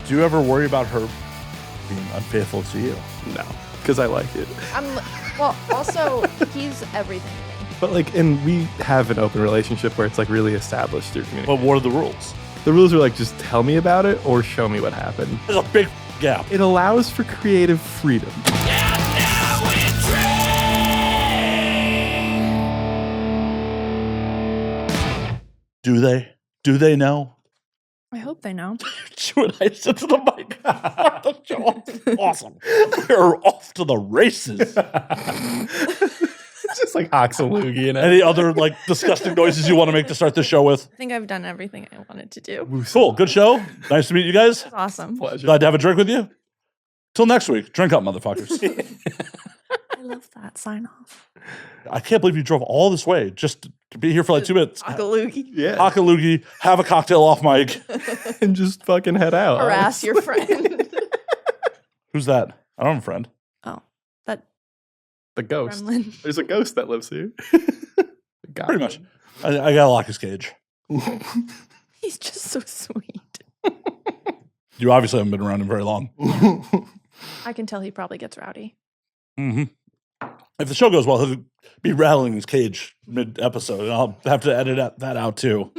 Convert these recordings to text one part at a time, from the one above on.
Do you ever worry about her being unfaithful to you? No, because I like it. Well, also, he's everything to me. But like, and we have an open relationship where it's like really established through communication. But what are the rules? The rules are like, just tell me about it or show me what happened. There's a big gap. It allows for creative freedom. Do they? Do they know? I hope they know. Should I sit to the mic? The show is awesome. We're off to the races. It's just like Oxaloogie and Any other like disgusting noises you want to make to start the show with? I think I've done everything I wanted to do. Cool. Good show. Nice to meet you guys. It's awesome. pleasure. Glad to have a drink with you. Till next week. Drink up, motherfuckers. I love that sign off. I can't believe you drove all this way just to be here for like 2 minutes. Oxaloogie. Yeah. Hock a loogie, have a cocktail off mic. And just fucking head out. Harass your friend. Who's that? I don't have a friend. Oh, that The ghost. gremlin. There's a ghost that lives here. Pretty much. I gotta lock his cage. He's just so sweet. You obviously haven't been around him very long. I can tell he probably gets rowdy. Mm-hmm. If the show goes well, he'll be rattling his cage mid-episode, and I'll have to edit that out too.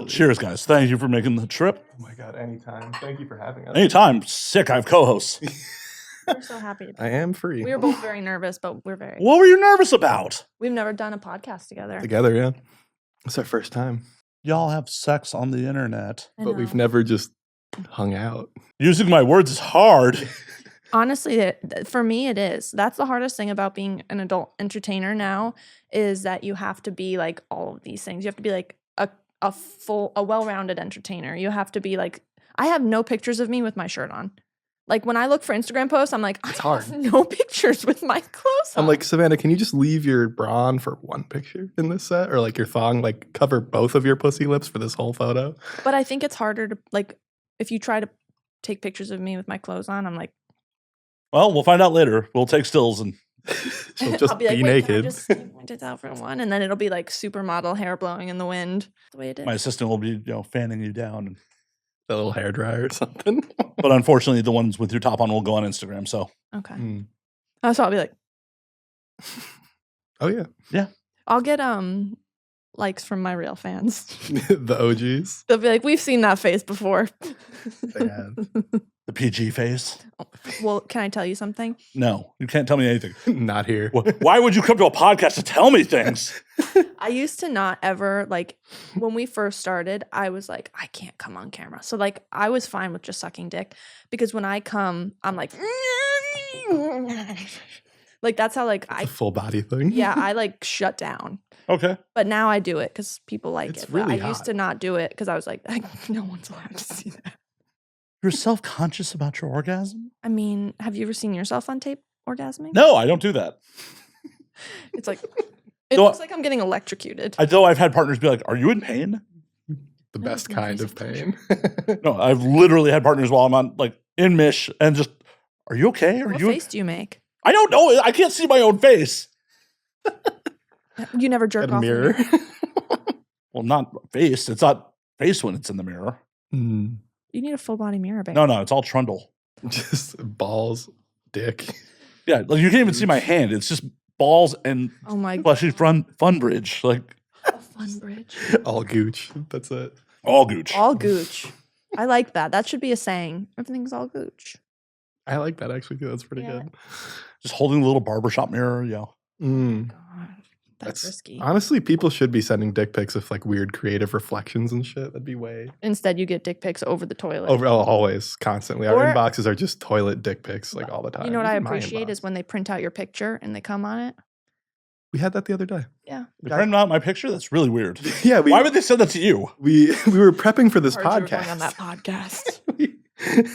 Cheers, guys. Thank you for making the trip. Oh my God, anytime. Thank you for having us. Anytime. Sick, I have co-hosts. We're so happy. I am free. We were both very nervous, but we're very. What were you nervous about? We've never done a podcast together. Together, yeah. It's our first time. Y'all have sex on the internet. I But know. we've never just hung out. Using my words is hard. Honestly, for me, it is. That's the hardest thing about being an adult entertainer now is that you have to be like all of these things. You have to be like a well-rounded entertainer. You have to be like, I have no pictures of me with my shirt on. Like when I look for Instagram posts, I'm like, It's I hard. have no pictures with my clothes on. I'm like, Savannah, can you just leave your bra on for one picture in this set? Or like your thong, like cover both of your pussy lips for this whole photo? But I think it's harder to like, if you try to take pictures of me with my clothes on, I'm like, Well, we'll find out later. We'll take stills and She'll just I'll be like, be wait, can I naked. just point it out for one, and then it'll be like supermodel hair blowing in the wind. The way it is. my assistant will be, fanning you down. A little hairdryer or something. But unfortunately, the ones with your top on will go on Instagram. So Okay. Mm. So I'll be like, Oh, yeah. I'll get likes from my real fans. The OGs. They'll be like, we've seen that face before. They have. the PG face. Well, can I tell you something? No, you can't tell me anything. Not here. Why would you come to a podcast to tell me things? I used to not ever like when we first started, I was like, I can't come on camera. So like I was fine with just sucking dick because when I come, I'm like that's how like It's a full body thing. I like shut down. Okay. But now I do it because people like It's it. But really I used hot. to not do it because I was like, no one's allowed to see that. You're self-conscious about your orgasm? I mean, have you ever seen yourself on tape orgasming? No, I don't do that. It's like, it No, looks like I'm getting electrocuted. Though I've had partners be like, "Are you in pain?" The No, best it's my kind face of of pain. No, I've literally had partners while I'm on like in mish and just, "Are you okay? Are What you?" face do you make? I don't know. I can't see my own face. You never jerk Got a off. mirror. Well, not face. It's not face when it's in the mirror. Mm. You need a full body mirror, babe. No, it's all trundle. Just balls, dick. Yeah, like you can't even see my hand. It's just balls and Oh my fleshy fun bridge, like A fun bridge. All gooch. That's it. all gooch. All gooch. I like that. That should be a saying. Everything's all gooch. I like that actually too. That's pretty Yeah. good. Just holding a little barbershop mirror. Yeah. Mm. God, that's risky. Honestly, people should be sending dick pics with like weird creative reflections and shit. That'd be way Instead, you get dick pics over the toilet. always, constantly. Our Or- inboxes are just toilet dick pics like all the time. You know what I Even my appreciate inbox. is when they print out your picture and they come on it. We had that the other day. Yeah. They printed out my picture. That's really weird. Yeah, Why would they send that to you? we were prepping for this Heard you were going podcast. on that podcast.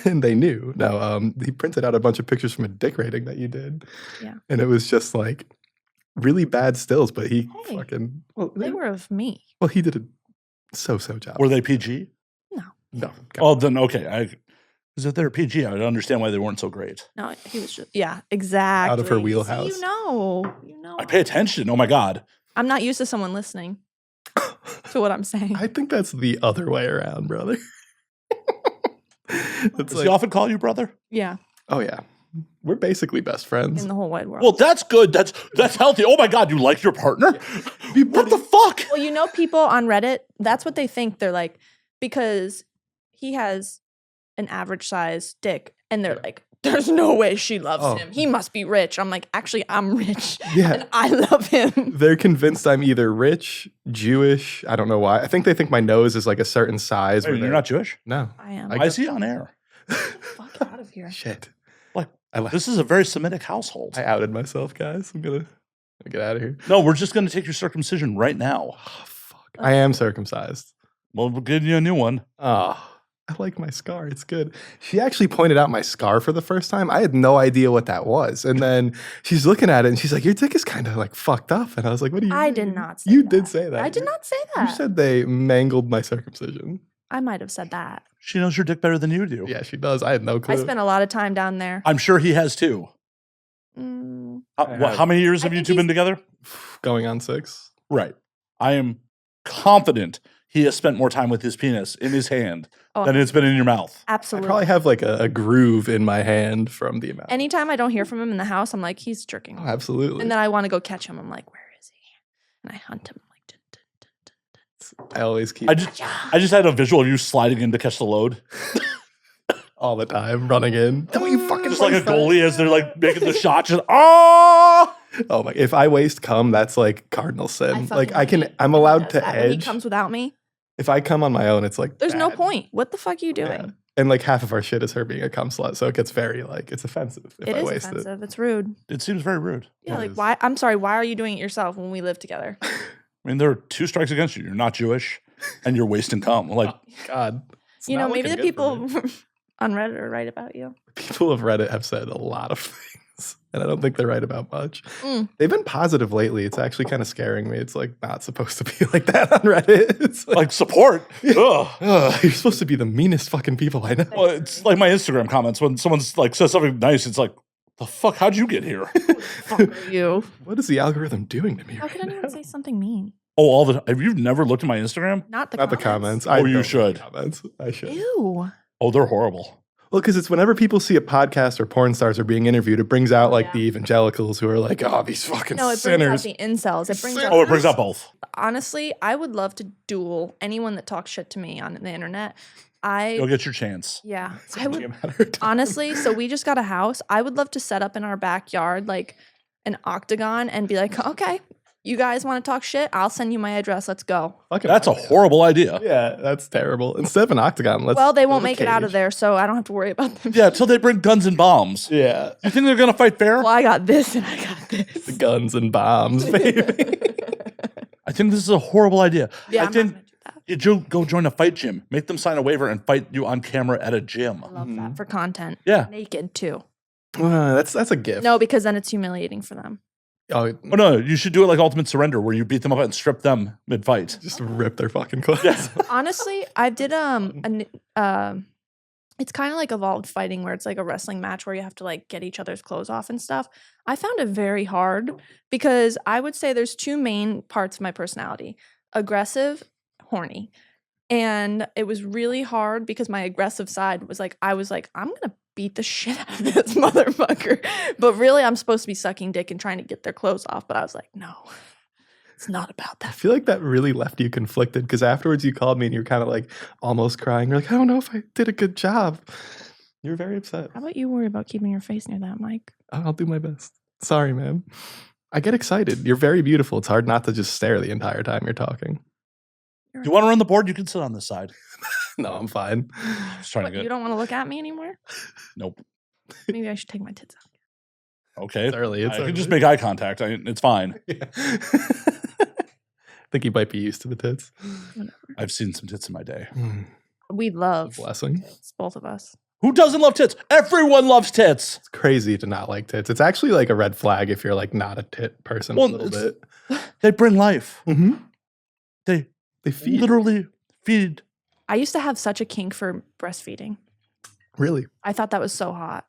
And they knew. No, he printed out a bunch of pictures from a dick rating that you did. Yeah. And it was just like really bad stills, but he Hey, fucking They were of me. well, he did a so-so job. Were they PG? No. No. Oh, then okay. Because if they're PG, I would understand why they weren't so great. No, he was just, yeah, exactly. Out of her See, wheelhouse. you know. I pay attention. Oh my God. I'm not used to someone listening to what I'm saying. I think that's the other way around, brother. It's Does he often call you brother? Yeah, oh yeah, we're basically best friends. in the whole wide world. Well, that's good. That's healthy. Oh my God, you like your partner? What the fuck? Well, you know, people on Reddit, that's what they think. They're like, because he has an average size dick, and they're like, there's no way she loves him. He must be rich. I'm like, actually, I'm rich. Yeah. And I love him. They're convinced I'm either rich, Jewish. I don't know why. I think they think my nose is like a certain size. Wait, you're not Jewish? No. I am. Why is he on air? Fuck out of here. Shit. Like, I this is a very Semitic household. outed myself, guys. I'm gonna get out of here. No, we're just going to take your circumcision right now. Oh, fuck. I am circumcised. Well, we'll give you a new one. Oh, I like my scar. It's good. She actually pointed out my scar for the first time. I had no idea what that was. And then she's looking at it and she's like, your dick is kind of like fucked up. And I was like, what do you I mean? did not say You that. did say that. I did not say that. You said they mangled my circumcision. I might have said that. She knows your dick better than you do. Yeah, she does. I had no clue. I spent a lot of time down there. I'm sure he has too. Mm, How many years I have you think two he's- been together? Going on 6. Right. I am confident he has spent more time with his penis in his hand Oh. than it's been in your mouth. I absolutely. probably have like a groove in my hand from the amount. Anytime I don't hear from him in the house, I'm like, he's jerking. Oh, off. absolutely. And then I want to go catch him. I'm like, where is he? And I hunt him. Like, dun, dun, dun, dun, dun. I always keep I just had a visual of you sliding in to catch the load. all the time running in. Don't you fucking Just like a waste that. goalie as they're like making the shot. Just, oh! Oh my! If I waste cum, that's like cardinal sin. Like I can, I'm He allowed does to that when He edge. comes without me. If I come on my own, it's like There's no bad. point. What the fuck are you doing? Yeah. And like half of our shit is her being a cum slut, so it gets very like it's offensive if It I is waste offensive. It's rude. It seems very rude. Yeah, It like is. why? I'm sorry. Why are you doing it yourself when we live together? I mean, there are 2 strikes against you. You're not Jewish, and you're wasting cum. Like, it. God, it's You know, not maybe the looking good for people me. on Reddit are right about you. People of Reddit have said a lot of things, and I don't think they're right about much. Mm. They've been positive lately. It's actually kind of scaring me. It's like not supposed to be like that on Reddit. It's like support. Ugh. ugh, you're supposed to be the meanest fucking people I know. Well, it's like my Instagram comments when someone's like says something nice. It's like, the fuck? How'd you get here? Fuck are you? What is the algorithm doing to me How right could anyone now? say something mean? Oh, all the have you never looked at my Instagram? Not the Not the comments. I Oh, you don't read should. the Comments. I should. Ew. Oh, they're horrible. Well, because it's whenever people see a podcast or porn stars are being interviewed, it brings out like Yeah. the evangelicals who are like, oh, these fucking No, it brings sinners. out the incels. It brings out Oh, it brings out both. honestly, I would love to duel anyone that talks shit to me on the internet. You'll get your chance. Yeah, It's I only a would matter of time. honestly. So we just got a house. I would love to set up in our backyard like an octagon and be like, okay, you guys want to talk shit? I'll send you my address. Let's go. Fucking That's a octagon. horrible idea. Yeah, that's terrible. Instead of an octagon, let's. Well, they build won't a make it out of cage. there, so I don't have to worry about them. Yeah, until they bring guns and bombs. Yeah, You think they're gonna fight fair? Well, I got this and I got this. guns and bombs, baby. I think this is a horrible idea. Yeah, I I'm not think gonna do that. go join a fight gym. Make them sign a waiver and fight you on camera at a gym. I love that for content. Yeah. Naked too. That's a gift. No, because then it's humiliating for them. Oh, Oh no, you should do it like Ultimate Surrender, where you beat them up and strip them mid fight. just rip their fucking clothes. Yeah. Honestly, I did it's kind of like evolved fighting where it's like a wrestling match where you have to like get each other's clothes off and stuff. I found it very hard because I would say there's 2 main parts of my personality: aggressive, horny. And it was really hard because my aggressive side was like, I was like, I'm gonna beat the shit out of this motherfucker. But really I'm supposed to be sucking dick and trying to get their clothes off. But I was like, no, it's not about I that. feel like that really left you conflicted because afterwards you called me and you were kind of like almost crying. You're like, I don't know if I did a good job. You're very upset. How about you worry about keeping your face near that mic? I'll do my best. Sorry, ma'am. I get excited. You're very beautiful. It's hard not to just stare the entire time you're talking. You want to run the board? You can sit on this side. No, I'm fine. Just trying What, to you get. don't want to look at me anymore? Nope. Maybe I should take my tits out. Okay. It's early. It's I can early. just make eye contact. It's fine. Yeah. I think you might be used to the tits. I've seen some tits in my day. We love Blessing. tits, both of us. Who doesn't love tits? Everyone loves tits. It's crazy to not like tits. It's actually like a red flag if you're like not a tit person Well, a little bit. They bring life. Mm-hmm. They They feed. literally feed. I used to have such a kink for breastfeeding. Really? I thought that was so hot.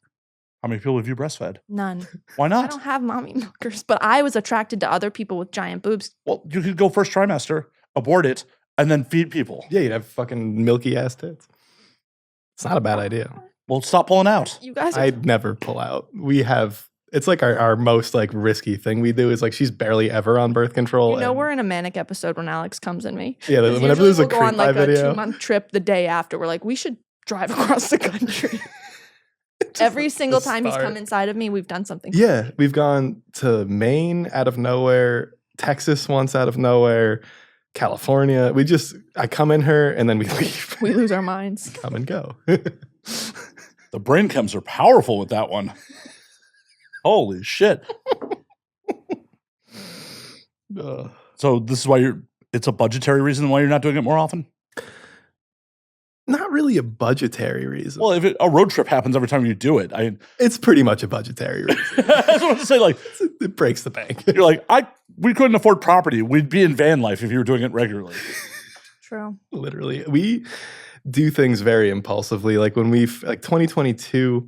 How many people have you breastfed? None. Why I not? don't have mommy milkers, but I was attracted to other people with giant boobs. Well, you could go first trimester, abort it, and then feed people. Yeah, you'd have fucking milky ass tits. It's not a bad idea. Well, stop pulling out. You guys are I'd never pull out. It's like our most like risky thing we do is like she's barely ever on birth control. You know and- we're in a manic episode when Alex comes in me. Yeah, 'Cause whenever usually there's a we'll go creep on like by a video. 2-month trip the day after. We're like, we should drive across the country. Every single the time he's come start. inside of me, we've done something. Yeah, we've gone to Maine out of nowhere, Texas once out of nowhere, California. I come in her and then we leave. We lose our minds. Come and go. The brain chems are powerful with that one. Holy shit. So this is why it's a budgetary reason why you're not doing it more often? Not really a budgetary reason. Well, if a road trip happens every time you do it, It's pretty much a budgetary reason. I just want to say, like, It breaks the bank. you're like, we couldn't afford property. We'd be in van life if you were doing it regularly. True. Literally. We do things very impulsively. Like when 2022,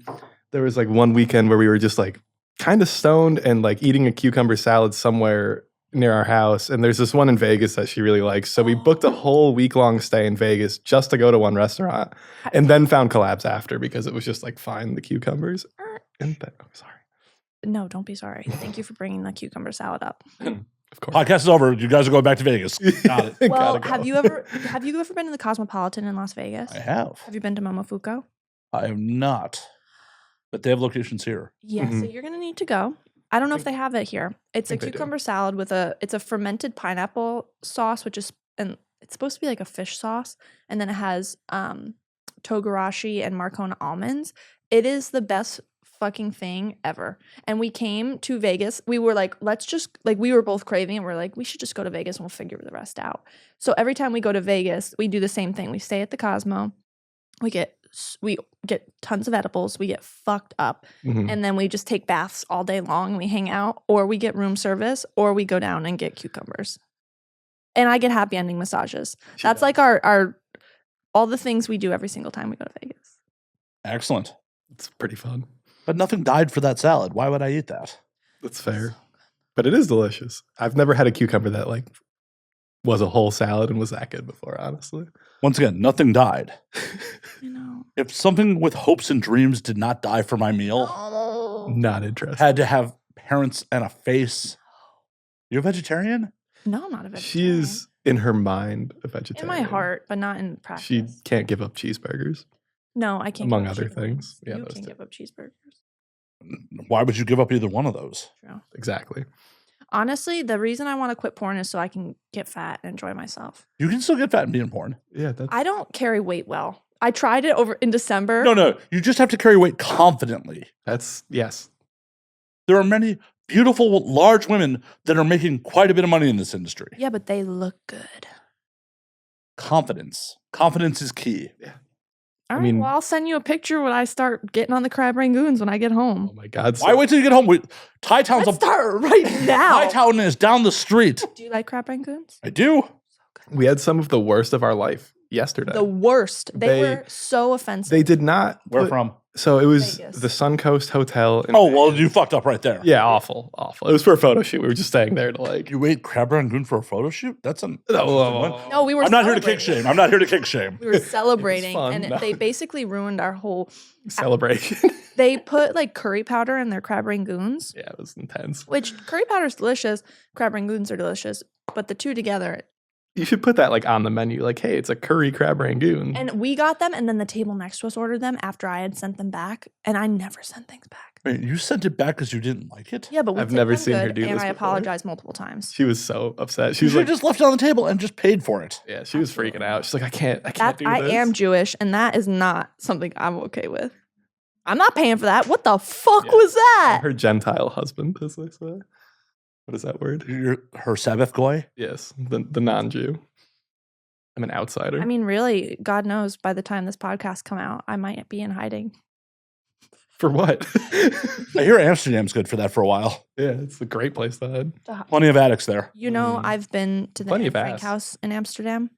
there was like one weekend where we were just like kind of stoned and like eating a cucumber salad somewhere near our house. And there's this one in Vegas that she really likes. So we booked a whole week-long stay in Vegas just to go to one restaurant and then found collabs after because it was just like find the cucumbers. And then, I'm sorry. No, don't be sorry. Thank you for bringing the cucumber salad up. Of course. Podcast is over. You guys are going back to Vegas. Got it. Well, Gotta go. have you ever been to the Cosmopolitan in Las Vegas? I have. Have you been to Momofuku? I have not. But they have locations here. Yeah, so you're gonna need to go. I don't know if they have it here. It's a think they do. cucumber salad with it's a fermented pineapple sauce, and it's supposed to be like a fish sauce, and then it has togarashi and Marcona almonds. It is the best fucking thing ever. And we came to Vegas. We were like, we were both craving, and we're like, we should just go to Vegas and we'll figure the rest out. So every time we go to Vegas, we do the same thing. We stay at the Cosmo. We get tons of edibles. We get fucked up. Mhm. And then we just take baths all day long. And we hang out, or we get room service, or we go down and get cucumbers. And I get happy ending massages. That's like our all the things we do every single time we go to Vegas. Excellent. It's pretty fun. But nothing died for that salad. Why would I eat that? That's fair. But it is delicious. I've never had a cucumber that like was a whole salad and was that good before, honestly. Once again, nothing died. You know. If something with hopes and dreams did not die for my meal, Not interested. had to have parents and a face. You're a vegetarian? No, I'm not a She vegetarian. is in her mind a vegetarian. In my heart, but not in practice. She can't give up cheeseburgers. No, I can't. among give up other cheeseburgers. things. Yeah, You those can't two. give up cheeseburgers. Why would you give up either one of those? True. Exactly. Honestly, the reason I want to quit porn is so I can get fat and enjoy myself. You can still get fat and be in porn. Yeah, that's I don't carry weight well. I tried it over in December. No. You just have to carry weight confidently. yes. There are many beautiful, large women that are making quite a bit of money in this industry. Yeah, but they look good. Confidence. Confidence is key. All right, mean- well, I'll send you a picture when I start getting on the crab rangoons when I get Oh home. my God. Why wait till you get home? Thai Town's Let's start right now. Thai Town is down the street. Do you like crab rangoons? I do. We had some of the worst of our life yesterday. The worst. They They- were so offensive. They did not. Where put- from? So it was Vegas. the Suncoast Hotel. in Oh, well, Vegas. you fucked up right there. Yeah, awful. It was for a photo shoot. We were just staying there to like. You ate crab rangoon for a photo shoot? That's an. No, we were I'm not here to kick celebrating. shame. I'm not here to kick shame. We were celebrating, fun, and no. they basically ruined our whole. celebration. They put like curry powder in their crab rangoons, Yeah, it was intense. which curry powder is delicious. Crab rangoons are delicious, but the two together. You should put that like on the menu. Like, hey, it's a curry crab rangoon. And we got them, and then the table next to us ordered them after I had sent them back, and I never sent things back. Wait, you sent it back because you didn't like it? Yeah, but we I've tipped never them seen her good, do and this I before. apologized multiple times. She was so upset. She You was should like, have just left it on the table and just paid for it. yeah, she was freaking out. She's like, I can't That do I this. am Jewish, and that is not something I'm okay with. I'm not paying for that. What the fuck Yeah. was that? Her Gentile husband, as they say. What is that word? You're her Sabbath goy? Yes, the non-Jew. I'm an outsider. I mean, really, God knows by the time this podcast come out, I might be in hiding. for what? I hear Amsterdam's good for that for a while. Yeah, it's a great place to hide. Plenty of addicts there. You know, Mm. I've been to the Plenty Anne of Frank ass. house in Amsterdam,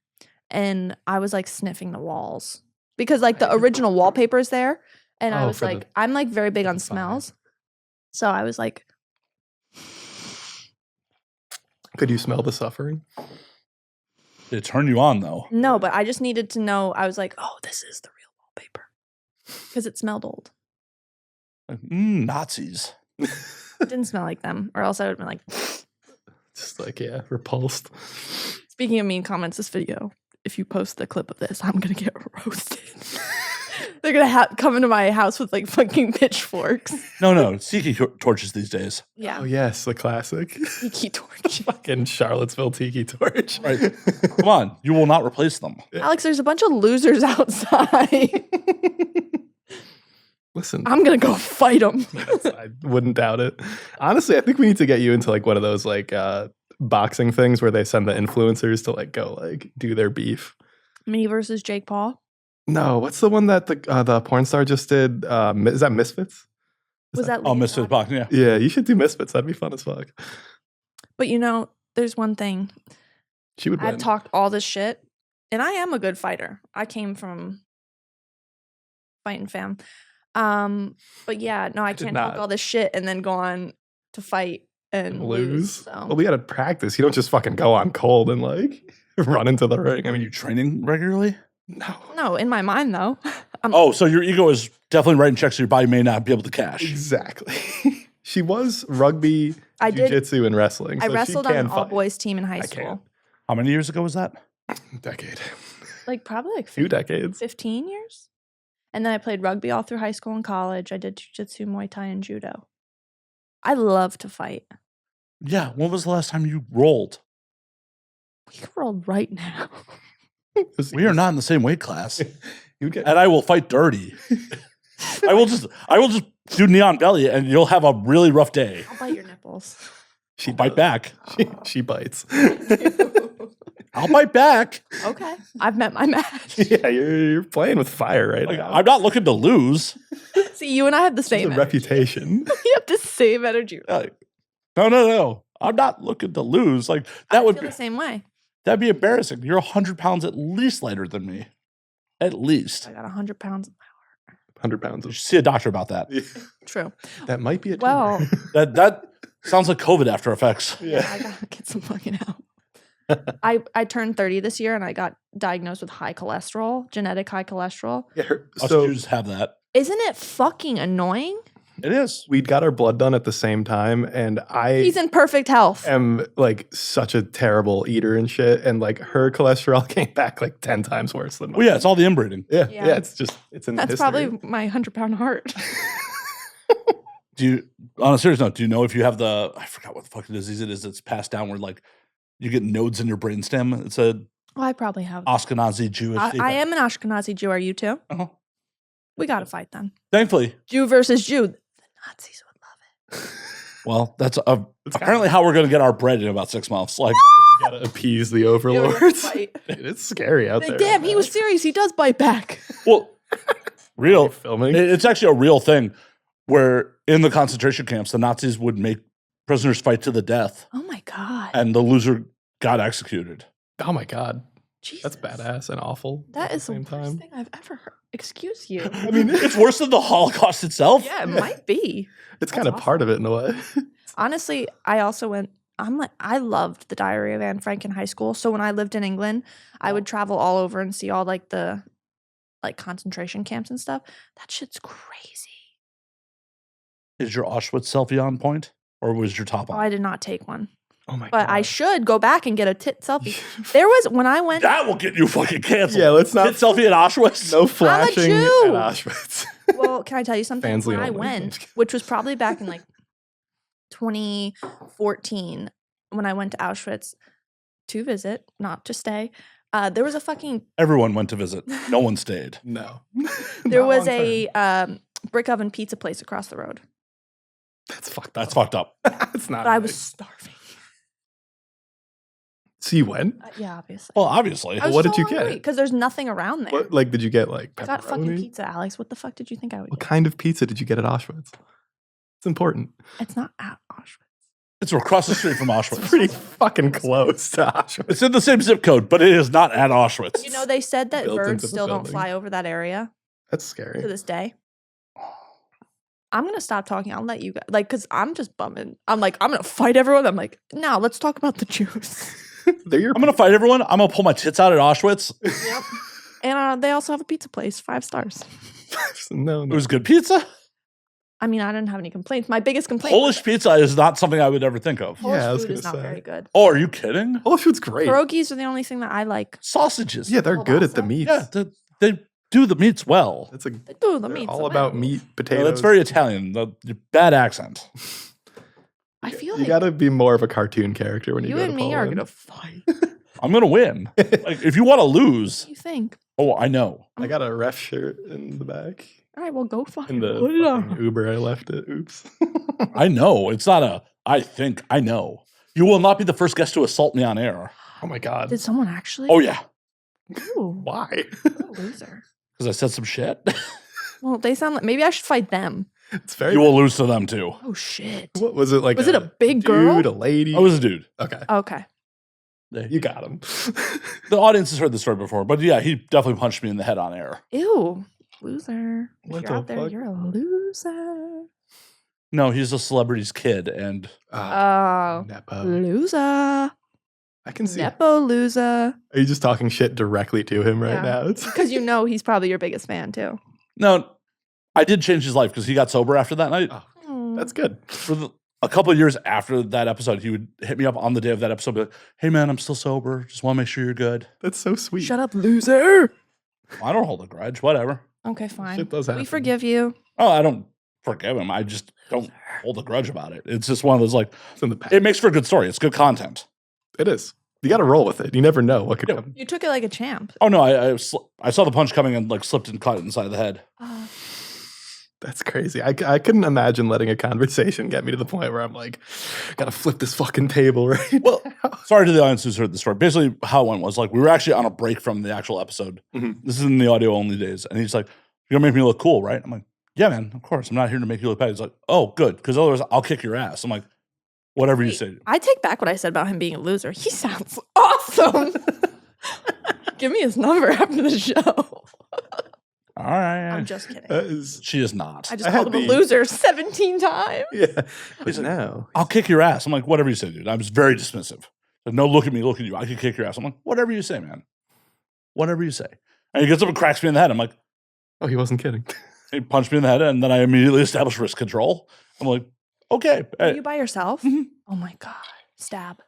and I was like sniffing the walls because like the original wallpaper is there, and I Oh, was for the- like, I'm like very big on the vibe. smells, so I was like, Could you smell the suffering? Did it turn you on though? no, but I just needed to know. I was like, oh, this is the real wallpaper. Because it smelled old. Like, Nazis. It didn't smell like them, or else I would have been like. Just like, yeah, repulsed. Speaking of mean comments, this video, if you post the clip of this, I'm going to get roasted. They're going to come into my house with like fucking pitchforks. No, tiki torches these days. Yeah. Oh, yes, the classic. Tiki torch. Fucking Charlottesville tiki torch. Right. Come on, you will not replace them. Alex, there's a bunch of losers outside. Listen, I'm going to go fight them. I wouldn't doubt it. Honestly, I think we need to get you into like one of those like boxing things where they send the influencers to like go like do their beef. Me versus Jake Paul. No, what's the one that the porn star just did? Is that Misfits? Was that Oh, Lady Misfits Gaga? boxing, yeah. Yeah, you should do Misfits. That'd be fun as fuck. But you know, there's one thing. She would win. I've talked all this shit, and I am a good fighter. I came from fighting fam. But yeah, no, I did can't not. talk all this shit and then go on to fight and lose. So. Well, we got to practice. You don't just fucking go on cold and like run into the ring. I mean, You training regularly? No, in my mind though. Oh, so your ego is definitely writing checks so your body may not be able to cash. Exactly. She was rugby, I did. jiu-jitsu, and wrestling. I so wrestled she on can an all fight. boys team in high I school. can't. How many years ago was that? Decade. Like probably like Few decades. 15 years. And then I played rugby all through high school and college. I did jiu-jitsu, Muay Thai, and judo. I love to fight. Yeah. When was the last time you rolled? We can roll right now. We are not in the same weight class. You get And I will fight dirty. I will just do neon belly and you'll have a really rough day. I'll bite your nipples. she Bite does. back. She bites. I'll bite back. Okay. I've met my match. Yeah, you're playing with fire right Like, now. I'm not looking to lose. See, you and I have the It's same a energy. reputation. We have the same energy. Like, no. I'm not looking to lose. Like that I would feel be the same way. that'd be embarrassing. You're 100 pounds at least lighter than me. At least. I got 100 pounds. 100 pounds You of should see a doctor about that. True. that might be a Well, tumor. That sounds like COVID after effects. yeah, I gotta get some fucking out. I turned 30 this year and I got diagnosed with high cholesterol, genetic high cholesterol. Yeah, Us so Jews have that. Isn't it fucking annoying? It is. we'd got our blood done at the same time, and I He's in perfect health. am like such a terrible eater and shit, and like her cholesterol came back like 10 times worse than mine. Well, yeah, it's all the inbreeding. Yeah, Yeah. it's in the That's history. probably my 100-pound heart. Do you, on a serious note, do you know if you have I forgot what the fuck disease it is that's passed down where like you get nodes in your brainstem? It's a Well, I probably have. Ashkenazi Jewish thing. I am an Ashkenazi Jew. Are you too? Uh-huh. We got to fight then. Thankfully. Jew versus Jew. The Nazis would love it. Well, that's It's apparently how we're going to get our bread in about 6 months. Like, gotta appease the Yeah, we're gonna overlords. fight. Dude, it's scary out Like, there. damn, right he was serious. He does bite back. well, now. real. Filming. It's actually a real thing where in the concentration camps, the Nazis would make prisoners fight to the death Oh my God. and the loser got executed. Oh my god, Jesus. that's badass and awful. That at the is the same worst time. thing I've ever heard. Excuse you. I mean, it's worse than the Holocaust itself. Yeah, it might be. It's That's kind of part of it in a way. Honestly, I also went. I loved the Diary of Anne Frank in high school. So when I lived in England, I would travel all over and see all like the concentration camps and stuff. That shit's crazy. Is your Auschwitz selfie on point, or was your top Oh, on? I did not take one, Oh my but god. I should go back and get a tit selfie. There was when I went. That will get you fucking canceled. Yeah, let's not- Tit selfie at Auschwitz. No flashing at Jew. Auschwitz. Well, can I tell you something? Fansly When I only. went, which was probably back in like 2014, when I went to Auschwitz to visit, not to stay, there was a fucking Everyone went to visit. No one stayed. No. there Not was long term. a brick oven pizza place across the road. That's fucked That's up. fucked up. That's not But I was nice. starving. So you went? Yeah, obviously. Well, obviously. What did you get? Because there's nothing around there. What like did you get like I got fucking pepperoni? pizza, Alex. What the fuck did you think I would What get? kind of pizza did you get at Auschwitz? It's important. It's not at Auschwitz. It's across the street from It's Auschwitz. pretty fucking close to Auschwitz. It's in the same zip code, but it is not at Auschwitz. You know, they said that Built into birds the still don't building. fly over that area That's scary. to this day. I'm gonna stop talking. I'll let you guys because I'm just bumming. I'm like, I'm gonna fight everyone. I'm like, no, let's talk about the Jews. They're your I'm gonna fight everyone. I'm gonna pull my tits out at Auschwitz. Yep. And they also have a pizza place, 5 stars. No, It no. was good pizza. I mean, I didn't have any complaints. My biggest complaint Polish pizza is not something I would ever think of. Polish Yeah, I was food is gonna not say. very good. Oh, are you kidding? Polish food's great. Pierogies are the only thing that I like. Sausages. Yeah, they're good at the Kielbasa? meats. Yeah, they do the meats well. That's a, They do the they're meats. all so about well. meat, Yeah, potatoes. that's very Italian. Bad accent. I feel You like gotta be more of a cartoon character when you you go and to me are Poland. gonna fight. I'm gonna win. Like, if you want to lose, What do you think? oh, I know. I got a ref shirt in the back. All right, well, go fight. In the fucking Uber I left it. Oops. I know. It's not a. I think I know. You will not be the first guest to assault me on air. Oh my god. Did someone actually? Oh yeah, Ooh, Why? what a loser. because I said some shit. Well, they sound like maybe I should fight them. It's very. You will lose to them too. Oh shit. What was it like? Was it a big girl? dude, a lady? I was a dude. Okay. Okay. You got him. The audience has heard the story before, but yeah, he definitely punched me in the head on air. Ew. Loser. If What you're the out there, fuck? you're a loser. No, he's a celebrity's kid, and Oh. Nepo. Loser. I can see. Nepo loser. Are you just talking shit directly to him right Yeah. now? It's Because you know he's probably your biggest fan too. no, I did change his life because he got sober after that night. Oh, that's good. For a couple of years after that episode, he would hit me up on the day of that episode, be like, "Hey man, I'm still sober. Just want to make sure you're good." That's so sweet. Shut up, loser. I don't hold a grudge. Whatever. Okay, fine. Shit does We happen. forgive you. Oh, I don't forgive him. I just don't hold a grudge about it. It's just one of those like It's in the past. it makes for a good story. It's good content. It is. You got to roll with it. You never know what could Yeah. come. You took it like a champ. Oh no, I saw the punch coming and like slipped and caught it inside the head. That's crazy. I couldn't imagine letting a conversation get me to the point where I'm like, gotta flip this fucking table right Well, now. sorry to the audience who's heard the story. Basically, how it went was like we were actually on a break from the actual episode. Mhm. This is in the audio only days, and he's like, "You're gonna make me look cool, right?" I'm like, "Yeah, man, of course. I'm not here to make you look bad." He's like, "Oh, good, because otherwise I'll kick your ass." I'm like, "Whatever you Wait, say." I take back what I said about him being a loser. He sounds awesome. Give me his number after the show. All right, I'm just kidding. That is, she is not. I just I called had him a the- loser 17 times. yeah. He's But like, now, I'll kick your ass. I'm like, "Whatever you say, dude." I was very dismissive. Like, no, look at me, look at you. I could kick your ass. I'm like, "Whatever you say, man. Whatever you say." And he gets up and cracks me in the head. I'm like, oh, he wasn't kidding. he punched me in the head, and then I immediately established wrist control. I'm like, "Okay." Are you by yourself? Mhm. Oh my God. Stab.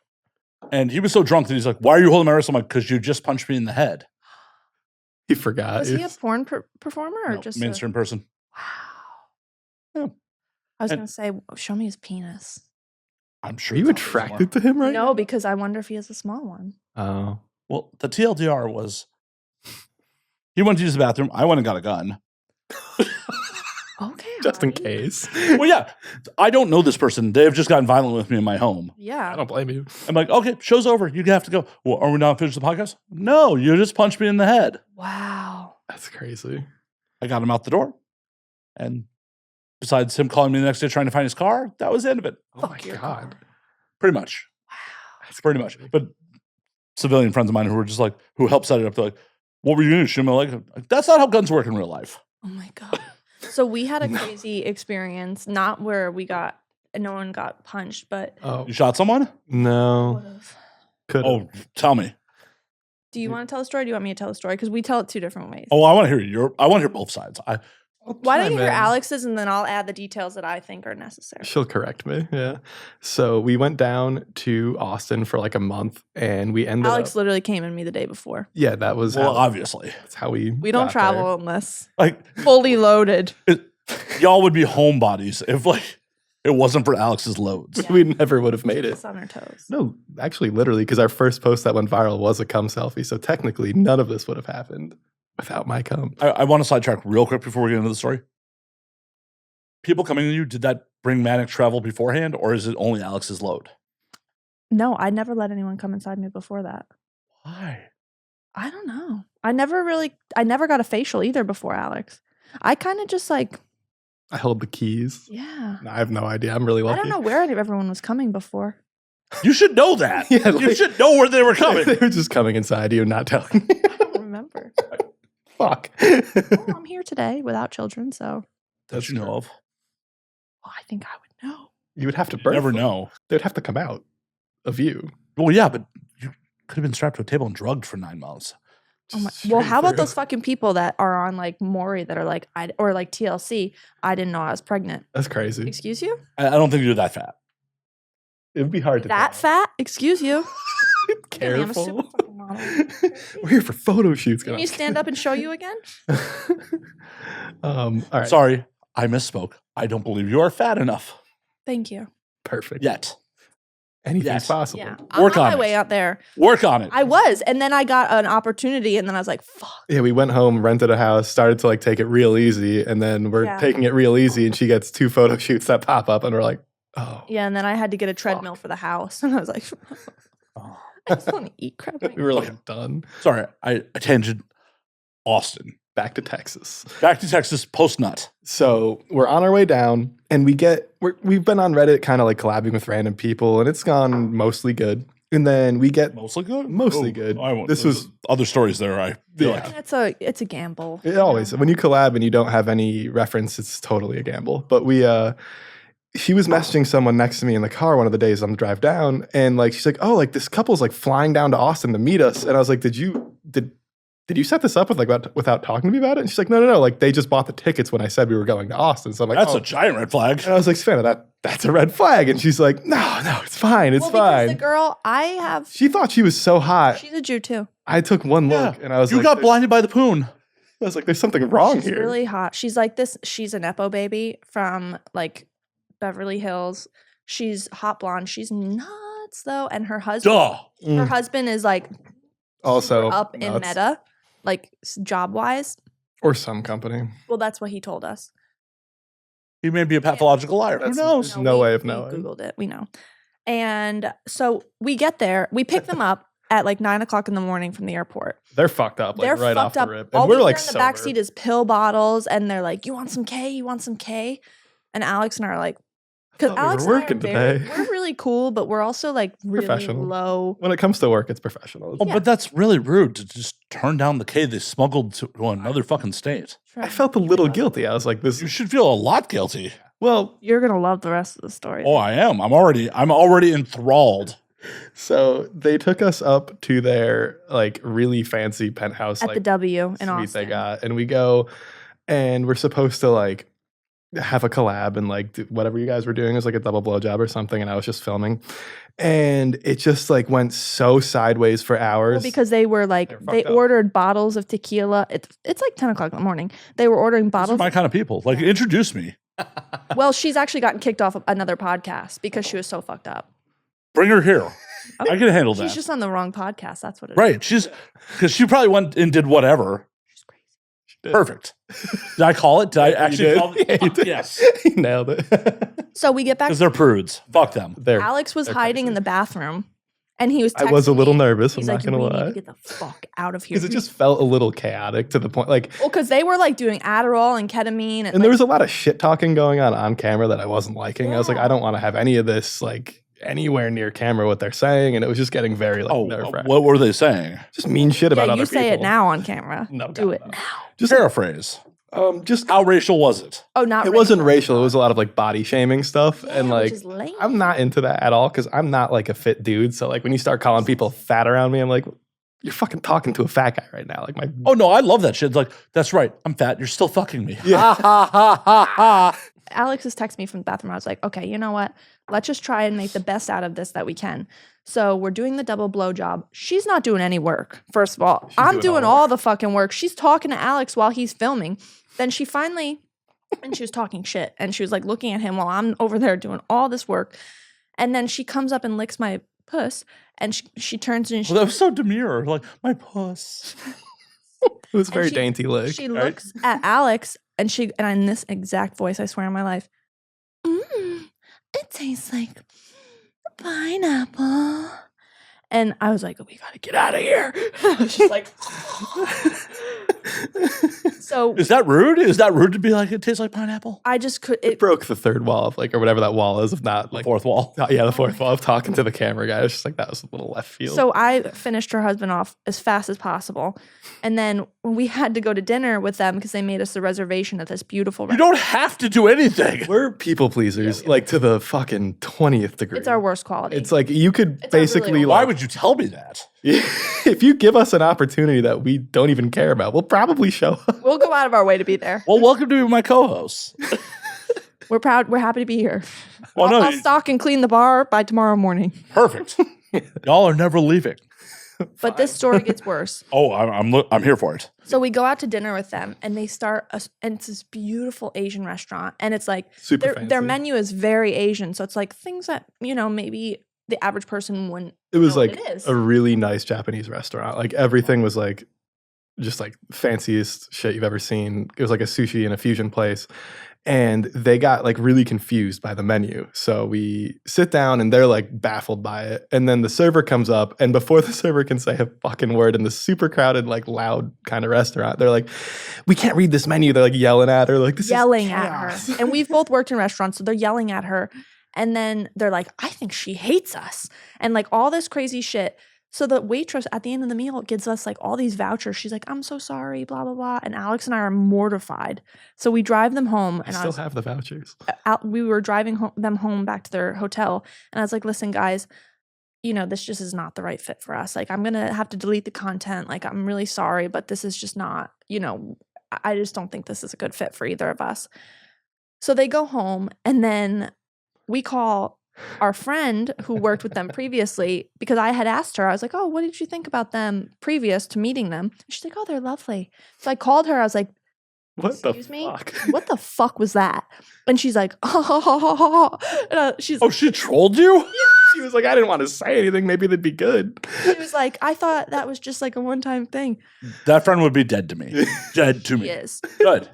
And he was so drunk that he's like, "Why are you holding my wrist?" I'm like, "Because you just punched me in the head." He forgot. Was he a porn performer or No, just mainstream person. Wow. Yeah. I was And- going to say, show me his penis. I'm Are sure. you it's out there attracted to him right No, because I wonder if he has a small one. Oh. Well, the TLDR was he went to use the bathroom. I went and got a gun. Okay. Just in Hardy. case. Well, yeah, I don't know this person. They have just gotten violent with me in my home. I Yeah. don't blame you. I'm like, "Okay, show's over. You have to go." Well, are we not finished the podcast? No, you just punched me in the head. Wow. That's crazy. I got him out the door. And besides him calling me the next day trying to find his car, that was the end of it. Oh Fuck my your god. car. Pretty much. Wow. That's Pretty much. crazy. But civilian friends of mine who were just like, who helped set it up, they're like, "What were you going to shoot me?" Like, that's not how guns work in real life. Oh my God. So we had a No. crazy experience, not where no one got punched, but Oh You shot someone? no. would've. Could Oh, tell me. Do you want to tell a story? Or do you want me to tell a story? Because we tell it 2 different ways. Oh, I want to hear I want to hear both sides. Why don't you hear Alex's and then I'll add the details that I think are necessary. She'll correct me. Yeah. So we went down to Austin for like a month and we ended Alex up. literally came in me the day before. Yeah, that was Well, how, obviously. that's how we We don't got travel unless Like, fully loaded. y'all would be homebodies if like it wasn't for Alex's loads. there. We never would have made it. Us on our toes. No, actually, literally, because our first post that went viral was a cum selfie. So technically, none of this would have happened without my cum. I want to sidetrack real quick before we get into the story. People coming to you, did that bring manic travel beforehand, or is it only Alex's load? No, I never let anyone come inside me before that. Why? I don't know. I never got a facial either before Alex. I kind of just like, I held the keys. yeah. I have no idea. I'm really I lucky. don't know where everyone was coming before. You should know that. Yeah, You like- should know where they were coming. they were just coming inside you, not telling me. I don't remember. Fuck. Well, I'm here today without children, so That you know of. well, I think I would know. You would have to You birth. never them. know. They'd have to come out of you. Well, yeah, but you could have been strapped to a table and drugged for 9 months. Oh my, Straight well, how about through. those fucking people that are on like Maury that are like, or like TLC? I didn't know I was pregnant. That's crazy. Excuse you? I don't think you're that fat. It would be hard to That tell. fat? Excuse you? Kidding, I'm a Careful. super fucking model. We're here for photo shoots. Can you stand up and show you again? All right. Sorry, I misspoke. I don't believe you are fat enough Thank you. Perfect. yet. Anything's Yes. possible. Yeah. I'm Work on on my it. way out there. Work on it. I was. And then I got an opportunity and then I was like, fuck. Yeah, we went home, rented a house, started to like take it real easy, and then we're Yeah. taking it real easy, and she gets 2 photo shoots that pop up, and we're like, oh. Yeah. And then I had to get a treadmill for the house. And I was like, Oh, I just want to eat crap. We were like done. sorry, I tangent Austin. Back to Texas. Back to Texas post nut. So we're on our way down, and we've been on Reddit, kind of like collabing with random people, and it's gone mostly good. And then we get Mostly good? Mostly good. I won't, This there's was- other stories there. I feel Yeah. like. It's a gamble. it always when you collab and you don't have any reference, it's totally a gamble. But she was messaging someone next to me in the car one of the days on the drive down, and like she's like, oh, like this couple's like flying down to Austin to meet us, and I was like, did you set this up without talking to me about it? And she's like, no, like they just bought the tickets when I said we were going to Austin. So I'm like, That's oh. a giant red flag. And I was like, Savannah, that's a red flag. And she's like, no, it's fine, it's Well, fine. because the girl I have, She thought she was so hot. she's a Jew too. I took one look and I was You like, got blinded by the poon. I was like, there's something wrong She's here. really hot. She's like this. She's a nepo baby from like Beverly Hills. She's hot blonde. She's nuts though, and her husband. Duh. Her husband is like Also up in nuts. meta, like job wise. Or some company. Well, that's what he told us. He may be a pathological liar. Who That's- knows? No way of we knowing. Googled it. We know. And so we get there. We pick them up at like 9:00 in the morning from the airport. They're fucked up, like They're right off fucked up. the rip. All And we we're hear like in the sober. backseat is pill bottles, and they're like, "You want some K? You want some K?" And Alex and I are like, because thought we were Alex and I are working very- today. we're really cool, but we're also like really Professional. low. When it comes to work, it's professional. Oh, but that's really rude to just turn down the K they smuggled to another fucking state. I felt a little guilty. I was like, this You should feel a lot guilty. well, You're gonna love the rest of the story. Oh, I am. I'm already enthralled. so they took us up to their like really fancy penthouse at like the W in suite Austin. they got, and we go, and we're supposed to like have a collab and like do whatever you guys were doing is like a double blowjob or something, and I was just filming, and it just like went so sideways for hours. Well, because they were like They're they fucked up. ordered bottles of tequila. It's like 10:00 in the morning. They were ordering Those are bottles. my kind of people. Like, introduce me. Well, she's actually gotten kicked off of another podcast because she was so fucked up. Bring her here. I can handle She's that. just on the wrong podcast. That's what it is. Right. Because she probably went and did whatever. She's crazy. Did. Perfect. Did I call it? Did I You actually did. call it? Yeah, you Fuck did. yes. He nailed it. So we get back. Because they're prudes. Fuck them. There, Alex was they're hiding in crazy. the bathroom, and he was. I was a texting little me. nervous. I'm He's not like, gonna "We need lie, to get the fuck out of here." because it just felt a little chaotic to the point. Like, well, because they were like doing Adderall and ketamine, and there was a lot of shit talking going on camera that I wasn't liking. I was like, Yeah. I don't want to have any of this like anywhere near camera what they're saying, and it was just getting very like nerve-wracking. What were they saying? Just mean shit about yeah, other you people. say it now on camera. No, Do God, it no. now. Just Paraphrase. just How racial was it? Oh, not. it wasn't racial. It was a lot of like body shaming stuff, Yeah, and which like is lame. I'm not into that at all because I'm not like a fit dude. So like when you start calling people fat around me, I'm like, you're fucking talking to a fat guy right now. Like my Oh, no, I love that shit. It's like, that's right. I'm fat. You're still fucking me. Yeah. Ha, ha, ha, ha, ha. Alex has texted me from the bathroom. I was like, okay, you know what? Let's just try and make the best out of this that we can. So we're doing the double blowjob. She's not doing any work, first of all. I'm doing all the fucking work. She's talking to Alex while he's filming. Then she finally, and she was talking shit. And she was like looking at him while I'm over there doing all this work. And then she comes up and licks my puss. And she turns and she, Well, that was so demure. Like, my puss. it was a very she- dainty lick. she right? looks at Alex and in this exact voice, I swear on my life, it tastes like pineapple. And I was like, we gotta get out of here. I was just like, so Is that rude? Is that rude to be like, it tastes like pineapple? I just could. It broke the third wall of like or whatever that wall is of not like Fourth wall. yeah, the fourth wall of talking to the camera guy. I was just like that was a little left field. So I finished her husband off as fast as possible. And then we had to go to dinner with them because they made us a reservation at this beautiful You don't have to do anything. We're people pleasers, like to the fucking 20th degree. It's our worst quality. It's like you could It's our really basically worst. Why like, would you tell me that? if you give us an opportunity that we don't even care about, we'll probably show up. We'll go out of our way to be there. Well, welcome to be my co-host. We're proud. We're happy to be here. Well, I'll stock and clean the bar by tomorrow morning. Perfect. Y'all are never leaving. But this story gets worse. Oh, I'm here for it. So we go out to dinner with them, and they start, and it's this beautiful Asian restaurant, and it's like Super their fancy. menu is very Asian, so it's like things that maybe the average person wouldn't. It was know what like it is. a really nice Japanese restaurant. Like everything was like just like fanciest shit you've ever seen. It was like a sushi and a fusion place. And they got like really confused by the menu. So we sit down and they're like baffled by it. And then the server comes up, and before the server can say a fucking word in the super crowded, like loud kind of restaurant, they're like, we can't read this menu. They're like yelling at her, like this yelling is at chaos. her. And we've both worked in restaurants, so they're yelling at her. And then they're like, I think she hates us. And like all this crazy shit. So the waitress at the end of the meal gives us like all these vouchers. She's like, I'm so sorry, blah, blah, blah. And Alex and I are mortified. So we drive them home. I And still have the vouchers. we were driving them home back to their hotel. And I was like, listen, guys, this just is not the right fit for us. Like, I'm going to have to delete the content. Like, I'm really sorry, but this is just not, I just don't think this is a good fit for either of us. So they go home, and then we call our friend who worked with them previously, because I had asked her, I was like, oh, what did you think about them previous to meeting them? And she's like, oh, they're lovely. So I called her. I was like, What the excuse me? fuck? What the fuck was that? And she's like, oh. And she's Oh, she trolled you? She was like, I didn't want to say anything. Maybe they'd be good. she was like, I thought that was just like a one-time thing. That friend would be dead to me. Dead to She me. is. Good.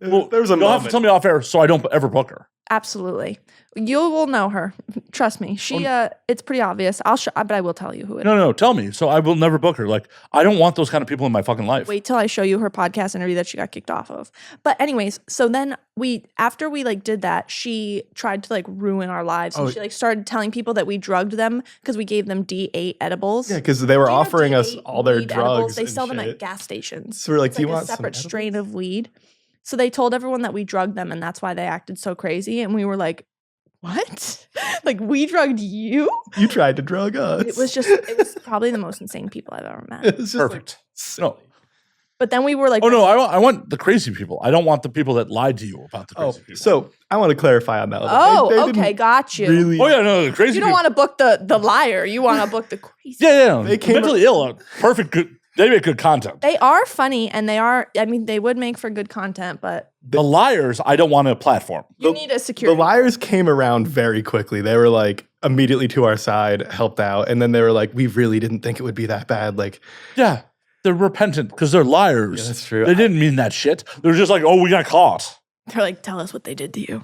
Well, there was a You'll have to tell me off air so I don't ever book her. Absolutely. You will know her. Trust me. She it's pretty obvious. But I will tell you who it is. No, tell me. So I will never book her. Like, I don't want those kind of people in my fucking life. Wait till I show you her podcast interview that she got kicked off of. But anyways, so then after we like did that, she tried to like ruin our lives. And she like started telling people that we drugged them because we gave them D8 edibles. Yeah, because they were Do you have offering us D8 all their weed drugs. edibles? They and sell them shit. at gas stations. So we're like, It's do you like want a some separate strain edibles? of weed? So they told everyone that we drugged them, and that's why they acted so crazy. And we were like, what? Like, we drugged you? You tried to drug us. It was probably the most insane people I've ever met. It was just Perfect. No. But then we were like, Oh, no. I want the crazy people. I don't want the people that lied to you about the crazy people. So I want to clarify on that. oh, They okay, didn't got you. Really, Oh, yeah, no, the crazy You don't people. want to book the liar. You want to book the crazy. Yeah. They came mentally ill. Perfect. Good. They make good content. They are funny, and they would make for good content, but The liars, I don't want a platform. you need a the security. liars came around very quickly. They were like immediately to our side, helped out, and then they were like, "We really didn't think it would be that bad." Like, Yeah. They're repentant because they're liars. Yeah, that's true. They didn't mean that shit. They're just like, oh, we got caught. They're like, tell us what they did to you.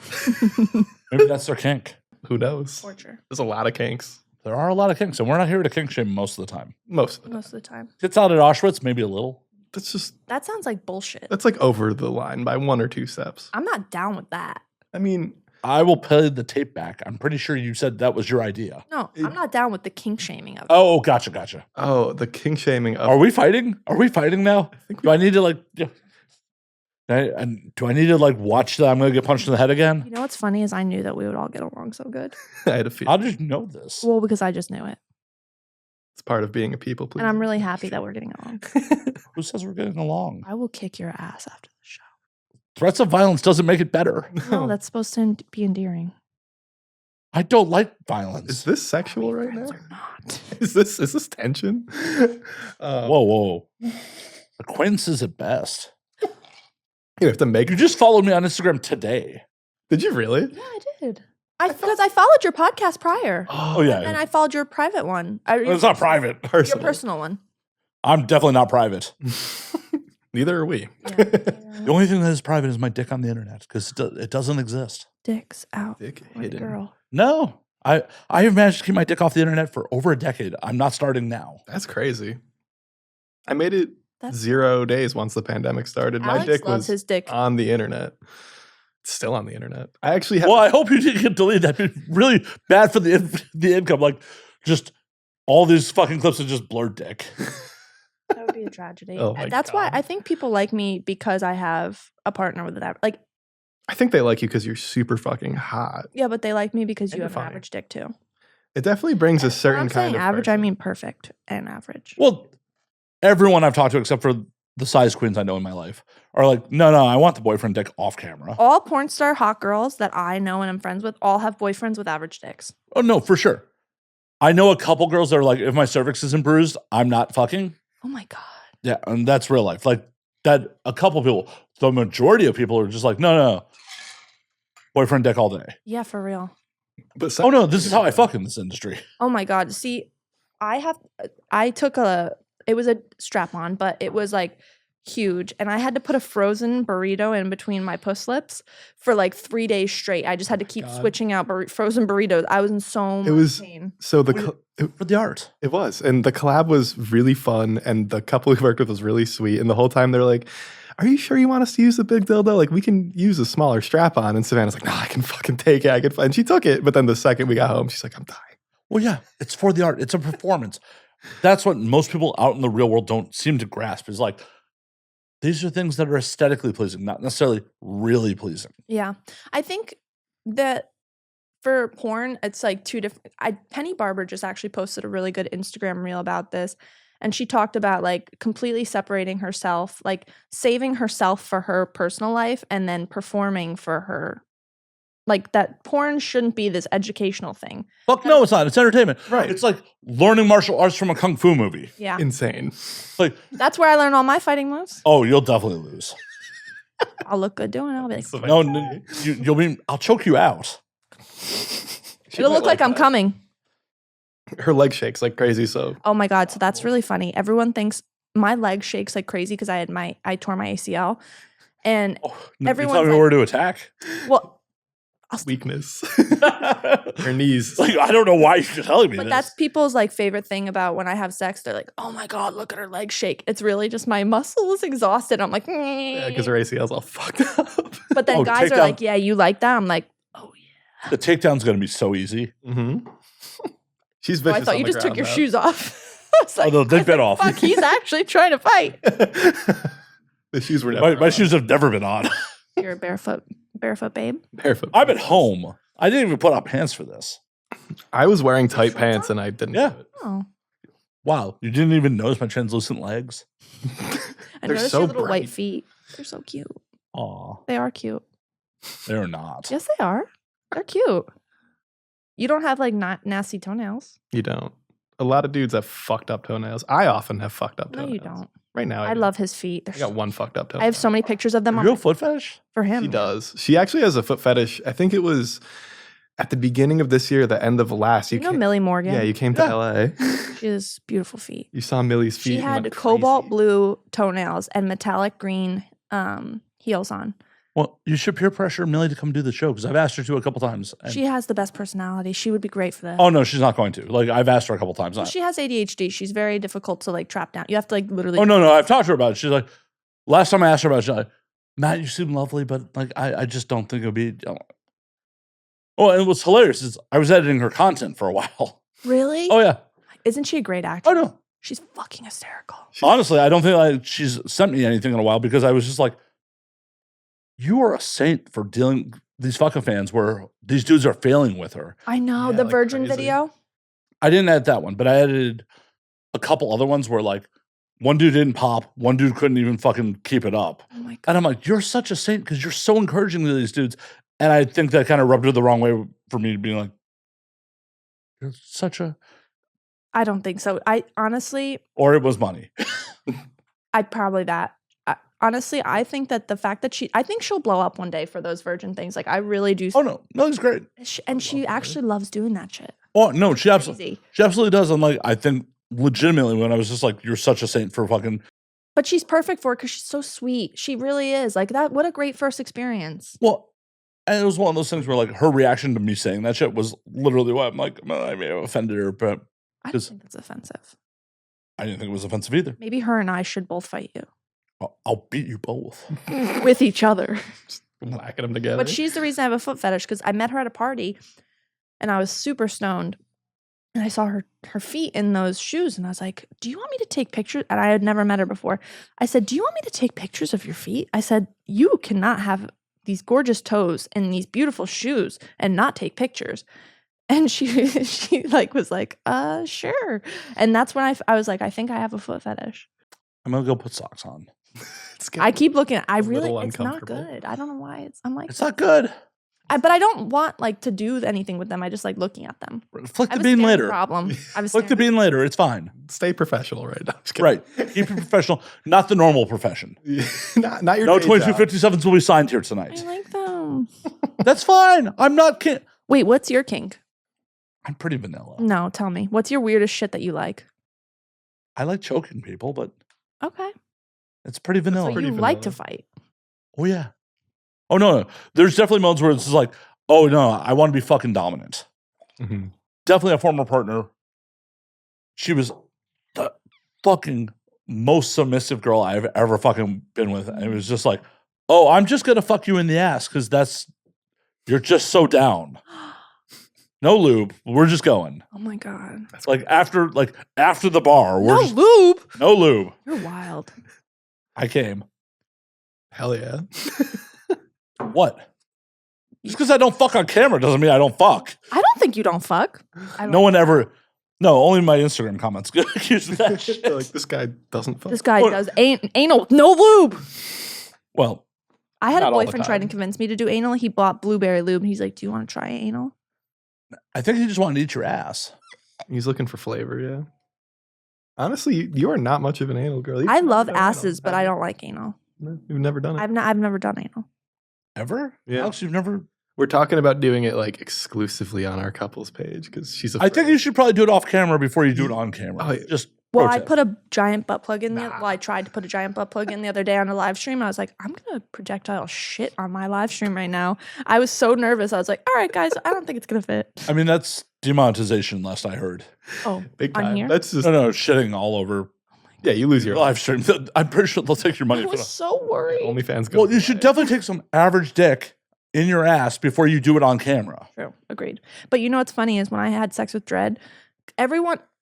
Maybe that's their kink. who knows? Torture. There's a lot of kinks. There are a lot of kinks, and we're not here to kink shame most of the time. Most of it. Most of the time. Tits out at Auschwitz, maybe a little. That sounds like bullshit. That's like over the line by 1 or 2 steps. I'm not down with that. I mean, I will play the tape back. I'm pretty sure you said that was your idea. No, I'm not down with the kink shaming of it. Oh, gotcha. the kink shaming of Are we fighting? Are we fighting now? think Do I need to like? Yeah. Do I need to like watch that I'm gonna get punched in the head again? You know what's funny is I knew that we would all get along so good. I had a feel. How did you know this? Well, because I just knew it. It's part of being a people pleaser. And I'm really happy that we're getting along. Who says we're getting along? I will kick your ass after the show. Threats of violence doesn't make it better. No, that's supposed to be endearing. I don't like violence. Is this sexual right now? Friends are not. Is this tension? Whoa. Acquaintances at best. You have to make. You just followed me on Instagram today. Did you really? Yeah, I did. Because I followed your podcast prior. Oh yeah. And I followed your private one. It's not private. Your Personal. personal one. I'm definitely not private. Neither are we. The only thing that is private is my dick on the internet because it doesn't exist. Dicks out. Dick Like a hidden. girl. No, I have managed to keep my dick off the internet for over a decade. I'm not starting now. That's crazy. I made it That's 0 days once the pandemic started. My Alex dick loves was his dick. on the internet. It's still on the internet. I actually have. Well, I hope you didn't get deleted. That'd be really bad for the income. Like just all these fucking clips of just blurred dick. That would be a tragedy. Oh my That's why God. I think people like me because I have a partner with that. Like, I think they like you because you're super fucking hot. yeah, but they like me because And you you're have an funny. average dick too. It definitely brings a When certain I'm kind saying of average, I person. mean perfect and average. Well, everyone I've talked to, except for the size queens I know in my life, are like, no, I want the boyfriend dick off camera. All porn star hot girls that I know and I'm friends with all have boyfriends with average dicks. Oh, no, for sure. I know a couple girls that are like, if my cervix isn't bruised, I'm not fucking. Oh my God. Yeah, and that's real life. Like, that, a couple people, the majority of people are just like, no. Boyfriend dick all day. Yeah, for real. But Oh, no, this is how I fuck in this industry. Oh my God. See, I took it was a strap on, but it was like huge. And I had to put a frozen burrito in between my puss lips for like 3 days straight. I just had to keep God. switching out frozen burritos. I was in so much was- pain. So For the art. it was, and the collab was really fun, and the couple we worked with was really sweet. And the whole time they're like, "Are you sure you want us to use the big dildo? Like, we can use a smaller strap on." And Savannah's like, "No, I can fucking take it. And she took it. But then the second we got home, she's like, "I'm dying." Well, yeah, it's for the art. It's a performance. That's what most people out in the real world don't seem to grasp is like, these are things that are aesthetically pleasing, not necessarily really pleasing. Yeah. I think that for porn, it's like two different. Penny Barber just actually posted a really good Instagram reel about this. And she talked about like completely separating herself, like saving herself for her personal life and then performing for her. Like that porn shouldn't be this educational thing. Fuck no, it's not. It's entertainment. Right. It's like learning martial arts from a kung fu movie. Yeah. Insane. Like, That's where I learned all my fighting moves. oh, you'll definitely lose. I'll look good doing it. I'll be like, No, you'll be. I'll choke you out. it'll look like I'm that. coming. Her leg shakes like crazy. So Oh my God. So that's really funny. Everyone thinks my leg shakes like crazy because I tore my ACL. And Oh, you Everyone's tell me like- where to attack. well, weakness. Like, Her knees. I don't know why you're telling me but this. that's people's like favorite thing about when I have sex. They're like, oh my God, look at her leg shake. It's really just my muscle is exhausted. I'm like, Yeah, because her ACL's all fucked up. but then Oh, guys are takedown. like, yeah, you like that? I'm like, oh yeah. The takedown's going to be so easy. Mm-hmm. She's Oh, vicious. I thought on you the just took ground, your though. shoes off. I was like, no, they bit off. fuck, he's actually trying to fight. The shoes were never My on. shoes have never been on. You're a barefoot babe. Barefoot. I'm at home. I didn't even put on pants for this. I was wearing tight pants and I didn't. Yeah. do it. Oh, Wow, you didn't even notice my translucent legs? I They're noticed so your little white bright. feet. They're so cute. Aw, They are cute. they're not. Yes, they are. They're cute. You don't have like nasty toenails. You don't. A lot of dudes have fucked up toenails. I often have fucked up No, toenails. you don't. Right now, I do. love his feet. They're I got so- one fucked up toenail. I have so many pictures of them Are you a on foot fetish? for him. She does. She actually has a foot fetish. I think it was at the beginning of this year, the end of last. You know came- Millie Morgan? Yeah, you came to Yeah. LA. She has beautiful feet. You saw Millie's feet. She and had went cobalt crazy. blue toenails and metallic green heels on. Well, you should peer pressure Millie to come do the show because I've asked her to a couple times. and- She has the best personality. She would be great for that. oh no, she's not going to. Like I've asked her a couple times. Well, she has ADHD. She's very difficult to like trap down. You have to like literally. Oh no, I've talked to her about it. She's like, last time I asked her about it, she's like, Matt, you seem lovely, but like I just don't think it would be. Oh, and what's hilarious is I was editing her content for a while. Really? Oh yeah. Isn't she a great actress? Oh no. She's fucking hysterical. Honestly, I don't think she's sent me anything in a while because I was just like, you are a saint for dealing these fucking fans where these dudes are failing with her. I know Yeah, the like Virgin crazy. video. I didn't edit that one, but I edited a couple other ones where like one dude didn't pop, one dude couldn't even fucking keep it up. Oh my god. And I'm like, you're such a saint because you're so encouraging to these dudes. And I think that kind of rubbed her the wrong way for me to be like, you're such a, I don't think so. I honestly, or it was money. I'd probably that. Honestly, I think that the fact that I think she'll blow up one day for those Virgin things. Like I really do. Oh no, Millie's great. And she love her. actually loves doing that shit. Oh no, she absolutely Crazy. does. I'm like, I think legitimately when I was just like, you're such a saint for fucking. But she's perfect for it because she's so sweet. She really is. Like that. What a great first experience. Well, and it was one of those things where like her reaction to me saying that shit was literally what I'm like, I may have offended her, but I don't Just- think that's offensive. I didn't think it was offensive either. Maybe her and I should both fight you I'll beat you both. with each other. Whacking them together. But she's the reason I have a foot fetish because I met her at a party and I was super stoned. And I saw her feet in those shoes, and I was like, "Do you want me to take pictures?" And I had never met her before. I said, "Do you want me to take pictures of your feet?" I said, "You cannot have these gorgeous toes and these beautiful shoes and not take pictures." And she like was like, sure." And that's when I was like, I think I have a foot fetish. I'm gonna go put socks on. I keep looking at. little It's not uncomfortable. good. I don't know why I'm like, It's not good. but I don't want like to do anything with them. I just like looking at them. Flick I the have a bean staring later. problem. I have a Flick the staring- bean later. It's fine. Stay professional right now. Just kidding. Right. Keep it professional. Not the normal profession. not your No day job. 2257s will be signed here I tonight. like them. That's fine. I'm not kink. Wait, what's your kink? I'm pretty vanilla. No, tell me. What's your weirdest shit that you like? I like choking people, but Okay. it's pretty vanilla. So pretty you like to vanilla. fight. Oh yeah. Oh no. There's definitely moments where it's just like, oh no, I want to be fucking dominant. Mhm. Definitely a former partner. She was the fucking most submissive girl I've ever fucking been with. And it was just like, oh, I'm just gonna fuck you in the ass because you're just so down. No lube. We're just going. Oh my god. It's like after the bar. No Just, lube. no lube. You're wild. I came. Hell yeah. What? Just because I don't fuck on camera doesn't mean I don't fuck. I don't think you don't fuck. No one ever. No, only my Instagram comments get accused of that shit. They're like, this guy doesn't fuck. This guy What? does anal with no lube. Well, I had Not a all the boyfriend try to time. convince me to do anal. He bought blueberry lube and he's like, "Do you want to try anal?" I think he just wanted to eat your ass. He's looking for flavor, yeah. Honestly, you are not much of an anal girl. You've I never love done anal, asses, but have I you? don't like anal. No, you've never done it. I've never done anal. Ever? Yeah. Alex, you've never. We're talking about doing it like exclusively on our couples page because she's. I think you should probably do it off camera before you do it on camera. Oh, yeah. Just. Well, pro I tip. put a giant butt plug in. Nah. Well, I tried to put a giant butt plug in the other day on a live stream. I was like, I'm gonna projectile shit on my live stream right now. I was so nervous. I was like, all right, guys, I don't think it's gonna fit. I mean, that's demonetization, last I heard. Oh, big on time. here? That's just No, shitting all over yeah. You lose your your live stream. I'm pretty sure they'll take your money I for was that. so worried. OnlyFans. Go Well, you should definitely take some average dick in your ass before you do it on camera. True, agreed. But you know what's funny is when I had sex with Dredd,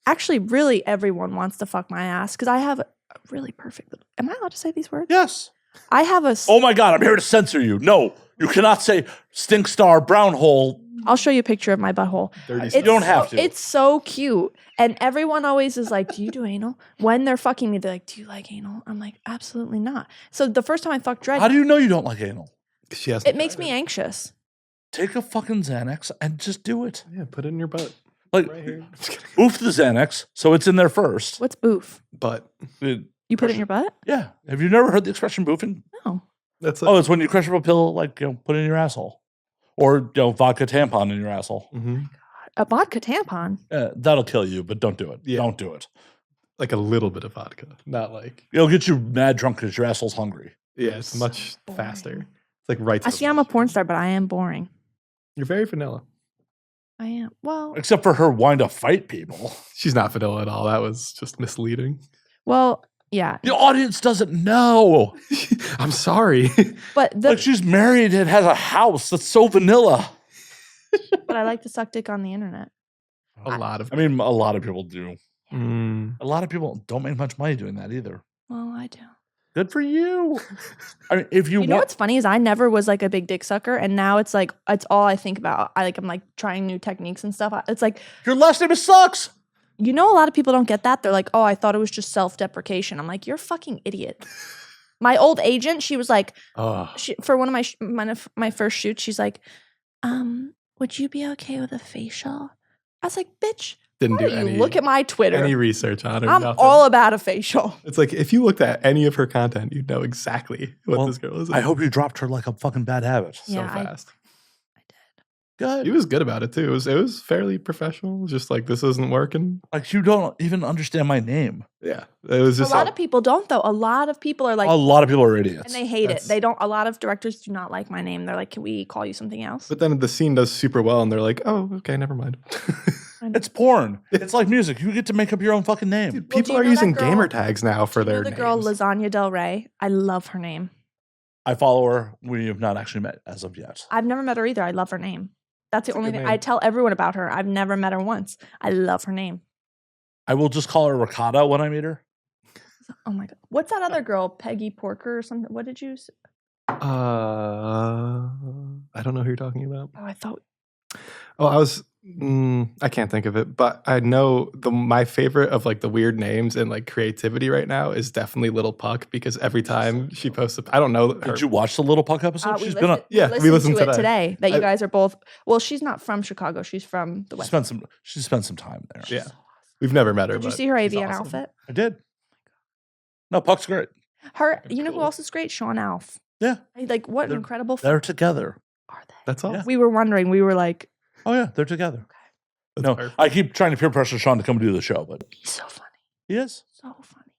actually, really everyone wants to fuck my ass because I have a really perfect. Am I allowed to say these words? Yes. I have a. Oh my God, I'm here to censor you. No, you cannot say stink star, brown hole. I'll show you a picture of my butthole. Dirty You don't have to. It's so cute. And everyone always is like, "Do you do anal?" When they're fucking me, they're like, "Do you like anal?" I'm like, "Absolutely not." So the first time I fucked Dredd, How do you know you don't like anal? She has. it makes me anxious. Take a fucking Xanax and just do it. Yeah, put it in your butt Like, right here. Just kidding. oof the Xanax, so it's in there first. What's boof? Butt. You put it in your butt? Yeah. Have you never heard the expression boofing? No. That's Oh, it's when you crush up a pill, like, put it in your asshole. Or, vodka tampon in your asshole. hmm A vodka tampon. That'll kill you, but don't do it. Yeah. Don't do it. like a little bit of vodka, not like It'll get you mad drunk because your asshole's hungry. yeah. It's much boring. faster. It's like right. To I the see I'm a point. porn star, but I am boring. You're very vanilla. I am. Well, Except for her wanting to fight people. She's not vanilla at all. That was just misleading. yeah. The audience doesn't know. I'm sorry. But Like, she's married and has a house. That's so vanilla. but I like to suck dick on the internet. a lot of. I mean, a lot of people do. Mm. A lot of people don't make much money doing that either. Well, I do. Good for you. I mean, if you, You know want, what's funny is I never was like a big dick sucker, and now it's like it's all I think about. I'm like trying new techniques and stuff. It's like, your last name is Suxx. you know, a lot of people don't get that. They're like, "Oh, I thought it was just self-deprecation." I'm like, "You're a fucking idiot." My old agent, she was like, Oh, for one of my first shoots, she's like, "Would you be okay with a facial?" I was like, "Bitch, didn't why do don't you any look at my Twitter? any research on it. I'm nothing. all about a facial." It's like if you looked at any of her content, you'd know exactly what Well, this girl is. I hope you dropped her like a fucking bad habit. so Yeah, I- fast. Good. He was good about it too. It was fairly professional. It was just like this isn't working. Like, you don't even understand my name. Yeah, it was A just lot of people don't though. A lot of people are like, A lot of people are idiots. and they hate That's- it. They don't. A lot of directors do not like my name. They're like, "Can we call you something else?" But then the scene does super well, and they're like, "Oh, okay, never mind." It's porn. It's like music. You get to make up your own fucking name. Dude, Well, do people you are know that using girl- gamer tags now for You know their the names. girl Lasagna Del Rey. I love her name. I follow her. We have not actually met as of yet. I've never met her either. I love her name. That's the a only good thing. name. I tell everyone about her. I've never met her once. I love her name. I will just call her Ricotta when I meet her. Oh my God. What's that other girl? Peggy Porker or something? What did you say? I don't know who you're talking about. Oh, I thought. Oh, I can't think of it, but I know my favorite of like the weird names and like creativity right now is definitely Little Puck, because every time she posts I don't know her. Did you watch the Little Puck episode? We She's been on. Yeah, we listened to it today. today. That you I- guys are both. Well, she's not from Chicago. She's from the She West. spent some time there. Yeah. We've never met her. Did you but see her she's AVN awesome. outfit? I did. No, Puck's great. Her. You know who Cool. else is great? Sean Alf. Yeah, Like what an They're- incredible. they're together. Are they? That's all. Yeah. We were wondering. We were like, Oh yeah, they're together. That's No, perfect. I keep trying to peer pressure Sean to come do the show, but he's so funny. he is. So funny.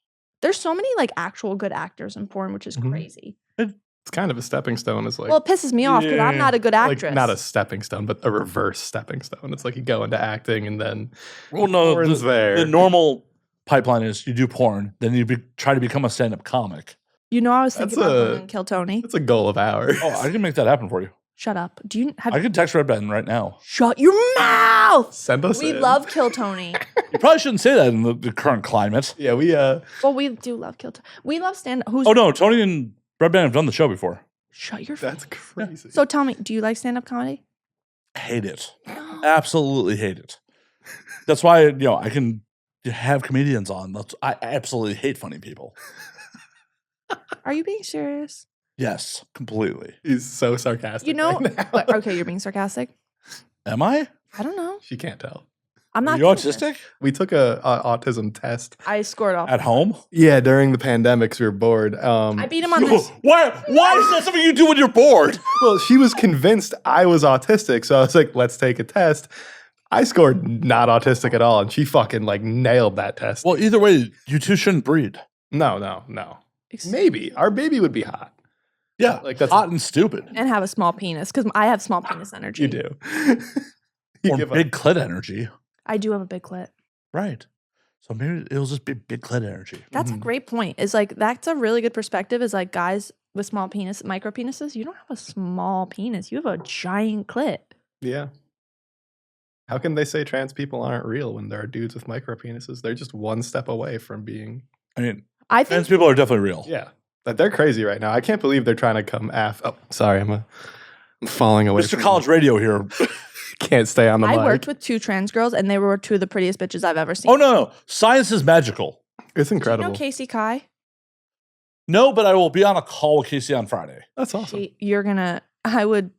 There's so many like actual good actors in porn, which is Mhm. crazy. It's kind of a stepping stone. It's like, Well, it pisses me off because I'm Yeah. not a good like actress. not a stepping stone, but a reverse stepping stone. It's like you go into acting and then Well, no, porn's there. the normal pipeline is you do porn, then you try to become a stand-up comic. You know, I was thinking That's about a- going and kill Tony. That's a goal of ours. Oh, I can make that happen for you. Shut up. Do you have? I can text Red Ben right now. Shut your mouth. Send us. We in. love Kill Tony. You probably shouldn't say that in the current climate. Yeah, we Well, we do love Kill Tony. We love stand. Who's? Oh no, Tony and Red Ben have done the show before. Shut your. That's crazy. So tell me, do you like stand up comedy? Hate it. Absolutely hate it. That's why I can have comedians on. I absolutely hate funny people. Are you being serious? Yes, completely. He's so sarcastic. You know. right now. But, okay, you're being sarcastic. Am I? I don't know. She can't tell. I'm Are not. you doing this. autistic? We took a autism test. I scored off. At home? Yeah, during the pandemic, 'cause we were bored. I beat him on this. Why is that something you do when you're bored? Well, she was convinced I was autistic, so I was like, "Let's take a test." I scored not autistic at all, and she fucking like nailed that test. Well, either way, you two shouldn't breed. No. Maybe our baby would be hot. Yeah, Like, that's- hot and stupid. And have a small penis because I have small penis energy. You do. Or give up. big clit energy. I do have a big clit. Right. So maybe it'll just be big clit energy. That's a great point. Is like that's a really good perspective. Is like guys with small penis, micro penises. You don't have a small penis. You have a giant clit. Yeah. How can they say trans people aren't real when there are dudes with micro penises? They're just one step away from being. I mean, I trans think people are definitely real. Yeah. That they're crazy right now. I can't believe they're trying to come Oh, sorry. I'm falling away. Mr. from- College Radio here. Can't stay on the I mic. worked with 2 trans girls, and they were 2 of the prettiest bitches I've ever seen. Oh no, science is magical. It's Do you incredible. know Casey Kai? No, but I will be on a call with Casey on Friday. That's awesome. You're gonna. I would.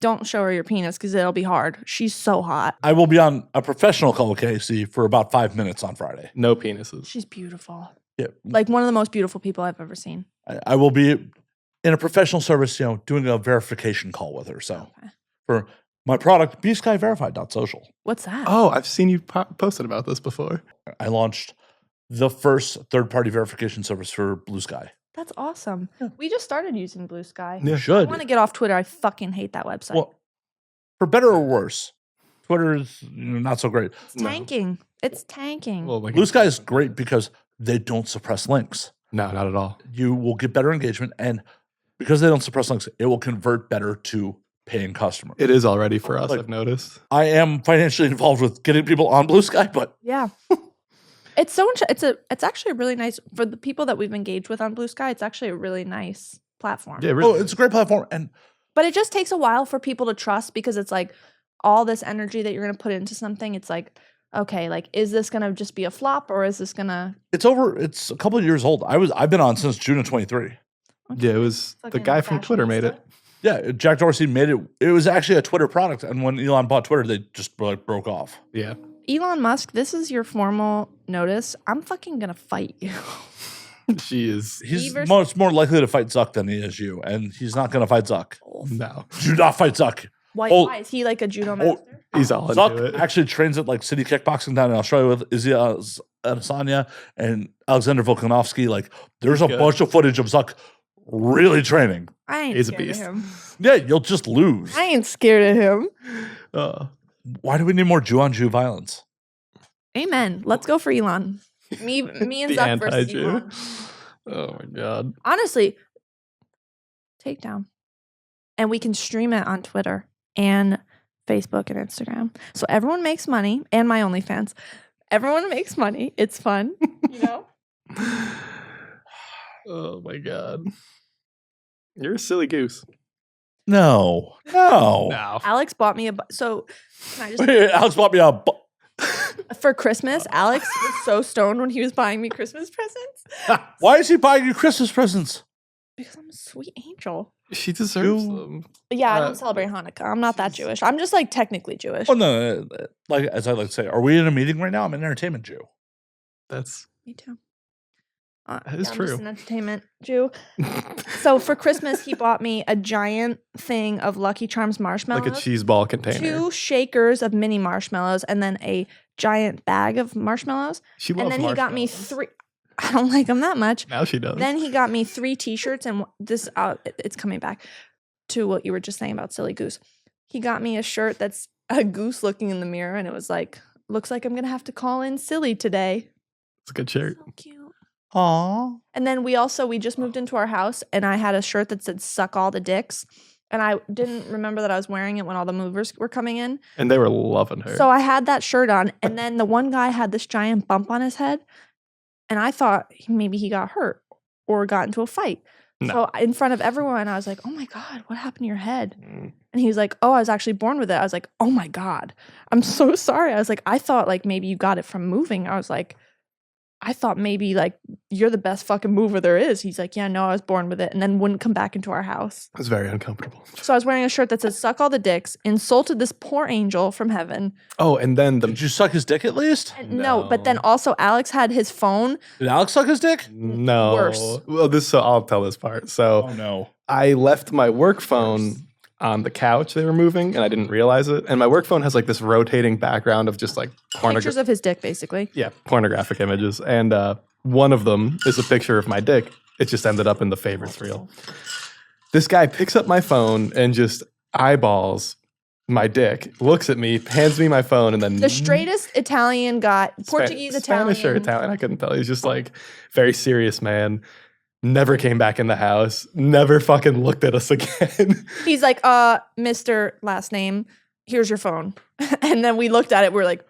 Don't show her your penis because it'll be hard. She's so hot. I will be on a professional call with Casey for about 5 minutes on Friday. No penises. She's beautiful. Yeah, Like one of the most beautiful people I've ever seen. I will be in a professional service, doing a verification call with her. So Okay. for my product, bskyverified.social, What's that? Oh, I've seen you posted about this before. I launched the first third-party verification service for Blue Sky. That's awesome. Yeah. We just started using Blue Sky. Yeah. I Should. want to get off Twitter. I fucking hate that website. Well, for better or worse, Twitter is not so great. It's tanking. It's tanking. Well, like, Blue Sky is great because they don't suppress links. no, not at all. You will get better engagement, and because they don't suppress links, it will convert better to paying customers. It is already for us. Like- I've noticed. I am financially involved with getting people on Blue Sky, but yeah. It's so it's actually really nice for the people that we've engaged with on Blue Sky. It's actually a really nice platform. Yeah, really. it's a great platform. And But it just takes a while for people to trust because it's like all this energy that you're going to put into something. It's like, okay, like is this going to just be a flop or is this going to it's a couple of years old. I've been on since June of 23. Yeah, it was the guy from Twitter made it. Yeah, Jack Dorsey made it. It was actually a Twitter product, and when Elon bought Twitter, they just broke off. Yeah. Elon Musk, this is your formal notice. I'm fucking going to fight you. She is. He's versus- more likely to fight Zuck than he is you, and he's not going to fight Zuck. No. Do not fight Zuck. Why is he like a judo master? He's all into Zuck it. actually trains at like City Kickboxing down in Australia with Izzy Adesanya and Alexander Volkanovski. Like, there's a Good. bunch of footage of Zuck really training. I ain't He's a scared beast. of him. Yeah, you'll just lose. I ain't scared of him. Why do we need more Jew-on-Jew violence? Amen. Let's go for Elon. Me and The Zuck versus anti-Jew. Elon. Oh my god. Honestly, takedown. And we can stream it on Twitter. and Facebook and Instagram. So everyone makes money, and my OnlyFans. Everyone makes money. It's fun, you know? Oh my God. You're a silly goose. No. No. Alex bought me so can I just Alex bought me a. for Christmas, Alex was so stoned when he was buying me Christmas presents. Why is he buying you Christmas presents? Because I'm a sweet angel. She deserves You- them. Yeah, I don't celebrate Hanukkah. I'm not that Jewish. I'm just like technically Jewish. Oh no, like as I like to say, are we in a meeting right now? I'm an entertainment Jew. That's Me too. That is I'm just true. an entertainment Jew. So for Christmas, he bought me a giant thing of Lucky Charms marshmallows. like a cheese ball container. 2 shakers of mini marshmallows, and then a giant bag of marshmallows. She loves And then he got me marshmallows. 3. I don't like them that much. Now she does. Then he got me 3 T-shirts, and this it's coming back to what you were just saying about silly goose. He got me a shirt that's a goose looking in the mirror, and it was like, looks like I'm gonna have to call in silly today. It's a good shirt. So cute. Aw. And then we just moved into our house, and I had a shirt that said "Suck all the dicks," and I didn't remember that I was wearing it when all the movers were coming in. And they were loving her. So I had that shirt on, and then the one guy had this giant bump on his head, and I thought maybe he got hurt or got into a fight. No. So in front of everyone, I was like, "Oh my God, what happened to your head?" Mm. And he was like, "Oh, I was actually born with it." I was like, "Oh my God, I'm so sorry." I was like, "I thought like maybe you got it from moving." I was like, "I thought maybe like you're the best fucking mover there is." He's like, "Yeah, no, I was born with it," and then wouldn't come back into our house. It was very uncomfortable. So I was wearing a shirt that says "Suck all the dicks," insulted this poor angel from heaven. Oh, and then Did you suck his dick at least? And no, but then No. also Alex had his phone. Did Alex suck his dick? no. Worse. Well, I'll tell this part. So Oh no. I left my work phone on the couch. They were moving, and I didn't realize it. And my work phone has like this rotating background of just like Pictures of his dick, basically. pornographic images. And one of them is a picture of my dick. It just ended up in the favorites reel. This guy picks up my phone and just eyeballs my dick, looks at me, hands me my phone, and then The straightest Italian guy, Portuguese Italian. Spanish or Italian, I couldn't tell. He's just like very serious man. Never came back in the house. Never fucking looked at us again. He's like, Mr. Last name, here's your phone. And then we looked at it, we were like,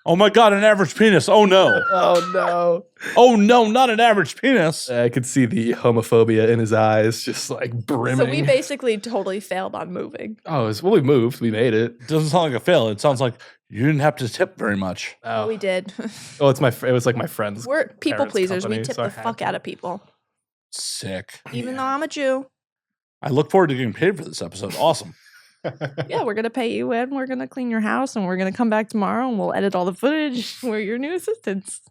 Oh my god, an average penis. Oh no. Oh no. Oh no, not an average penis. I could see the homophobia in his eyes, just like brimming. so we basically totally failed on moving. We moved. We made it. Doesn't sound like a fail. It sounds like you didn't have to tip very much. But we did. Oh, it was like my friend's. We're people parents' pleasers. We company, tip so I the had fuck to. out of people. Sick. Even though I'm a Jew. I look forward to getting paid for this episode. Awesome. Yeah, we're gonna pay you and we're gonna clean your house and we're gonna come back tomorrow and we'll edit all the footage. We're your new assistants.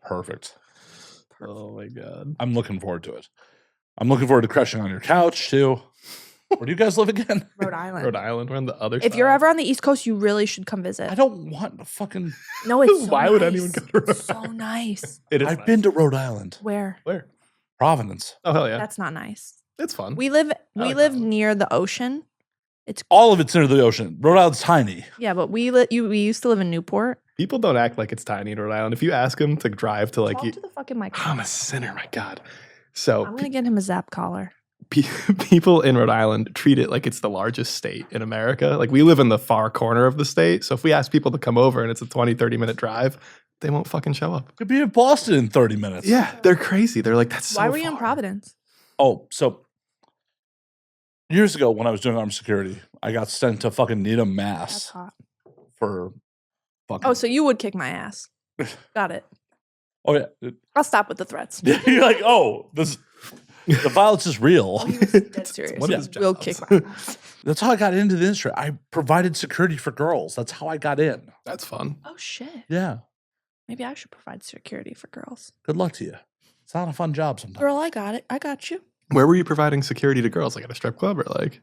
Perfect. Oh my god. I'm looking forward to it. I'm looking forward to crashing on your couch too. Where do you guys live again? Rhode Island. Rhode Island. We're on the other side. If you're ever on the East Coast, you really should come visit. I don't want to fucking. No, it's so Why would nice. anyone go to Rhode It's so Island? nice. It is. I've been to Rhode Island, Where? Where? Providence. Oh hell yeah. That's not nice. It's fun. We live like live that one. near the ocean. All of it's near the ocean. Rhode Island's tiny. Yeah, but we used to live in Newport. People don't act like it's tiny in Rhode Island. If you ask them to drive to like, Talk to the fucking mic. I'm a sinner. My god. So I'm gonna get him a Zap collar. people in Rhode Island treat it like it's the largest state in America. Like we live in the far corner of the state. So if we ask people to come over and it's a 20, 30-minute drive, they won't fucking show up. Could be in Boston in 30 minutes. Yeah, they're crazy. They're like, that's so Why were you in far. Providence? Oh, so years ago when I was doing armed security, I got sent to fucking Needham, That's Mass hot. for fucking. Oh, so you would kick my ass. Got it. Oh yeah. I'll stop with the threats. You're like, oh, the violence is real. He was dead serious. one of his Will jobs. kick my ass. That's how I got into the industry. I provided security for girls. That's how I got in. That's fun. Oh shit. Yeah. Maybe I should provide security for girls. Good luck to you. It's not a fun job sometimes. Girl, I got it. I got you. Where were you providing security to girls? Like at a strip club or like?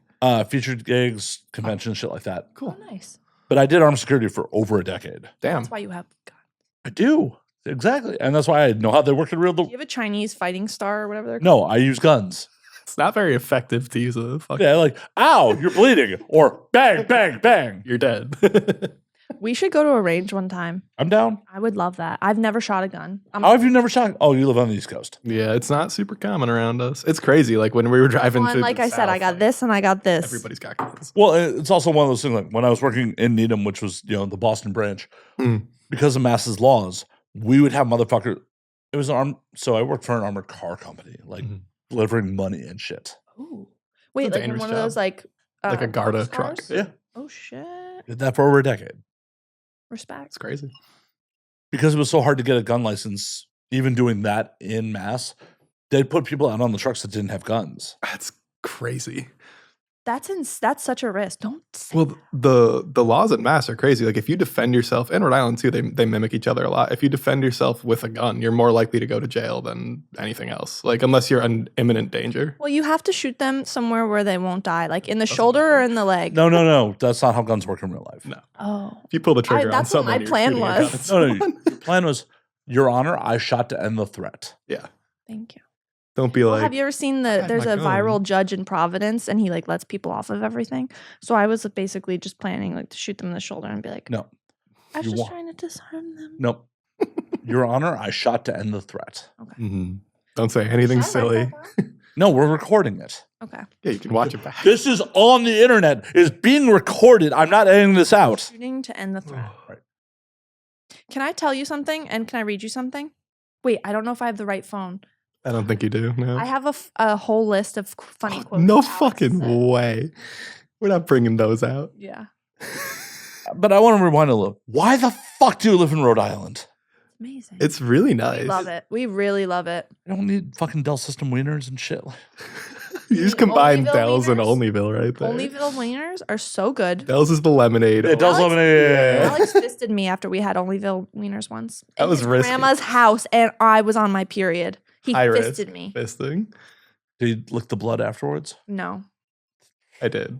Featured gigs, conventions, shit like that. Oh, nice. But I did armed security for over a decade. Damn. That's why you have guns. I do. Exactly. And that's why I know how they work in real. Do you have a Chinese fighting star or whatever they're called? No, I use guns. It's not very effective to use a fucking. Yeah, like, ow, you're bleeding. Or bang, bang, bang. You're dead. We should go to a range one time. I'm down. I would love that. I've never shot a gun. How have you never shot? Oh, you live on the East Coast. Yeah, it's not super common around us. It's crazy. Like when we were driving Well, to and like the I said, I south, got like, this and I got this. Everybody's got guns. Well, it's also one of those things like when I was working in Needham, which was, the Boston branch, Mm. because of Mass's laws, we would have motherfucker. It was so I worked for an armored car company, like Mhm. delivering money and shit. Ooh. Wait, It's a like in dangerous one of job. those like Like a Garda truck. cars? Yeah. Oh shit. Did that for over a decade. Respect. It's crazy. Because it was so hard to get a gun license, even doing that in Mass, they'd put people out on the trucks that didn't have guns. That's crazy. That's such a risk. Don't say Well, the laws at Mass are crazy. Like if you defend yourself, in Rhode Island too, they mimic each other a lot. If you defend yourself with a gun, you're more likely to go to jail than anything else. Like unless you're in imminent danger. Well, you have to shoot them somewhere where they won't die, like in the shoulder or in the leg. No. That's not how guns work in real life. No. Oh. If you pull the trigger on that's what someone, my you're plan shooting a gun was. at No, someone. your plan was, Your Honor, I shot to end the threat. Yeah. Thank you. Don't be Well, like, have you ever seen "I had there's my a viral gun." judge in Providence and he like lets people off of everything. So I was basically just planning like to shoot them in the shoulder and be like, No. I was you just won't. trying to disarm them. Nope. Your Honor, I shot to end the threat. Mhm. Don't say anything Should I write silly. that down? No, we're recording it. Okay. Yeah, you can watch it back. This is on the internet. It's being recorded. I'm not editing this out. Shooting to end the threat. Right. Can I tell you something and can I read you something? Wait, I don't know if I have the right phone. I don't think you do. No. I have a whole list of funny quotes. No that Alex fucking said. way. We're not bringing those out. Yeah. But I want to rewind a little. Why the fuck do you live in Rhode Island? Amazing. It's really nice. We love it. We really love it. You don't need fucking Dell System wieners and shit. You just The combine Olneyville Dells and wieners? Olneyville right there. Onlyville wieners are so good. Dells is the lemonade. Yeah, Dell's Alex- lemonade. Alex fisted me after we had Onlyville wieners once. That In was his risky. grandma's house, and I was on my period. He High risk. fisted me. Fisting. Did he lick the blood afterwards? No, I did.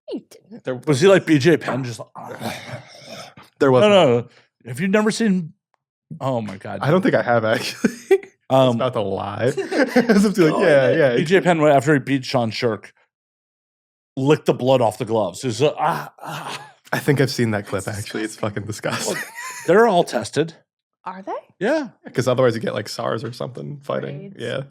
he didn't. There Was he like BJ Penn? Just There was no. Have you never seen? Oh my god! I don't think I have actually. I was about to lie. As if to like, yeah. BJ Penn, right after he beat Sean Shirk, licked the blood off the gloves. It was, I think I've seen that clip That's actually. It's fucking disgusting. they're all tested. Are they? Yeah, Because otherwise you get like SARS or something fighting. AIDS. Yeah.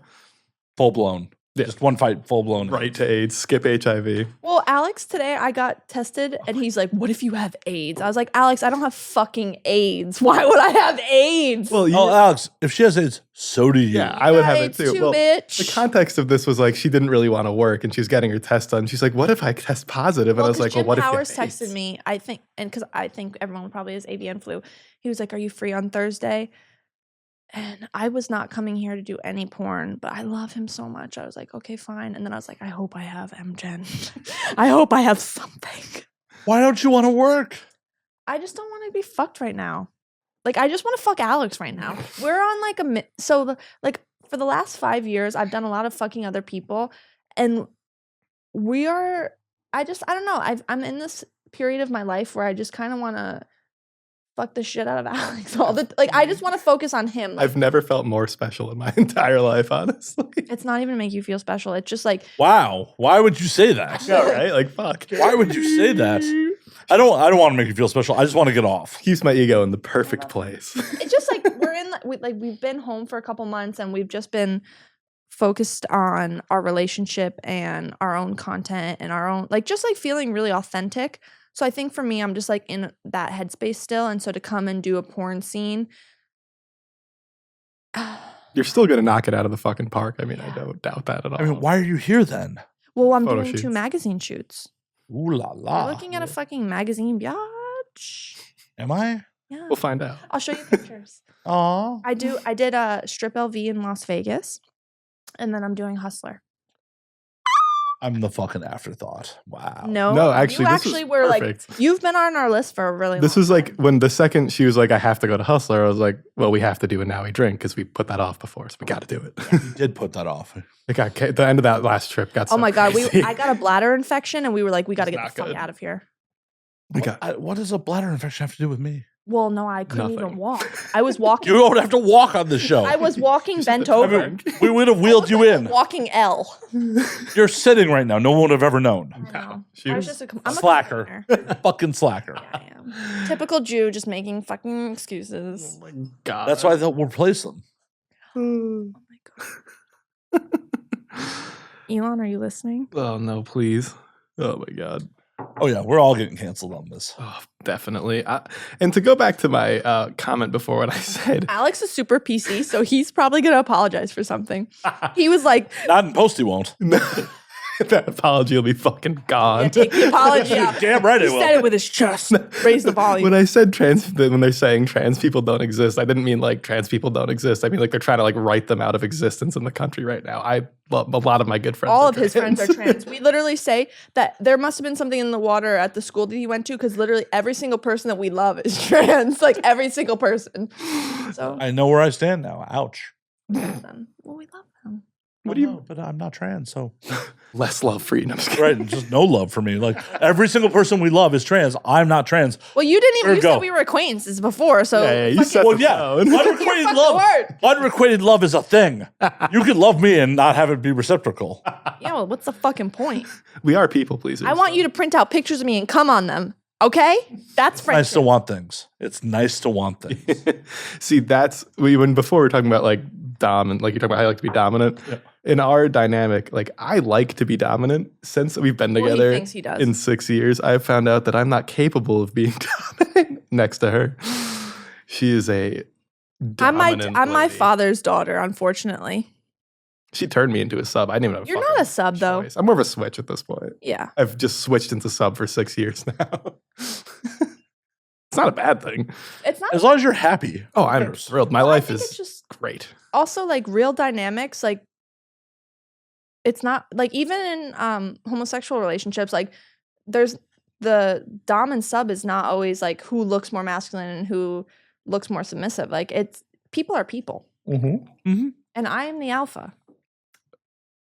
full blown. Yeah. Just one fight, full blown. Right to AIDS, skip HIV. Well, Alex, today I got tested, and he's like, "What if you have AIDS?" I was like, "Alex, I don't have fucking AIDS. Why would I have AIDS?" Well, Oh, Alex, if she has AIDS, so do you. yeah, I would have it AIDS too. too, Well, bitch. the context of this was like she didn't really want to work and she was getting her test done. She's like, "What if I test positive?" And I was 'cause like, "Well, Jim what Powers if you have texted AIDS?" me? I think, and because I think everyone probably has avian flu. He was like, "Are you free on Thursday?" And I was not coming here to do any porn, but I love him so much. I was like, "Okay, fine." And then I was like, "I hope I have MGen. I hope I have something." Why don't you want to work? I just don't want to be fucked right now. Like, I just want to fuck Alex right now. We're on like like for the last 5 years, I've done a lot of fucking other people, and we are. I don't know. I'm in this period of my life where I just kind of want to fuck the shit out of Alex all the like. I just want to focus on him. Like, I've never felt more special in my entire life, honestly. it's not even to make you feel special. It's just like Wow. Why would you say that? Yeah, right? Like, fuck. Why would you say that? I don't want to make you feel special. I just want to get off. Keeps my ego in the perfect place. it's just like we're in we've been home for a couple months and we've just been focused on our relationship and our own content and our own just feeling really authentic. So I think for me, I'm just like in that headspace still, and so to come and do a porn scene, You're still gonna knock it out of the fucking park. I mean, I Yeah. don't doubt that at all. I mean, why are you here then? well, I'm Photo doing 2 shoots. magazine shoots. Ooh la You're la. looking at a fucking magazine, biatch. Am I? Yeah, We'll find out. I'll show you pictures. Aw. I did a Strip LV in Las Vegas, and then I'm doing Hustler. I'm the fucking afterthought. Wow. No, actually, you this was actually were perfect. like you've been on our list for a really. This long was like time. when the second she was like, I have to go to Hustler, I was like, well, we have to do a Now We Drink because we put that off before, so we got to do it. You did put that off. It got the end of that last trip got so Oh my god, crazy. I got a bladder infection, and we were like, we got to It's get the not fuck good. out of here. We got- What does a bladder infection have to do with me? Well, no, I couldn't even Nothing. walk. I was walking. You don't have to walk on the show. I was walking bent I over. mean, we would have wheeled you in. Walking L. You're sitting right now. No one would have ever known. I know. She I was was just I'm slacker. a complainer. Fucking slacker. Yeah, I am. Typical Jew, just making fucking excuses. Oh my god. That's why they'll replace them. Oh my god. Elon, are you listening? Oh no, please. Oh my god. Oh yeah, we're all getting canceled on this. Oh, definitely. And to go back to my comment before what I said. Alex is super PC, so he's probably gonna apologize for something. He was like, Not in post, he won't. That apology will be fucking gone. yeah, take the apology out. Damn right He it will. said it with his chest. Raise the volume. When I said when they're saying trans people don't exist, I didn't mean like trans people don't exist. I mean like they're trying to like write them out of existence in the country right now. A lot of my good friends. All are of his friends are trans. We literally say that there must have been something in the water at the school that he went to because literally every single person that we love is trans. Like every single person. So I know where I stand now. Ouch. well, we love them. What do you- know, but I'm not trans, so Less love for you. No, I'm just kidding. right. Just no love for me. Like every single person we love is trans. I'm not trans. Well, you didn't even. There You you go. said we were acquaintances before, so Yeah, you fuck said it. Well, yeah. Tone. Unrequited fucking love. word. Unrequited love is a thing. You can love me and not have it be reciprocal. Yeah, well, what's the fucking point? We are people pleasers. I want you to print out pictures of me and come on them. Okay, that's Nice to friendship. want things. It's nice to want things. See, that's before we were talking about like dominant, like you're talking about how I like to be dominant. Yeah. In our dynamic, like I like to be dominant. Since we've been Well, he together thinks he does. in 6 years, I've found out that I'm not capable of being dominant next to her. She is a I'm dominant my lady. father's daughter, unfortunately. She turned me into a sub. I didn't even have a You're fucking not a sub, though. choice. I'm more of a switch at this point. Yeah. I've just switched into sub for 6 years now. It's not a bad thing. It's not. As long as you're happy. Oh, I'm cares? thrilled. My I life think is it's just great. also like real dynamics. Like, it's not like even in homosexual relationships. Like, there's the dom and sub is not always like who looks more masculine and who looks more submissive. Like, it's people are people, Mm-hmm. and I am the alpha.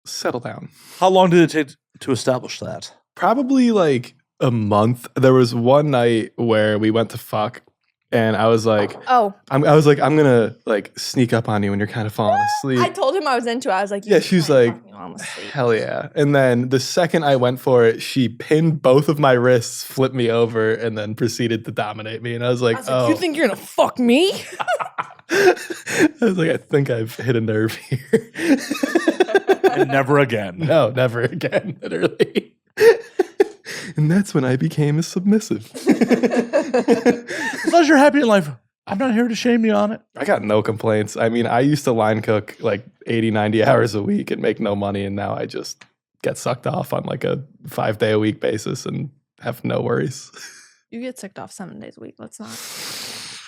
Settle down. How long did it take to establish that? Probably like a month. There was one night where we went to fuck, and I was like, Oh, I'm gonna like sneak up on you when you're kind of falling asleep. I told him I was into it. I was like, Yeah, "You she was can't like, fuck me while I'm asleep." Hell yeah! And then the second I went for it, she pinned both of my wrists, flipped me over, and then proceeded to dominate me. And I was like, I was like, "You think you're gonna fuck me?" I was like, I think I've hit a nerve here. And never again. No, never again, literally. And that's when I became a submissive. As long as you're happy in life, I'm not here to shame you on it. I got no complaints. I mean, I used to line cook like 80, 90 hours a week and make no money. And now I just get sucked off on like a 5-day-a-week basis and have no worries. You get sicked off 7 days a week. Let's not.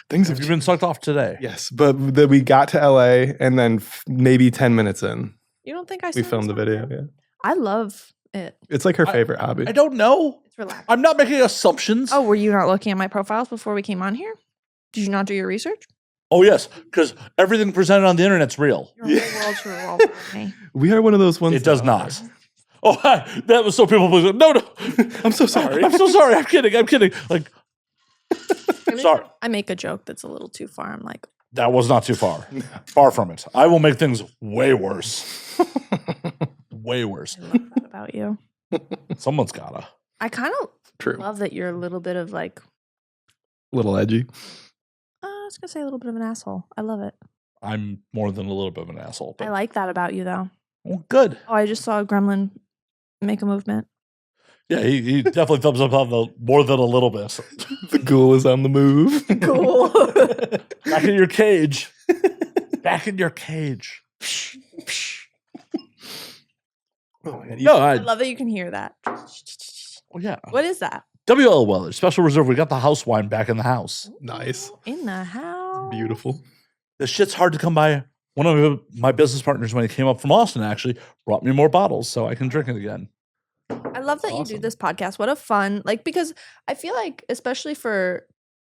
Things Have have you been sucked off today? Yes, but then we got to LA and then maybe 10 minutes in, You don't think I? we saw filmed the this video. on there? Yeah. I love it. It's like her I- favorite hobby. I don't know. It's relaxing. I'm not making assumptions. Oh, were you not looking at my profiles before we came on here? Did you not do your research? Oh, yes, because everything presented on the internet's real. Your whole world should revolve around me. We are one of those ones. It does that- not. Oh, that was so people believe. No, no. I'm so sorry. I'm so sorry. I'm kidding. I'm kidding. Like, sorry. I make a joke that's a little too far. I'm like, That was not too far. Far from it. I will make things way worse. Way worse. I love that about you. Someone's gotta. I kind of True. love that you're a little bit of like, Little edgy. I was gonna say a little bit of an asshole. I love it. I'm more than a little bit of an asshole. I But, like that about you, though. well, good. Oh, I just saw a gremlin make a movement. Yeah, he definitely thumbs up on the more than a little bit. The ghoul is on the move. Cool. Back in your cage. Back in your cage. Oh, man, No, I I. love that you can hear that. Oh, yeah. What is that? WL Weller, Special Reserve. We got the house wine back in the house. Nice. In the house. Beautiful. This shit's hard to come by. One of my business partners, when he came up from Austin, actually brought me more bottles so I can drink it again. I love that you do Awesome. this podcast. What a fun, like, because I feel like, especially for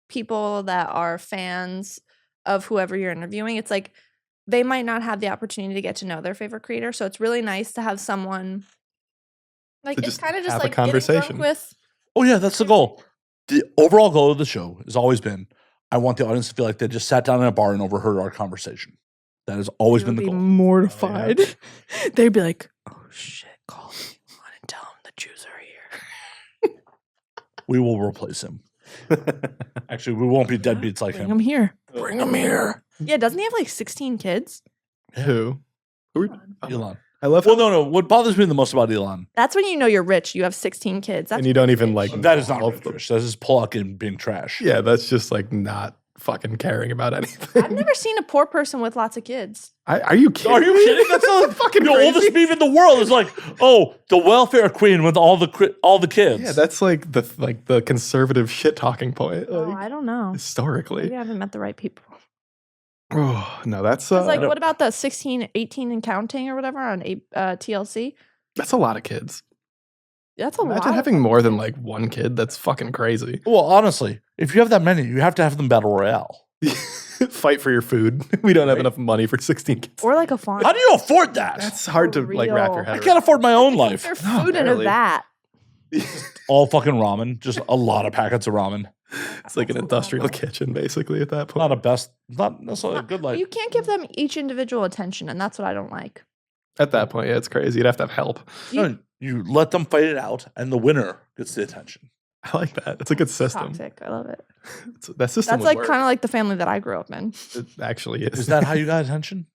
people that are fans of whoever you're interviewing, it's like they might not have the opportunity to get to know their favorite creator. So it's really nice to have someone like To it's just kind of just have a like getting drunk conversation. with. Oh, yeah, that's the goal. The overall goal of the show has always been I want the audience to feel like they just sat down in a bar and overheard our conversation. That has always They been would the be goal. mortified. They'd be like, "Oh shit, call me on and tell him the Jews are here." We will replace him. Actually, we won't be deadbeats like Bring him. him here. Bring him here. Yeah, doesn't he have like 16 kids? Who? Who? Elon. I love. Well, no. What bothers me the most about Elon, That's when you know you're rich. You have 16 kids. That's and you don't even like. that is not love them. rich. That's just Pollock and being trash. Yeah, that's just like not fucking caring about anything. I've never seen a poor person with lots of kids. Are you kidding? Are you me? kidding? That's not fucking the crazy. oldest meme in the world. Is like, oh, the welfare queen with all the kids. Yeah, that's like the conservative shit talking point. Oh, Like, I don't know. historically. Maybe I haven't met the right people. Oh no, that's It's like, don't- what about the 16, 18 and counting or whatever on TLC? that's a lot of kids. That's a Imagine lot. having more than like one kid. That's fucking crazy. Well, honestly, if you have that many, you have to have them battle royale. Fight for your food. We don't have Right. enough money for 16 kids. Or like a farm. How do you afford that? That's hard to For like wrap your real. head I around. can't afford my own life. Their No, food in a barely. vat. All fucking ramen, just a lot of packets of ramen. It's like an industrial kitchen, basically, at that point. Not a best, not necessarily a good life. You can't give them each individual attention, and that's what I don't like. At that point, yeah, it's crazy. You'd have to have help. No, you let them fight it out, and the winner gets the attention. I like that. It's a good system. Toxic. I love it. That system That's would like work. kind of like the family that I grew up in. It actually is. Is that how you got attention?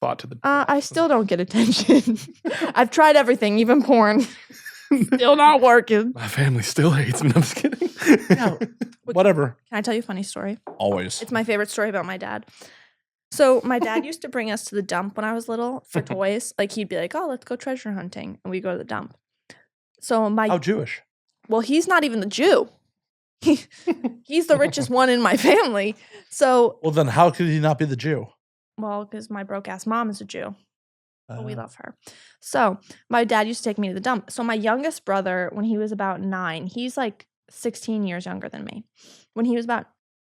Fought to the I still don't get attention. I've tried everything, even porn. Still not working. My family still hates me. I'm just kidding. No. Whatever. Can I tell you a funny story? Always. It's my favorite story about my dad. So my dad used to bring us to the dump when I was little for toys. Like he'd be like, "Oh, let's go treasure hunting," and we go to the dump. So my How Jewish? well, he's not even the Jew. He's the richest one in my family. So Well, then how could he not be the Jew? well, because my broke ass mom is a Jew. But we Uh, love her. So my dad used to take me to the dump. So my youngest brother, when he was about 9, he's like 16 years younger than me. When he was about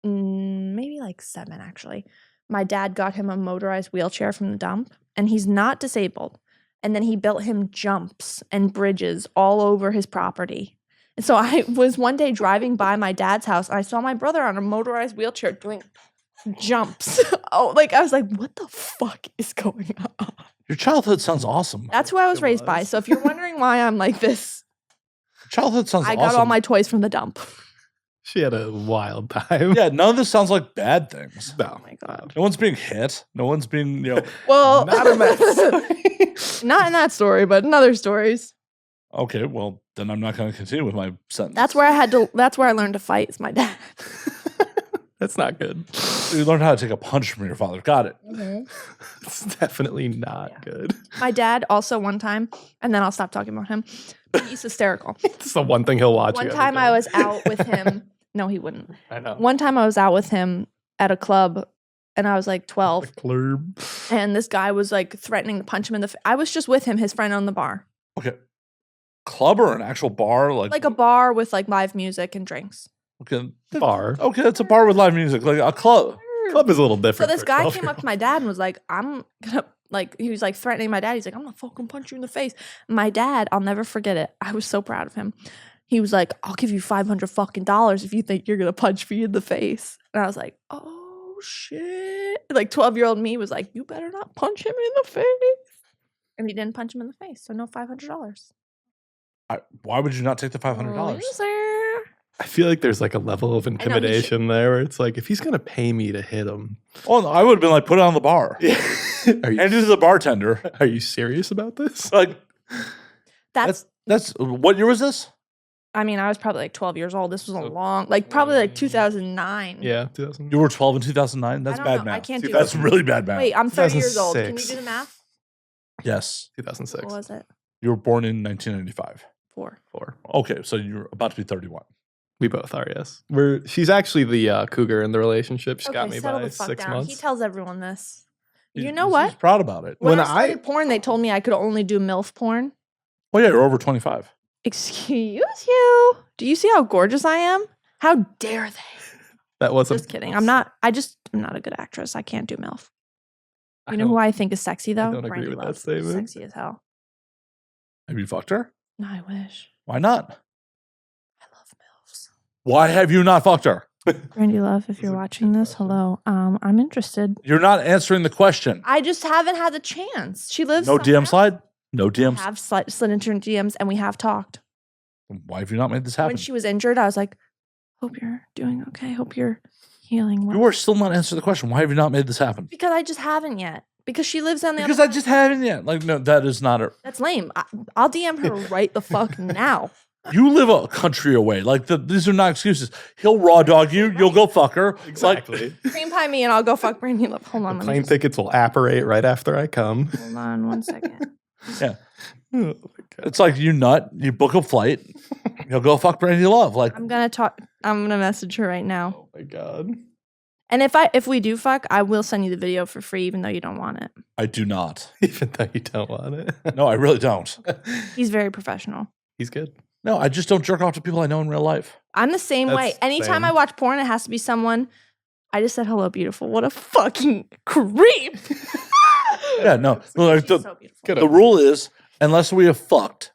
maybe like 7, actually, my dad got him a motorized wheelchair from the dump, and he's not disabled. And then he built him jumps and bridges all over his property. And so I was one day driving by my dad's house, and I saw my brother on a motorized wheelchair doing jumps. Oh, like I was like, what the fuck is going on? Your childhood sounds awesome. That's who I was It raised by. was. So if you're wondering why I'm like this, Childhood sounds I awesome. got all my toys from the dump. She had a wild time. Yeah, none of this sounds like bad things. No. Oh my god. No one's being hit. No one's being, Well, Not in that story. not in that story, but in other stories. okay, well, then I'm not going to continue with my sentence. That's where I learned to fight. Is my dad. That's not good. You learned how to take a punch from your father. Got it. It's definitely not good. My dad also one time, and then I'll stop talking about him. He's hysterical. It's the one thing he'll watch. One you every time day. I was out with him. No, he wouldn't. I know. One time I was out with him at a club, and I was like 12, The club. and this guy was like threatening to punch him in the face. I was just with him, his friend owned the bar. Okay. Club or an actual bar? Like a bar with like live music and drinks. okay. Bar. Okay, it's a bar with live music, like a club. Club is a little So different. this for a guy came 12-year-old. up to my dad and was like, I'm gonna like he was like threatening my dad. He's like, I'm gonna fucking punch you in the face. My dad, I'll never forget it. I was so proud of him. He was like, I'll give you $500 fucking dollars if you think you're gonna punch me in the face. And I was like, oh shit. Like 12-year-old me was like, you better not punch him in the face. And he didn't punch him in the face, so no $500. Why would you not take the $500? Loser. I feel like there's like a level of intimidation there where it's like, if he's going to pay me to hit him. Oh, no, I would have been like, put it on the bar. Are Hand it you, to the bartender. are you serious about this? Like, That's that's what year was this? I mean, I was probably like 12 years old. This was a long, like probably like 2009. Yeah, 2000. You were 12 in 2009? That's I don't bad know. math. I can't do That's it. really bad math. Wait, I'm 30 years old. Can you 2006. do the math? Yes. 2006. What was it? You were born in 1995. 4. 4. Okay, so you're about to be 31. We both are, yes. She's actually the cougar in the relationship. She got me settle by the fuck 6 down. months. He tells everyone this. You He- know he's what? proud about it. When When I I- started porn, they told me I could only do MILF porn. Oh, yeah, you're over 25. Excuse you. Do you see how gorgeous I am? How dare they? That wasn't. Just kidding. I'm not a good actress. I can't do MILF. You know don't- who I think is sexy though? don't agree Brandy with that Love. statement. Sexy as hell. Have you fucked her? No, I wish. Why not? I love MILFs. Why have you not fucked her? Brandy Love, if That's you're a watching good this, question. hello. I'm interested. You're not answering the question. I just haven't had the chance. She lives No somewhere. DM slide? No I DMs. have slid into her DMs and we have talked. Why have you not made this happen? When she was injured, I was like, hope you're doing okay. Hope you're healing well. You are still not answering the question. Why have you not made this happen? Because I just haven't yet. Because she lives on the Because other I just haven't yet. Like, no, that is not a. That's lame. I'll DM her right the fuck now. You live a country away. Like, these are not excuses. He'll raw dog you. You'll go fuck her. Exactly. Cream pie me and I'll go fuck Brandy Love. Hold on. The Let me plane just, tickets will apparate right after I come. hold on 1 second. Yeah. Oh my God. It's like you nut. You book a flight. You'll go fuck Brandy Love. Like, I'm gonna message her right now. Oh my God. And if we do fuck, I will send you the video for free, even though you don't want it. I do not. Even though you don't want it. No, I really don't. He's very professional. He's good. No, I just don't jerk off to people I know in real life. I'm the same way. That's Anytime same. I watch porn, it has to be someone. I just said hello, beautiful. What a fucking creep. Yeah, no. Like, She's so beautiful. Good. the rule is, unless we have fucked,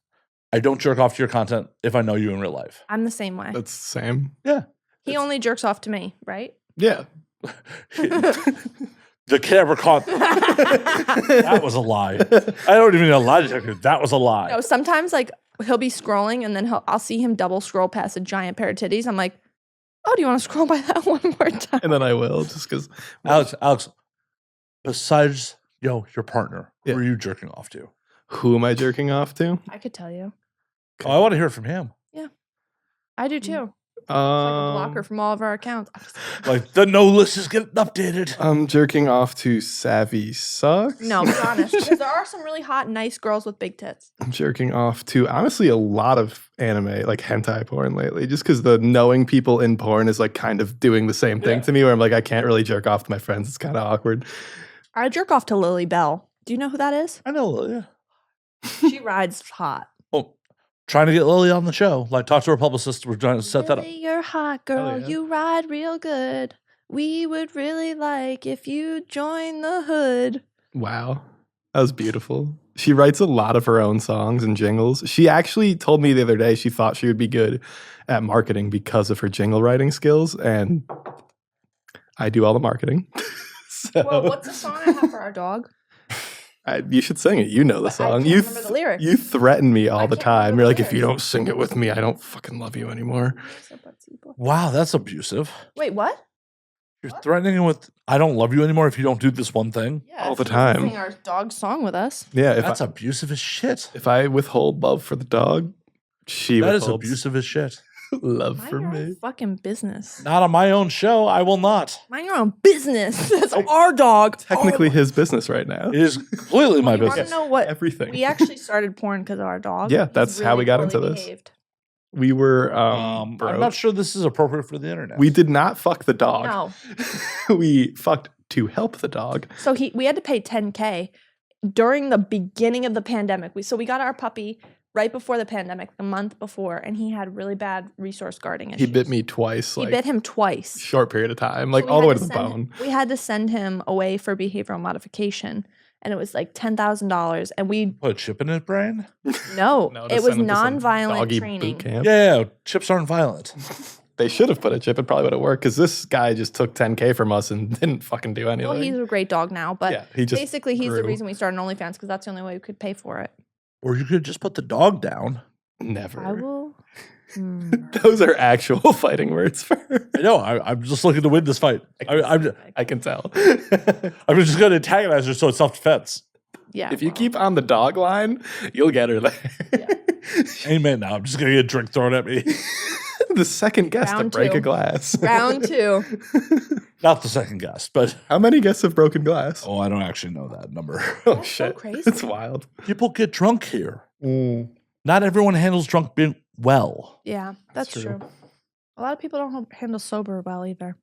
I don't jerk off to your content if I know you in real life. I'm the same way. That's the same. He only jerks off to me, right? Yeah. The camera caught. That was a lie. I don't even need a lie detector. That was a lie. No, sometimes like he'll be scrolling and then I'll see him double scroll past a giant pair of titties. I'm like, oh, do you want to scroll by that one more time? And then I will, just because. Alex, besides your partner, Yeah. who are you jerking off to? Who am I jerking off to? I could tell you. Oh, I want to hear it from him. I do too. Like a blocker Um, from all of our accounts. Like, the no list is getting updated. I'm jerking off to Savvy Suxx. No, be honest. Because there are some really hot, nice girls with big tits. I'm jerking off to honestly a lot of anime, like hentai porn lately, just because the knowing people in porn is like kind of doing the same thing Yeah. to me where I'm like, I can't really jerk off to my friends. It's kind of awkward. I jerk off to Lily Bell. Do you know who that is? I know, yeah. She rides hot. Oh, trying to get Lily on the show. Like, talk to her publicist. We're trying to set that up. Lily, you're hot, girl. yeah. You ride real good. We would really like if you join the hood. Wow. That was beautiful. She writes a lot of her own songs and jingles. She actually told me the other day she thought she would be good at marketing because of her jingle writing skills. And I do all the marketing. So Well, what's the song I have for our dog? you should sing it. You know the But I song. can't You remember the lyrics. You threaten me all I the can't time. remember You're the like, if you lyrics. don't sing it with me, I don't fucking love you anymore. Wow, that's abusive. Wait, what? You're What? threatening him with, I don't love you anymore if you don't do this one thing. Yeah, All if the he doesn't time. Sing our dog song with us. Yeah, That's abusive as shit. if I withhold love for the dog, she That is withholds abusive as shit. love Mind for your me. own fucking business. Not on my own show. I will not. Mind your own business. That's our dog. Technically his business right now. It is completely my You want to business. know what? Everything. We actually started porn because of our dog. Yeah, He's that's how we got poorly into this. behaved. We were I'm broke. not sure this is appropriate for the internet. We did not fuck the dog. No. We fucked to help the dog. So we had to pay $10K during the beginning of the pandemic. We got our puppy right before the pandemic, the month before, and he had really bad resource guarding issues. He bit me twice, He like bit him twice. short period of time, So like we all the had way to the send- bone. We had to send him away for behavioral modification, and it was like $10,000. And we Put a chip in his brain? No, to it was send him to some nonviolent doggy training. boot camp. Yeah, chips aren't violent. They should have put a chip. It probably would have worked because this guy just took 10K from us and didn't fucking do anything. Well, he's a great dog now, but yeah, he just basically he's the grew. reason we started OnlyFans because that's the only way we could pay for it. Or you could just put the dog down. Never. I will. Those are actual fighting words for her. I know. I'm just looking to win this fight. I can tell. I'm just going to antagonize her so it's self-defense. Yeah. If you well, keep on the dog line, you'll get her there. Amen. Now I'm just going to get a drink thrown at me. The second guest Round to break two. a glass. round 2. Not the second guest, but How many guests have broken glass? I don't actually know that number. Oh That's so shit. crazy. It's wild. People get drunk here. Not everyone handles drunk being well. Yeah, that's true. true. A lot of people don't handle sober well either.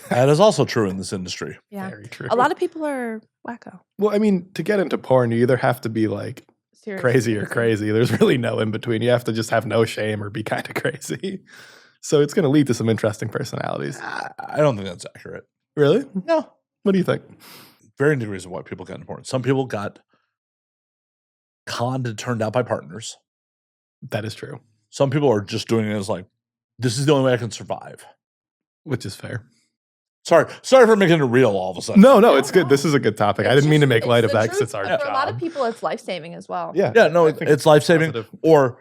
That is also true in this industry. Yeah. Very true. A lot of people are wacko. Well, I mean, to get into porn, you either have to be like Seriously. crazy or crazy. There's really no in between. You have to just have no shame or be kind of crazy. So it's going to lead to some interesting personalities. I don't think that's accurate. Really? No. What do you think? Varying degrees of why people got into porn. Some people got conned and turned out by partners. That is true. Some people are just doing it as like, this is the only way I can survive. which is fair. Sorry for making it real all of a sudden. No, it's good. This is a good topic. I didn't mean to make light of the that because truth, it's our but job. for a lot of people, it's life-saving as well. Yeah. Yeah, no, I think it's life-saving. positive. Or,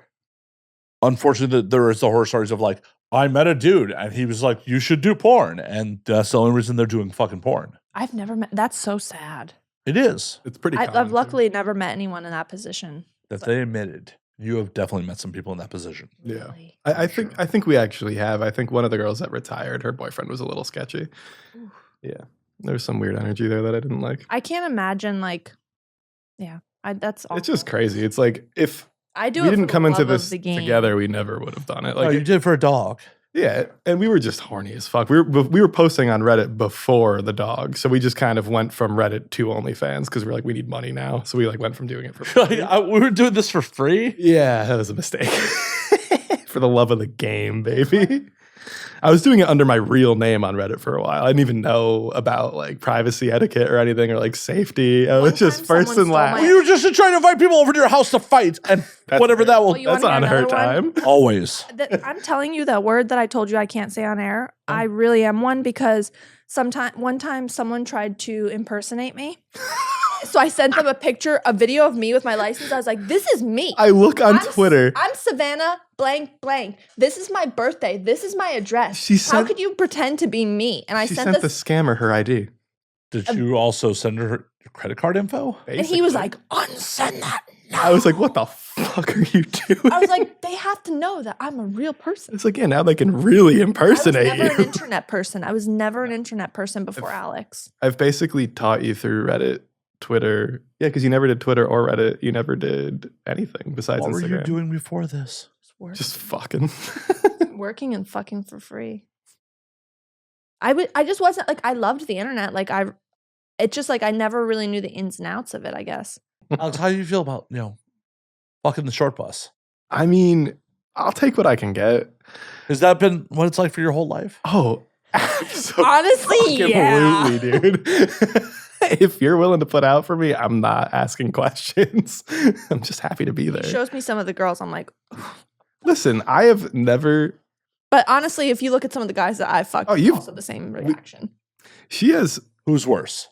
unfortunately, there is the horror stories of like, I met a dude and he was like, you should do porn. And that's the only reason they're doing fucking porn. I've never met. That's so sad. It is. It's pretty common. I've luckily never met anyone in that position. That they admitted. You have definitely met some people in that position. Yeah. Really. I think we actually have. I think one of the girls that retired, her boyfriend was a little sketchy. Oof. Yeah. There was some weird energy there that I didn't like. I can't imagine that's awful. It's just crazy. It's like if I do we it didn't for come the into love of this the game. together, we never would have done it. Oh, Like you did for a dog. yeah, and we were just horny as fuck. We were posting on Reddit before the dog, so we just kind of went from Reddit to OnlyFans because we're like, we need money now. So we like went from doing it for free. We were doing this for free? Yeah, that was a mistake. For the love of the game, baby. I was doing it under my real name on Reddit for a while. I didn't even know about like privacy etiquette or anything or like safety. I was One just time first someone and stole last. my- Well, you were just trying to invite people over to your house to fight and That's whatever fair. that will. Well, you That's wanna on hear her another one? time. Always. I'm telling you that word that I told you I can't say on air. I really am one because one time someone tried to impersonate me. So I sent them a video of me with my license. I was like, this is me. I look on I'm Twitter. I'm Savannah blank blank. This is my birthday. This is my address. She How sent- could you pretend to be me? And I She sent sent the this, scammer her ID. Did you also send her your credit card info? and he was Basically. like, unsend that now. I was like, what the fuck are you doing? I was like, they have to know that I'm a real person. It's like, yeah, now they can really I was impersonate never an you. internet person. I was never an internet person before Alex. I've basically taught you through Reddit, Twitter. Yeah, because you never did Twitter or Reddit. You never did anything besides What were Instagram. you doing before this? Just fucking. Working and fucking for free. I just wasn't like, I loved the internet. Like it's just like I never really knew the ins and outs of it, I guess. Alex, how do you feel about, fucking the short bus? I mean, I'll take what I can get. Has that been what it's like for your whole life? Oh, Honestly, yeah. absolutely, dude. If you're willing to put out for me, I'm not asking questions. I'm just happy to be He there. shows me some of the girls. I'm like, Listen, I have never. but honestly, if you look at some of the guys that I fucked, Oh, it's you've- also the same reaction. She has Who's worse?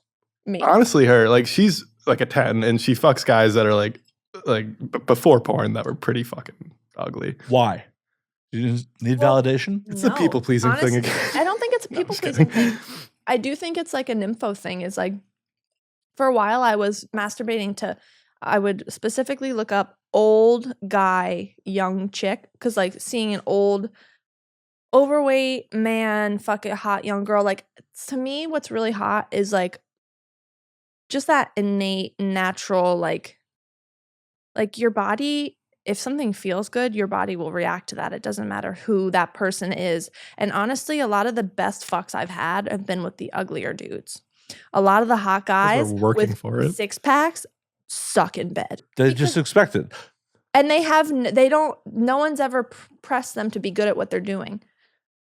Me. honestly her like she's like a 10, and she fucks guys that are like before porn that were pretty fucking ugly. Why? You didn't need Well, validation? It's a people-pleasing thing honestly, again. I don't think it's a No, I'm just people pleasing kidding. thing. I do think it's like an info thing. Is like, for a while I was masturbating to, I would specifically look up old guy, young chick, because like seeing an old, overweight man, fucking hot young girl, like to me, what's really hot is like just that innate, natural, like your body. If something feels good, your body will react to that. It doesn't matter who that person is. And honestly, a lot of the best fucks I've had have been with the uglier dudes. A lot of the hot guys we're working with for it. six packs suck in bed. They just expect it. And no one's ever pressed them to be good at what they're doing.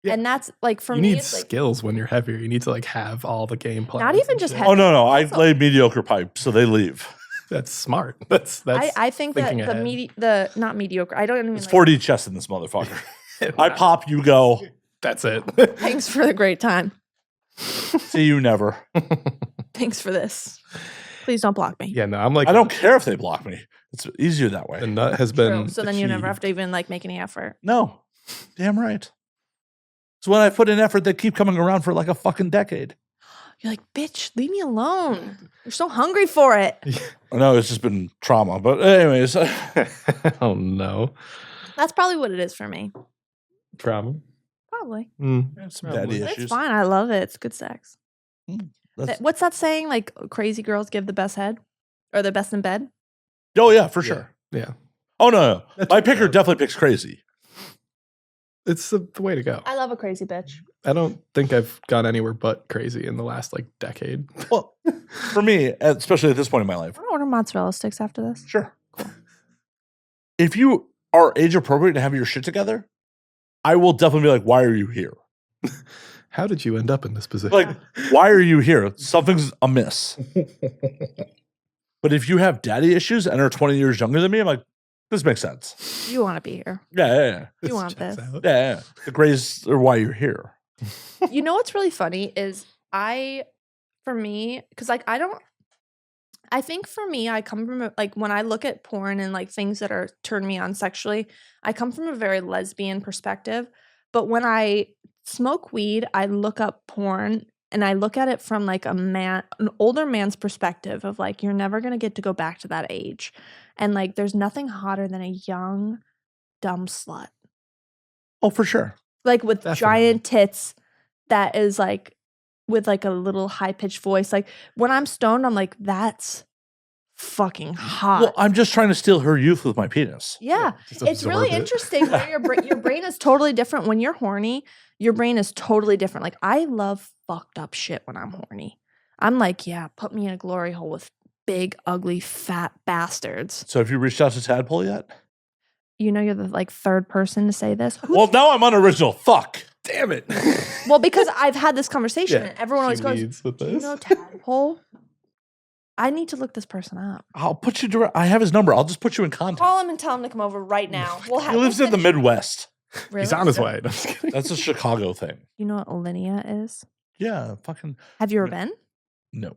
Yeah. And that's like, for You me, need it's like, skills when you're heavier. You need to like have all the game plans. Not even and just shit. have- Oh, no. I Also- lay mediocre pipe, so they leave. That's smart. That's I think that thinking not mediocre. I don't even It's like, 4D chess in this motherfucker. I pop, you go. That's it. thanks for the great time. See you never. Thanks for this. Please don't block me. Yeah, no, I'm like I don't care if they block me. It's easier that way. the nut has True. been. So then you never have achieved. to even like make any effort. No. Damn right. So when I put in effort, they keep coming around for like a fucking decade. You're like, bitch, leave me alone. You're so hungry for it. I know it's just been trauma. But anyways, Oh no, That's probably what it is for me. trauma. Probably. some Probably. daddy But issues. it's fine. I love it. It's good sex. That's- What's that saying? Like crazy girls give the best head or the best in bed? Oh, yeah, for sure. Yeah, Oh, no. That's My what picker it is. definitely picks crazy. it's the way to go. I love a crazy bitch. I don't think I've gone anywhere but crazy in the last like decade. Well, for me, especially at this point in my life, I want to order mozzarella sticks after this. sure. If you are age appropriate to have your shit together, I will definitely be like, why are you here? How did you end up in this position? Like, why are you here? Something's amiss. But if you have daddy issues and are 20 years younger than me, I'm like, this makes sense. You want to be here. Yeah. You want checks this. out. Yeah. The grays are why you're here. You know what's really funny is for me, because like I think for me, I come from like when I look at porn and like things that are turn me on sexually, I come from a very lesbian perspective. But when I smoke weed, I look up porn and I look at it from like an older man's perspective of like, you're never gonna get to go back to that age. And like there's nothing hotter than a young, dumb slut. Oh, for sure. Like with Definitely. giant tits that is like with like a little high-pitched voice. Like when I'm stoned, I'm like, that's fucking hot. Well, I'm just trying to steal her youth with my penis. Yeah, just it's really absorb it. interesting where your brain is totally different. When you're horny, your brain is totally different. Like I love fucked up shit when I'm horny. I'm like, yeah, put me in a glory hole with big, ugly, fat bastards. So have you reached out to Tadpole yet? You know, you're the like third person to say this. Well, now I'm unoriginal. Fuck. Damn it. Well, because I've had this conversation Yeah, and everyone always she goes, leads with "Do you this." know Tadpole?" I need to look this person up. I'll put you direct. I have his number. I'll just put you in contact. Call him and tell him to come over right now. We'll have. He lives in the Midwest. Really? He's on his way. No, I'm just kidding. That's a Chicago thing. You know what Alinea is? Yeah, fucking Have you ever been? no.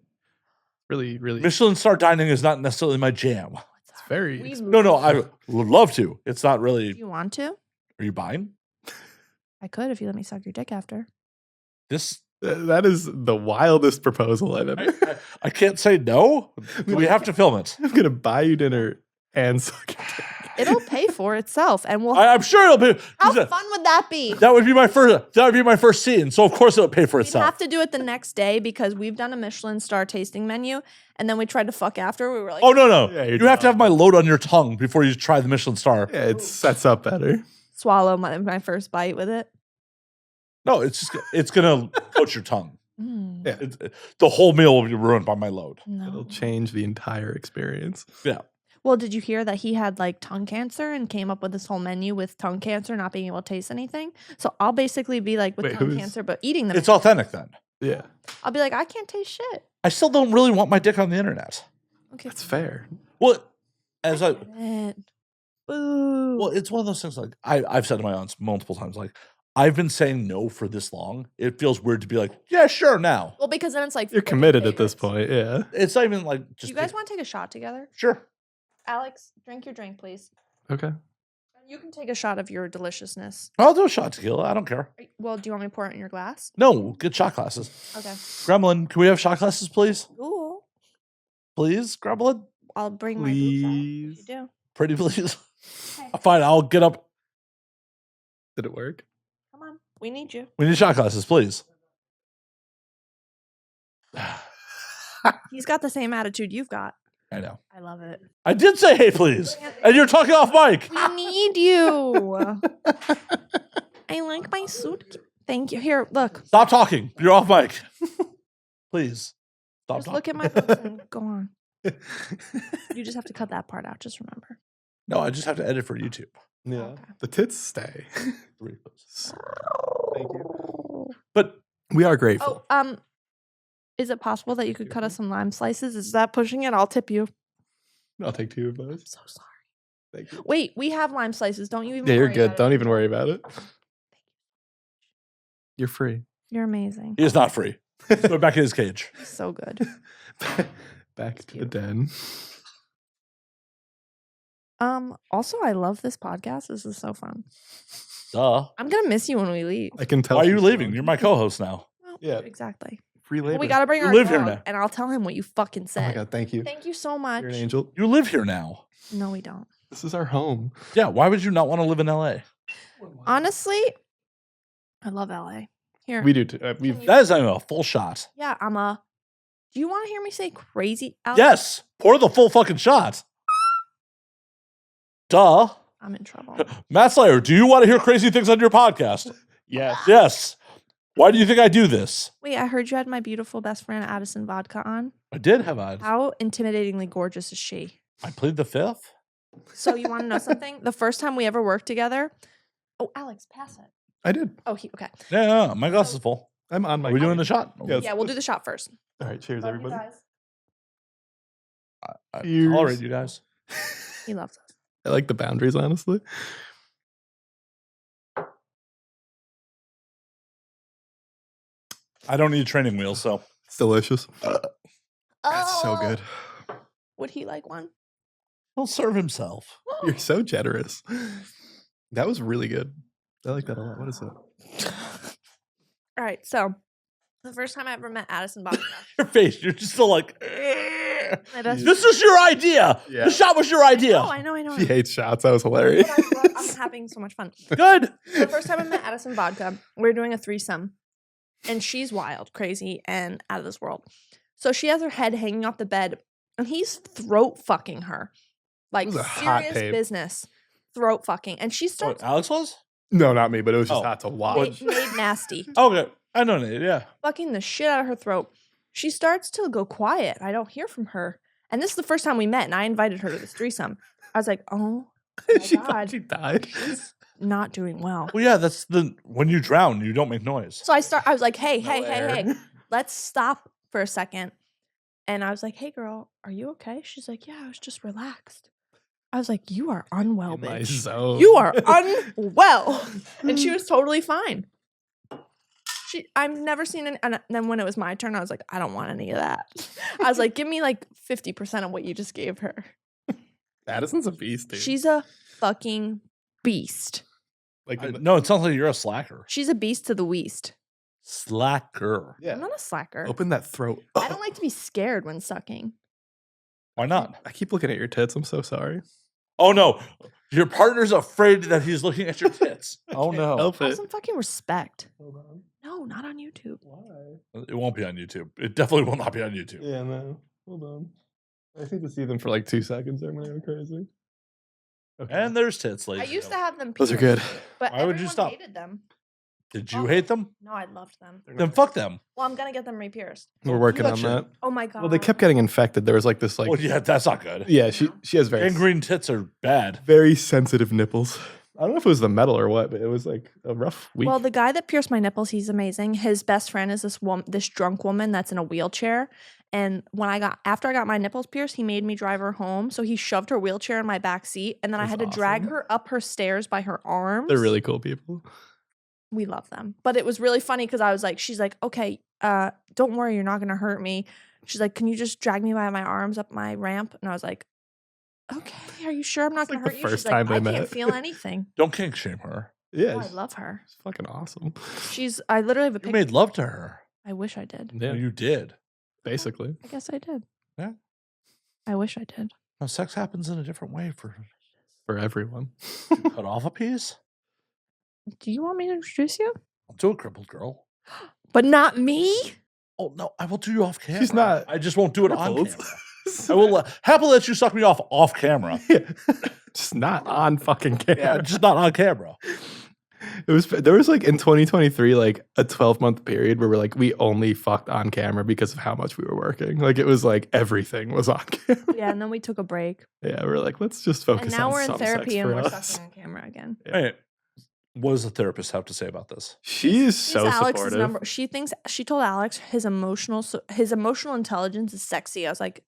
Really, really. Michelin star dining is not necessarily my jam. It's very. We No, I would love to. It's not Do really. you want to? Are you buying I could if you let me suck your dick after. this? That is the wildest proposal I've ever. I can't say no. We have to film it. I'm gonna buy you dinner and suck your dick. It'll pay for itself, and we'll. I'm sure it'll be. How fun would that be? That would be my first. That would be my first scene. So of course it'll pay for We'd itself. have to do it the next day because we've done a Michelin star tasting menu, and then we tried to fuck after. We were like, Oh no! Yeah, you're You have to have my load on your tongue before you try the Michelin star. Yeah, it sets up better. swallow my first bite with it. No, it's gonna coat your tongue. Mm, Yeah, The whole meal will be ruined by my load. no. it'll change the entire experience. Yeah. Well, did you hear that he had like tongue cancer and came up with this whole menu with tongue cancer not being able to taste anything? So I'll basically be like with Wait, tongue who's- cancer, but eating them. It's authentic then. Yeah, I'll be like, I can't taste shit. I still don't really want my dick on the internet. Okay. that's fair. Well, as I get it. Boo. well, it's one of those things like I've said to my aunts multiple times, like I've been saying no for this long. It feels weird to be like, yeah, sure, now. Well, because then it's like You're fucking committed at this favorites. point. Yeah. It's not even like Do just you guys want to take a shot together? sure. Alex, drink your drink, please. Okay. You can take a shot of your deliciousness. I'll do a shot tequila. I don't care. Well, do you want me to pour it in your glass? No, get shot glasses. Okay. Gremlin, can we have shot glasses, please? Cool. Please, Gremlin? I'll bring my boots out if you Please. do. Pretty please. Okay. Fine, I'll get up. Did it work? Come on. We need you. We need shot glasses, please. He's got the same attitude you've got. I know. I love it. I did say hey, please. And you're talking off mic. We need you. I like my suit. Thank you. Here, look. Stop talking. You're off mic. Please. Stop Just talking. look at my books and go on. You just have to cut that part out. Just remember. No, I just have to edit for YouTube. Yeah. Okay. The tits stay. 3, please. Thank you. But We are grateful. Oh, is it possible that you could cut us some lime slices? Is that pushing it? I'll tip you. I'll take 2 of those. So sorry. Thank you. Wait, we have lime slices. Don't you even Yeah, you're worry good. about it. Don't even worry about it. You're free. You're amazing. he is not free. Let's go back in his cage. So good. Back to the cute. den. Also, I love this podcast. This is so fun. Duh. I'm gonna miss you when we leave. I can tell. Why are you she's leaving? gone. You're my co-host now. Well, Yeah. exactly. Free labor. Well, we gotta bring You our live here dog, now. and I'll tell him what you fucking Oh said. my god, thank you. Thank you so much. You're an angel. You live here now. No, we don't. This is our home. Yeah, why would you not want to live in LA? Honestly, I love LA. Here. We do too. We've you- That is a full shot. Yeah, do you want to hear me say crazy? Alex? Yes. Pour the full fucking shot. Duh. I'm in trouble. Matt Slayer, do you want to hear crazy things on your podcast? yes. Yes. Why do you think I do this? Wait, I heard you had my beautiful best friend Addison Vodka on. I did have a. How intimidatingly gorgeous is she? I plead the fifth. So you want to know something? The first time we ever worked together. Oh, Alex, pass it. I did. Oh, okay. Yeah, my glass is full. I'm on my. Are we doing the shot? Yes. Yeah, we'll do the shot first. All right. Cheers, Love you everybody. guys. I Cheers. tolerate you guys. He loves us. I like the boundaries, honestly. I don't need training wheels, so It's delicious. Oh, That's so good. Would he like one? he'll serve himself. You're so generous. That was really good. I like that a lot. What is it? All right, so the first time I ever met Addison Vodka. Your face, you're just still like, My best this is your idea. Yeah. The shot was your idea. Oh, I know. She hates shots. That was hilarious. But I'm having so much fun. Good. The first time I met Addison Vodka, we were doing a threesome, and she's wild, crazy, and out of this world. So she has her head hanging off the bed, and he's throat fucking her, like It was a hot serious tape. business, throat fucking, and she What, starts Alex was? No, not me, but it was just Oh. hot to watch. made nasty, Okay. I know Nate, yeah. fucking the shit out of her throat. She starts to go quiet. I don't hear from her, and this is the first time we met, and I invited her to this threesome. I was like, oh, my She God. thought she died. she's not doing well. Well, yeah, that's when you drown, you don't make noise. So I was like, hey, No air. hey, let's stop for a second. And I was like, hey, girl, are you okay? She's like, yeah, I was just relaxed. I was like, you are unwell, In my bitch. zone. You are unwell. And she was totally fine. I've never seen it. And then when it was my turn, I was like, I don't want any of that. I was like, give me like 50% of what you just gave her. Addison's a beast, dude. She's a fucking beast. like, No, it sounds like you're a slacker. She's a beast to the weast. Slacker. yeah. I'm not a slacker. Open that throat. I don't like to be scared when sucking. Why not? I keep looking at your tits. I'm so sorry. Oh no, your partner's afraid that he's looking at your tits. Oh Can't no, help Have it. some fucking respect. Hold on. No, not on YouTube. Why? it won't be on YouTube. It definitely will not be on YouTube. Yeah, no. Hold on. I need to see them for like 2 seconds. I'm gonna go crazy. Okay. And there's tits, I ladies. used to have them. Those are pierced, good. But Why would you everyone stop? hated them. Did you hate them? No, I loved them. Then fuck them. Well, I'm gonna get them re-pierced. We're working that on shit. that. Oh my god. Well, they kept getting infected. There was like this like Well, yeah, that's not good. yeah, she has very Gangrene tits are bad. very sensitive nipples. I don't know if it was the metal or what, but it was like a rough week. Well, the guy that pierced my nipples, he's amazing. His best friend is this drunk woman that's in a wheelchair. And after I got my nipples pierced, he made me drive her home. So he shoved her wheelchair in my back seat, and then I That's had to drag awesome. her up her stairs by her arms. They're really cool people. We love them. But it was really funny because I was like, she's like, okay, don't worry, you're not gonna hurt me. She's like, can you just drag me by my arms up my ramp? And I was like, okay, are you sure I'm not It's gonna like hurt the you? first She's time like, they I can't met. feel anything. Don't kink shame her. Yeah, Oh, I it's, love her. it's fucking awesome. I literally have a You picture. made love to her. I wish I did. Yeah, You did. basically. I guess I did. Yeah. I wish I did. No, sex happens in a different way. For everyone. Cut off a piece. Do you want me to introduce you? I'll do a crippled girl. But not me? Oh no, I will do you off camera. She's not I just won't do it on crippled. camera. I will happily let you suck me off camera. Yeah. Just not on fucking camera. Yeah, just not on camera. There was like in 2023 like a 12-month period where we only fucked on camera because of how much we were working. Like it was like everything was on camera. Yeah, and then we took a break. Yeah, we're like, let's just focus And now on we're in some therapy sex and for we're us. sucking on camera again. Yeah. Hey, what does the therapist have to say about this? She is She's so Alex's supportive. number. She told Alex his emotional intelligence is sexy. I was like,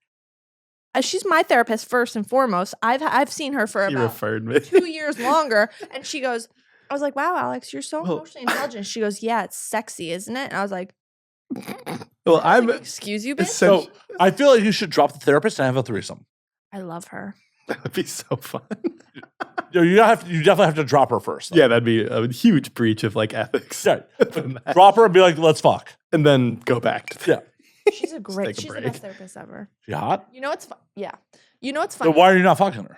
she's my therapist first and foremost. I've seen her for She about referred me. 2 years longer, and she goes, I was like, wow, Alex, you're so Well- emotionally intelligent. She goes, yeah, it's sexy, isn't it? And I was like, Well, I'm like, excuse you, bitch. So I feel like you should drop the therapist and have a threesome. I love her. that would be so fun. You definitely have to drop her first. though. Yeah, that'd be a huge breach of like ethics. Yeah. From that. Drop her and be like, let's fuck. And then go back to Yeah. She's a great. take a She's the break. best therapist ever. She hot? You know what's fun? Yeah. You know what's So funny? why are you not fucking her?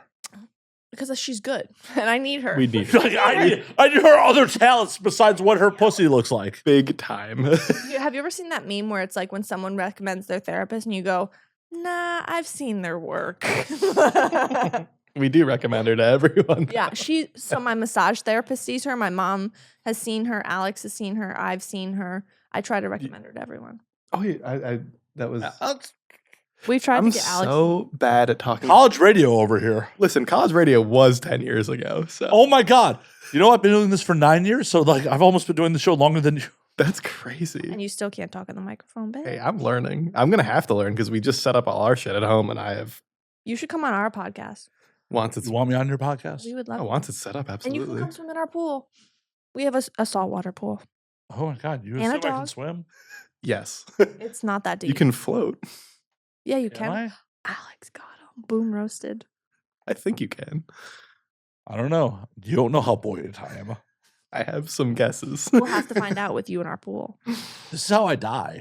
Because she's good, and I need her. We need Like, I need her other talents besides what her pussy looks like. big time. Have you ever seen that meme where it's like when someone recommends their therapist and you go, nah, I've seen their work. We do recommend her to everyone. Yeah, so my massage therapist sees her. My mom has seen her. Alex has seen her. I've seen her. I try to recommend her to everyone. Oh, yeah, that was. We've tried I'm to get Alex. so bad at talking. College radio over here. Listen, college radio was 10 years ago, so Oh my God. You know, I've been doing this for 9 years. So like I've almost been doing the show longer than you. that's crazy. And you still can't talk in the microphone, babe. Hey, I'm learning. I'm gonna have to learn because we just set up all our shit at home, and I have You should come on our podcast. once it's You want me on your podcast? We would love oh, it. once it's set up, And you can absolutely. come swim in our pool. We have a saltwater pool. Oh my God. You And a assume I can dog. swim? Yes. It's not that deep. You can float. Yeah, you Can can. Alex got him. Boom roasted. I think you can. I don't know. You don't know how buoyant I am. I have some guesses. We'll have to find out with you in our pool. This is how I die.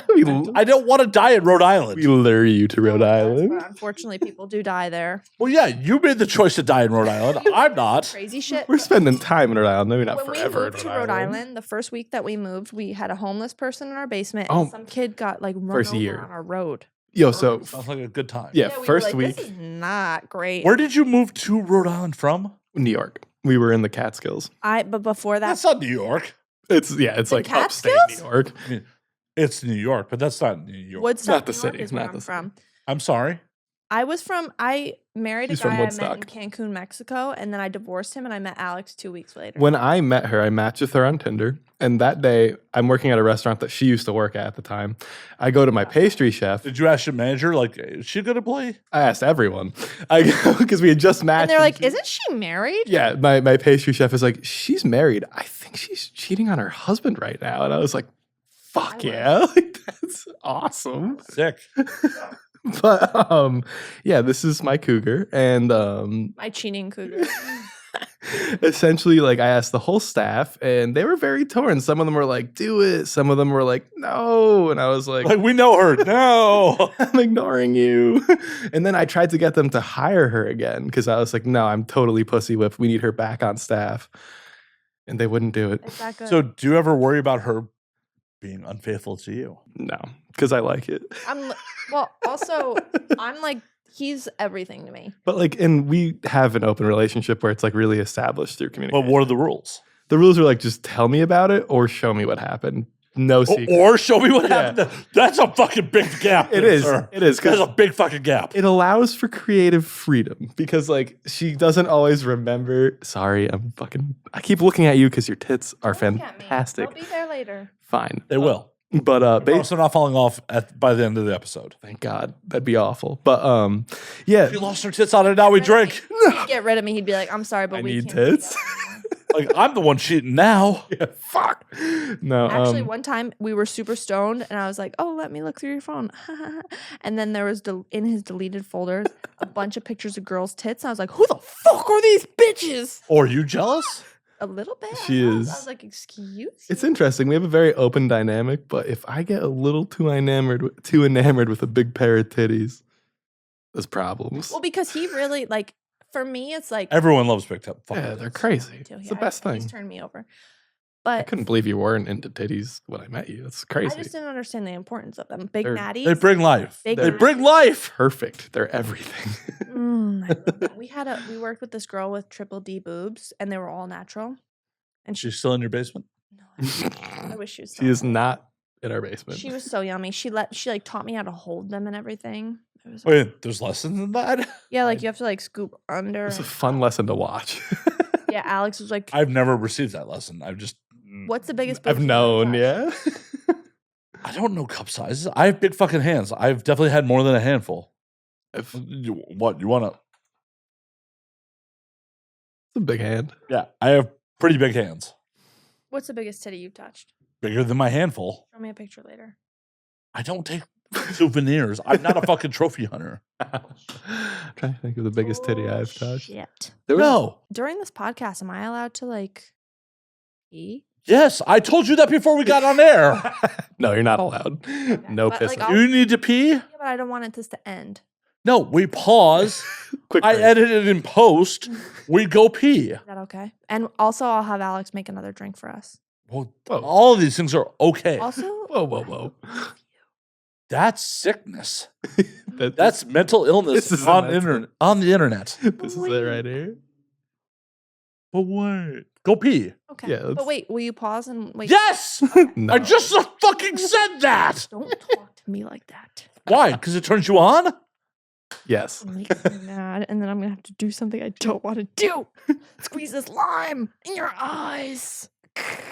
we, I don't want to die in Rhode Island. we lure you to Rhode That's Island. where, unfortunately, people do die there. Well, yeah, you made the choice to die in Rhode Island. I'm not. Crazy shit. We're spending time in Rhode Island. Maybe not When forever. we moved to Rhode Island, the first week that we moved, we had a homeless person in our basement, Oh. and some kid got like run First over year. on our road. Yo, so Sounds like a good time. yeah, we were first like, week, This is not great. Where did you move to Rhode Island from? New York. We were in the Catskills. But before that, That's not New York. It's The like upstate Catskills? New York. It's New York, but that's not New York. Woodstock, Not the New York city, is where not I'm the city. from. I'm sorry. I married a She's from guy I met Woodstock. in Cancun, Mexico, and then I divorced him, and I met Alex 2 weeks later. When I met her, I matched with her on Tinder. And that day, I'm working at a restaurant that she used to work at the time. I go to my pastry chef. Did you ask your manager, like, is she going to play? I asked everyone. I go, because we had just matched. and they're like, she- "Isn't she married?" Yeah, my pastry chef is like, she's married. I think she's cheating on her husband right now. And I was like, fuck I yeah. Like, that's awesome. Sick. But yeah, this is my cougar. And My cheating cougar. essentially, like, I asked the whole staff and they were very torn. Some of them were like, do it. Some of them were like, no. And I was like, Like, we know her. No. I'm ignoring you. And then I tried to get them to hire her again because I was like, no, I'm totally pussy whipped. We need her back on staff. And they wouldn't do it. Is that good? So, do you ever worry about her being unfaithful to you? No, because I like it. Also, I'm like, he's everything to me. But like, and we have an open relationship where it's like really established through But communication. what are the rules? The rules are like, just tell me about it or show me what happened. No secret. Or show me what Yeah. happened. That's a fucking big gap. It there, is. sir. It is. That's Because a big fucking gap. it allows for creative freedom because like she doesn't always remember. Sorry, I keep looking at you because your tits are Don't look at me. fantastic. They'll be there later. Fine. They will. But Also, not falling off by the end of the episode. thank God. That'd be awful. But yeah. She lost her tits on it. Now we drink. He'd get rid of me. He'd be like, "I'm sorry, but I we need can't do tits. that anymore." Like, I'm the one cheating now. Yeah, fuck. No. Actually, one time we were super stoned, and I was like, "Oh, let me look through your phone." And then there was in his deleted folders a bunch of pictures of girls' tits. And I was like, "Who the fuck are these bitches?" Or are you jealous? A little bit. She I was. is. I was like, "Excuse." It's you?" interesting. We have a very open dynamic, but if I get a little too enamored with a big pair of titties, there's problems. Well, because he really like. For me, it's like Everyone loves big tip. Yeah, they're crazy. too. It's Yeah, the best He's thing. turned me over. I But couldn't believe you weren't into titties when I met you. That's I crazy. just didn't understand the importance of them. Big They're- natties. They bring life. Big They natties. bring life. Perfect. They're everything. I love that. We worked with this girl with triple D boobs, and they were all natural. And She's still in your basement? no, I wish she was. She is still alive. not in our basement. She was so yummy. She like taught me how to hold them and everything. It was Wait, there's lessons in that? yeah, like you have to like scoop under. It's a and- fun lesson to watch. Yeah, Alex was like, I've never received that lesson. I've just. "What's the biggest?" I've boobs you've known, ever touched?" yeah. I don't know cup sizes. I have big fucking hands. I've definitely had more than a handful. It's What? You want to. a big hand. Yeah, I have pretty big hands. What's the biggest titty you've touched? Bigger than my handful. Show me a picture later. I don't take souvenirs. I'm not a fucking trophy hunter. I'm trying to think of the biggest titty Oh, I've touched. Shit. There was- No. During this podcast, am I allowed to like pee? Yes, I told you that before we got on air. No, you're not allowed. No But, like, pissing. I'll- You need to pee? Yeah, but I don't want this to end. No, we pause. Quick I break. edit it in post. We go pee. Is that okay? And also, I'll have Alex make another drink for us. Well, Whoa. all of these things are okay. Also, Whoa, whoa, whoa. That's sickness. That- That's mental illness This is on, a mental- on the internet. This is it right here. But wait. Go pee. okay. Yeah, but let's- wait, will you pause and wait? Yes! No. I just fucking said that. Don't talk to me like that. Why? Because it turns you on? Yes. It makes me mad, and then I'm gonna have to do something I don't want to do. Squeeze this lime in your eyes.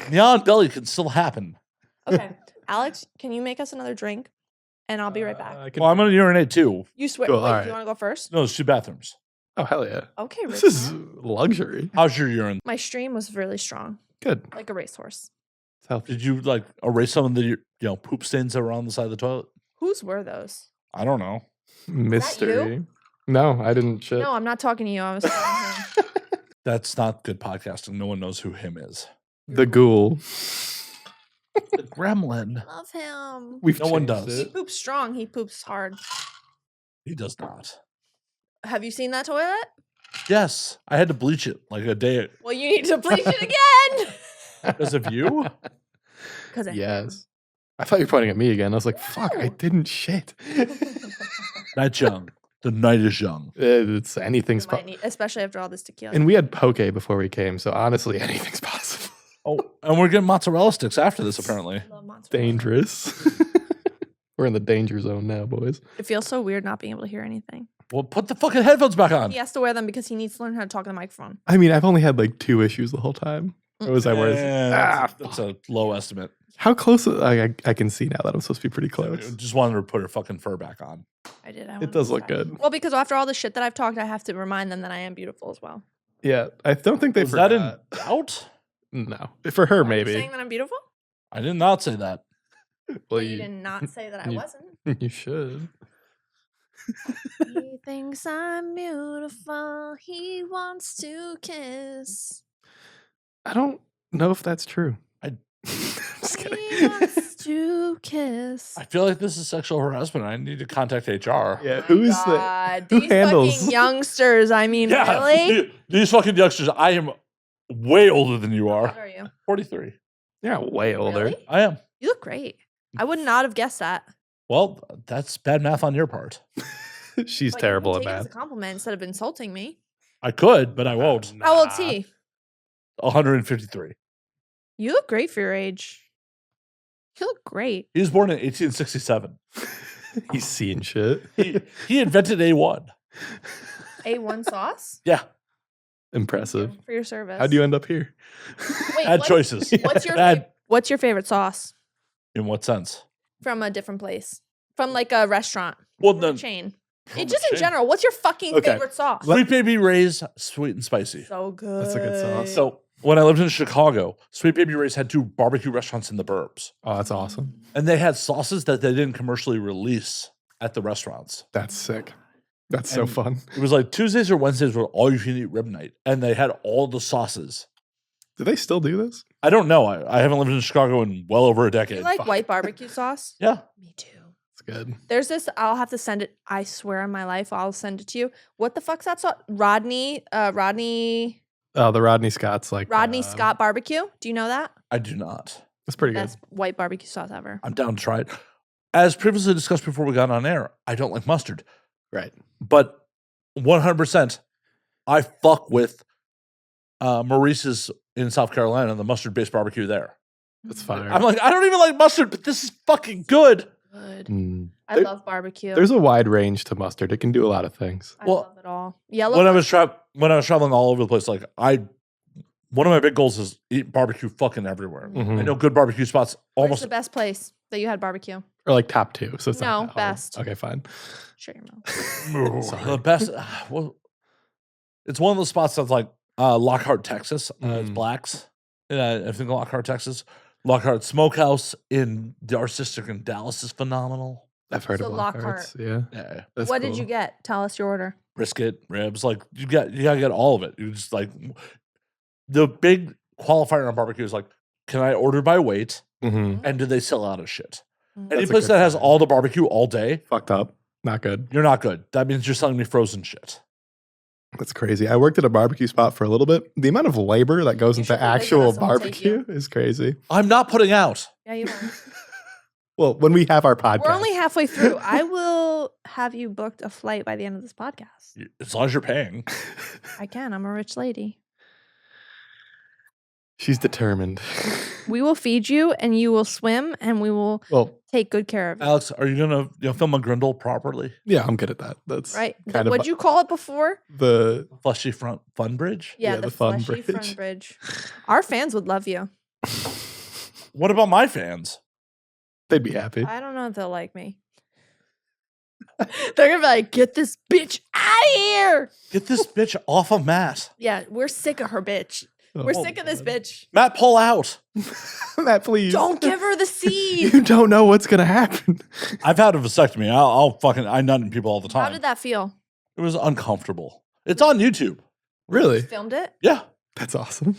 Neon belly can still happen. Okay, Alex, can you make us another drink? And I'll be right back. I can- Well, I'm going to urinate too. You swear? Cool, Wait, alright. do you want to go first? No, it's 2 bathrooms. Oh, hell yeah. Okay, This rich is man. luxury. How's your urine? My stream was really strong, Good. like a racehorse. It's healthy. Did you like erase some of the poop stains that were on the side of the toilet? Whose were those? I don't know. Mystery. No, I didn't shit. No, I'm not talking to you. I was talking to him. That's not good podcasting. No one knows who him is. The ghoul. The gremlin. Love him. No one changed does. He it. poops strong. He poops hard. He does not. Have you seen that toilet? Yes, I had to bleach it like a day Well, you need to bleach it again. because of you. Because Yes. I thought you were pointing at me again. I was like, fuck, I No. didn't shit. That's young. The night is young. It's anything's possible. especially after all this tequila. And we had poke before we came, so honestly, anything's possible. Oh, and we're getting mozzarella sticks after this, apparently. Love mozzarella. Dangerous. We're in the danger zone now, boys. It feels so weird not being able to hear anything. Well, put the fucking headphones back on. He has to wear them because he needs to learn how to talk in the microphone. I mean, I've only had like 2 issues the whole time. Or was I worse? That's a low estimate. How close? I can see now that I'm supposed to be pretty close. Just wanted her to put her fucking fur back on. I did. It does look good. Well, because after all the shit that I've talked, I have to remind them that I am beautiful as well. Yeah, I don't think they Was that forgot. in doubt? No, for her Are you maybe. saying that I'm beautiful? I did not say that. Well, You did not say that I you- wasn't. you should. He thinks I'm beautiful. He wants to kiss. I don't know if that's true. I- Just He kidding. wants to kiss. I feel like this is sexual harassment. I need to contact HR. Yeah, Oh who my is that? God, who These handles- fucking youngsters. I mean, really? These fucking youngsters. I am way older than you How are. old are you? 43. You're way older. Really? I am. You look great. I would not have guessed that. Well, that's bad math on your part. She's But you terrible can at take it as a math. compliment instead of insulting me. I could, but I won't. How old's he? 153. You look great for your age. You look great. He was born in 1867. He's seeing shit. He invented A1. A1 sauce? Yeah, Impressive. Thank you for your service. How'd you end up here? Wait, bad what- choices. What's your Bad. What's your favorite sauce In what sense? from a different place? From like a restaurant, Well, or a then, chain. from It a just in chain. general. What's your fucking Okay. favorite sauce? Sweet Baby Ray's sweet and spicy. So good. That's a good sauce. So when I lived in Chicago, Sweet Baby Ray's had 2 barbecue restaurants in the burbs, Oh, that's awesome. and they had sauces that they didn't commercially release at the restaurants. That's sick. That's so And- fun. It was like Tuesdays or Wednesdays were all you can eat rib night, and they had all the sauces. Do they still do this? I don't know. I haven't lived in Chicago in well over a decade. You like Fuck. white barbecue sauce? Yeah. Me too. It's good. There's this. I'll have to send it. I swear on my life, I'll send it to you. What the fuck's that sauce? Rodney Oh, the Rodney Scott's like Scott barbecue. Do you know that? I do not. That's pretty good. Best white barbecue sauce ever. I'm down to try it. As previously discussed before we got on air, I don't like mustard, Right. but 100%, I fuck with Maurice's in South Carolina, the mustard-based barbecue there. That's fire. I'm like, I don't even like mustard, but this is fucking good. Good. Mm. I There- love barbecue. There's a wide range to mustard. It can do a lot of things. I well, love it all. Yellow. When I was traveling all over the place, like one of my big goals is eat barbecue fucking everywhere. Mhm. I know good barbecue spots Where's almost. the best place that you had barbecue? Or like top 2. So it's not No, that hard. best. Okay, fine. Shut your mouth. Sorry. The best. Well, it's one of those spots that's like Lockhart, Texas. It's Mm. blacks. I think Lockhart, Texas. Lockhart Smokehouse in the Arts District in Dallas is phenomenal. I've heard So of Lockhart. Lockhart's. Yeah. Yeah, That's What did cool. you get? Tell us your order. brisket, ribs, like you gotta get all of it. You just like the big qualifier on barbecue is like, can I order by weight? Mhm. And do they sell out of shit? Mhm. Any That's a place good that has sign. all the barbecue all day, Fucked up. Not good. you're not good. That means you're selling me frozen shit. That's crazy. I worked at a barbecue spot for a little bit. The amount of labor that goes You into should visit actual us and we'll take you. barbecue is crazy. I'm not putting out. Yeah, you are. Well, when we have our podcast, We're only halfway through. I will have you booked a flight by the end of this podcast. As long as you're paying. I can. I'm a rich lady. she's determined. We will feed you and you will swim and we will Well, take good care of you. Alex, are you gonna film a grindle properly? yeah, I'm good at that. That's Right? kind of What'd you call it before? the Fleshy front fun bridge? Yeah, Yeah, the, the fun fleshy bridge. front bridge. Our fans would love you. What about my fans? they'd be happy. I don't know if they'll like me. They're gonna be like, get this bitch out of here. Get this bitch off of Matt. Yeah, we're sick of her bitch. We're sick of this bitch. Matt, pull out. Matt, please. Don't give her the seed. You don't know what's going to happen. I've had a vasectomy. I nut in people all the time. How did that feel? It was uncomfortable. It's on YouTube. Really? Filmed it? Yeah. That's awesome.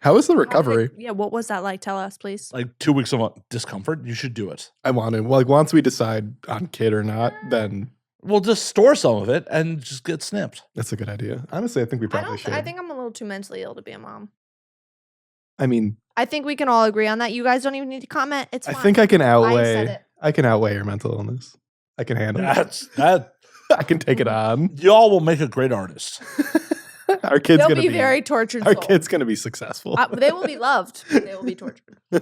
How was the recovery? Yeah, what was that like? Tell us, please. Like 2 weeks of discomfort. You should do it. I want to. Like, once we decide on kid or not, then We'll just store some of it and just get snipped. that's a good idea. Honestly, I think we probably should. I think I'm a little too mentally ill to be a mom. I mean, I think we can all agree on that. You guys don't even need to comment. It's I fine. think I can said outweigh. it. I can outweigh your mental illness. I can handle it. That I can take it on. y'all will make a great artist. Our kid's They'll gonna be be very tortured. Our souls. kid's gonna be successful. They will be loved. But they will be tortured. A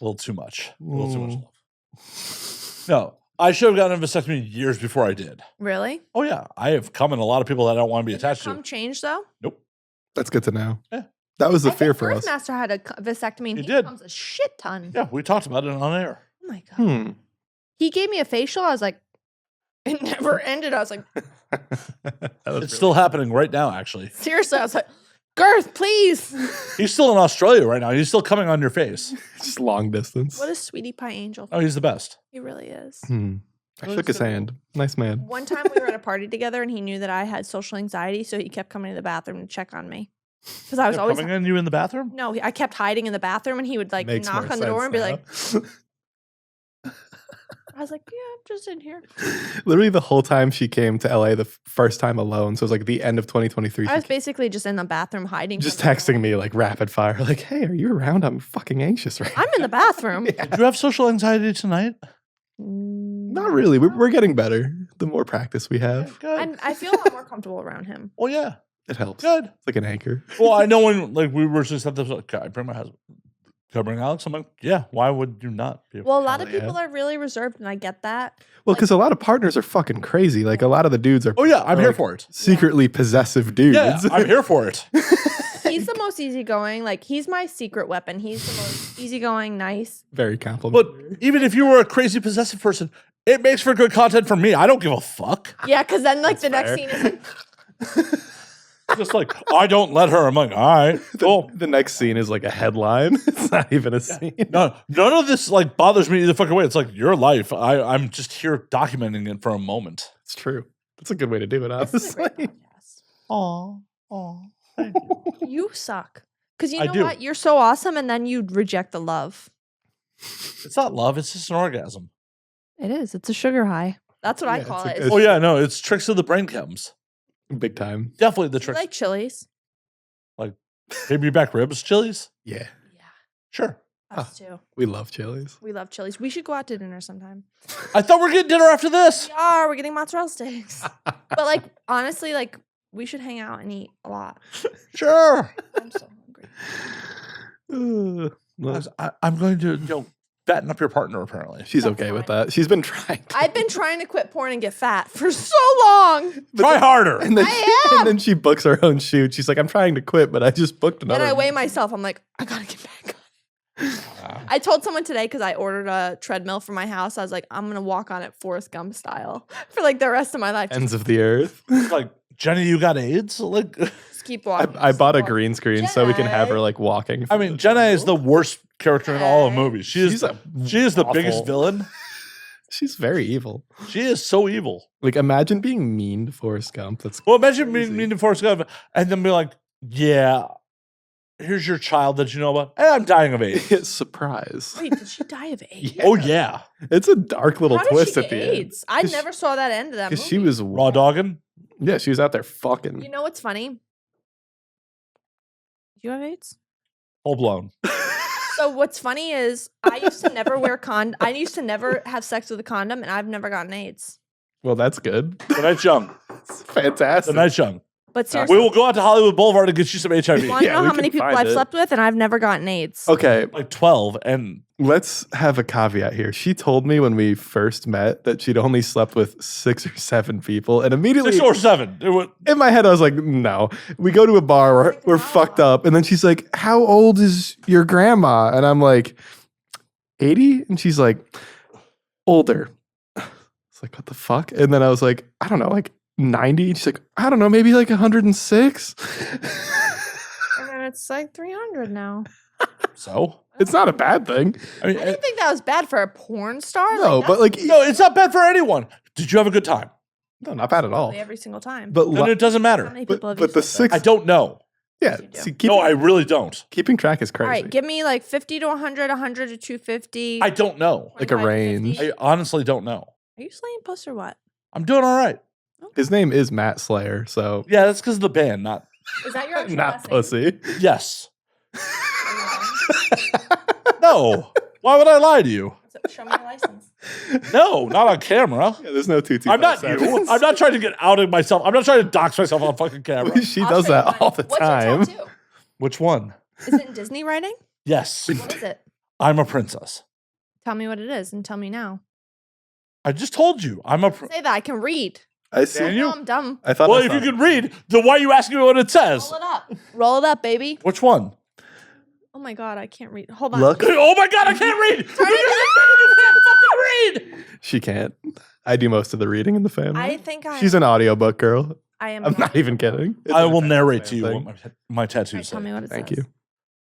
little too much. A little too much Mm. love. No, I should have gotten a vasectomy years before I did. Really? Oh yeah, I have come in a lot of people that I don't want to be Did your attached cum to. change though? Nope. That's good to know. Yeah. That was the I fear think for us. Master had a vasectomy and He he did. comes a shit ton. Yeah, we talked about it on air. Oh my god. Hmm. He gave me a facial. I was like, it never ended. I was like, It's still happening right now, actually. seriously. I was like, Girth, please. He's still in Australia right now. He's still coming on your face. just long distance. What a sweetie pie angel. Oh, he's the best. He really is. Hmm. I Oh, shook his so cool. hand. Nice man. One time we were at a party together and he knew that I had social anxiety, so he kept coming to the bathroom to check on me. Because I was They're always coming in you in the bathroom? no, I kept hiding in the bathroom and he would like Makes knock more on the door and be sense like, now. I was like, yeah, I'm just in here. Literally the whole time she came to LA the first time alone. So it was like the end of 2023. I was basically just in the bathroom hiding. Just from everyone. texting me like rapid fire, like, "Hey, are you around? I'm fucking anxious right now." I'm in the bathroom. Did you have social anxiety tonight? Not really. We're getting better. The more practice we have, Good. I feel a lot more comfortable around him. Oh yeah. it helps. Good. It's like an anchor. Well, I know when like we were just at the like, can I bring my husband? Can I bring Alex? I'm like, yeah. Why would you not? Be Well, a lot of Hell yeah. people are really reserved, and I get that. Well, because a lot of partners are fucking crazy. Like a lot of the dudes are. Oh yeah, I'm are, here like, for it. Secretly possessive dudes. Yeah, I'm here for it. He's the most easygoing. Like he's my secret weapon. He's the most easygoing, nice. Very But complimentary. even if you were a crazy possessive person, it makes for good content for me. I don't give a fuck. Yeah, because then like the next fair. scene is like, Just like I don't let her. I'm like, all right, cool. The next scene is like a headline. It's not even a scene. No, none of this like bothers me either fucking way. It's like your life. I'm just here documenting it for a moment. It's true. That's a good way to do it, this is a honestly. great podcast. Oh, thank you. You suck. Because you I know do. what? You're so awesome, and then you reject the love. It's not love. It's just an orgasm. It is. It's a sugar high. That's what I Yeah, call it's it. a- It's Oh yeah, no, it's tricks of the brain chems. Big time. Definitely the you tricks. like chilies. Baby back ribs, chilies. Yeah. Yeah, Sure. us too. We love chilies. We love chilies. We should go out to dinner sometime. I thought we are getting dinner after this. We are. We're getting mozzarella sticks. But like honestly, like we should hang out and eat a lot. Sure. I'm so hungry. Well, I'm going to fatten up your partner. Apparently, she's That's okay with fine. that. She's been trying. To. I've been trying to quit porn and get fat for so long. try harder. And then, I am. and then she books her own shoot. She's like, "I'm trying to quit, but I just booked Then another." I weigh myself. I'm like, I gotta get back. I told someone today because I ordered a treadmill for my house. I was like, I'm gonna walk on it Forrest Gump style for like the rest of my life. Ends of the earth. Like Jenny, you got AIDS? Like, Just keep walking. I just bought a walk. green screen so we can have her Jenna. like walking. I mean, Jenna is the worst character in all of movies. She is the biggest awful. villain. She's very evil. She is so evil. Like, imagine being mean to Forrest Gump. That's Well, imagine crazy. meeting Forrest Gump and then be like, yeah, here's your child that you know about. Hey, I'm dying of AIDS. surprise. Wait, did she die of AIDS? Yeah. Oh, yeah. It's a dark little How did twist she at get the AIDS? I 'Cause never saw that end of that end. movie. Because she was Raw dogging. Yeah, she was out there fucking. You know what's funny? You have AIDS? Full blown. So what's funny is I used to never wear I used to never have sex with a condom, and I've never gotten AIDS. Well, that's good. The night's young. It's fantastic. The night's young. But We seriously, will go out to Hollywood Boulevard and get you some HIV. you want to Yeah, know we how many can people find I've it. slept with, and I've never gotten AIDS. Okay, Like 12. And let's have a caveat here. She told me when we first met that she'd only slept with 6 or 7 people, and immediately 6 or 7. It would, in my head I was like, no. We go to a bar, we're fucked up, and then she's like, "How old is your grandma?" And I'm like, 80, and she's like, "Older." It's like, what the fuck? And then I was like, I don't know, like 90. And she's like, I don't know, maybe like 106. And then And it's like 300 now. So It's not a bad thing. I mean, I didn't think that was bad for a porn star. No, but like, no, it's not bad for anyone. Did you have a good time? no, not bad at all. every single time. But Then it doesn't How matter. many but, people have but you the slept with? six, I don't know. yeah. you do. See, No, I really don't. keeping track is All crazy. right, give me like 50 to 100, 100 to 250. I don't know. Like a 25 to range. 50. I honestly don't know. Are you slaying puss or what? I'm doing all right. His name is Matt Slayer, so Yeah, that's because of the band, not Is that your actual not last name? pussy. yes. No. Why would I lie to you? Show me your license. No, not on camera. Yeah, there's no 2 I'm not you. I'm not trying to get out of myself. I'm not trying to dox myself on fucking camera. She I'll does show you that mine. all the What's time. your tattoo? Which one? Is it in Disney writing? Yes. What is it? I'm a princess. Tell me what it is and tell me now. I just told you. I'm a Say that I can read. I see. Can you? No, I'm dumb. I thought. Well, I if saw you can read, then why are you asking me what it says? Roll it up. Roll it up, baby. Which one? Oh my god, I can't read. Hold on. Look. Oh my god, I can't read! You can't fucking read! She can't. I do most of the reading in the family. I think She's an audiobook girl. I am. I'm not even kidding. It's I an will entire narrate to you thing. what my tattoos Alright, say. tell me what it Thank says. you.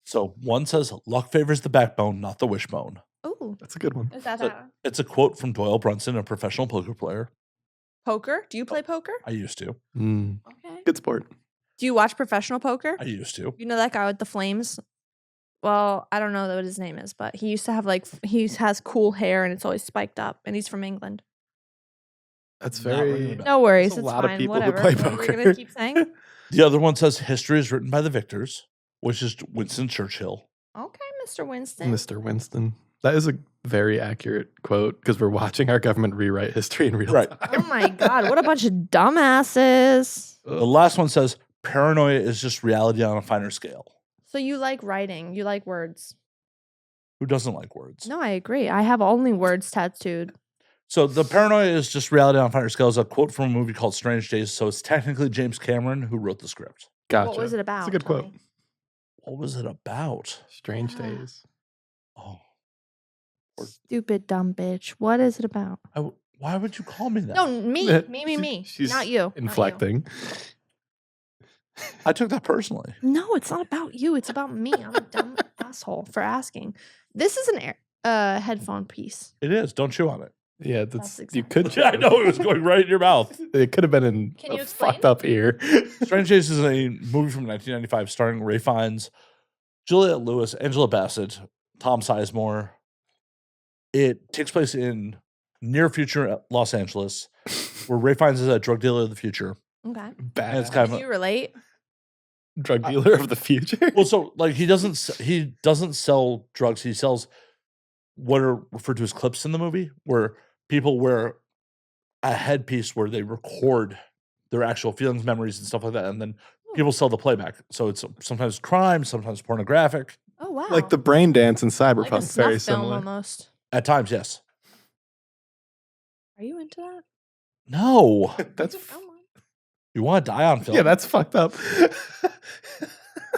So one says, luck favors the backbone, not the wishbone. Ooh, That's a good one. is that So- It's a quote from Doyle Brunson, a professional poker player. poker? Do you play poker? I used to. Mm, Okay. good sport. Do you watch professional poker? I used to. You know that guy with the flames? Well, I don't know what his name is, but he used to have like he has cool hair and it's always spiked up, and he's from England. That's Not ringing very. a bell. No worries, There's a it's lot of fine. people who Whatever. play What are we poker. gonna keep saying? The other one says, history is written by the victors, which is Winston Churchill. Okay, Mr. Winston. Mr. Winston. That is a very accurate quote because we're watching our government rewrite history in real Right. time. Oh my god, what a bunch of dumbasses. The last one says, paranoia is just reality on a finer scale. So you like writing, you like words. Who doesn't like words? No, I agree. I have only words tattooed. So the paranoia is just reality on a finer scale is a quote from a movie called Strange Days. So it's technically James Cameron who wrote the script. Gotcha. What was it about? That's a good Tell quote. me. What was it about? Strange Yeah. days. Oh, Stupid dumb bitch. What is it about? why would you call me that? No, me. She's Not you. Not you. Inflecting. I took that personally. No, it's not about you. It's about me. I'm a dumb asshole for asking. This is an headphone piece. It is. Don't chew on it. Yeah, That's you exactly could. Yeah, I know it was going right in your mouth. It could have been in Can a you explain? fucked up ear. Strange Days is a movie from 1995 starring Ray Fiennes, Juliette Lewis, Angela Bassett, Tom Sizemore. It takes place in near future Los Angeles, where Ray Fiennes is a drug dealer of the future. Okay. Bad. It's kind Can you relate? drug dealer of the future. Well, so like he doesn't sell drugs. He sells what are referred to as clips in the movie, where people wear a headpiece where they record their actual feelings, memories, and stuff like that, and then people sell the playback. So it's sometimes crime, sometimes pornographic. Oh wow. Like the brain dance in Like a Cyberpunk, snuff very film similar. almost. At times, yes. Are you into that? No, That's Oh, my- you want to die on film? yeah, that's fucked up.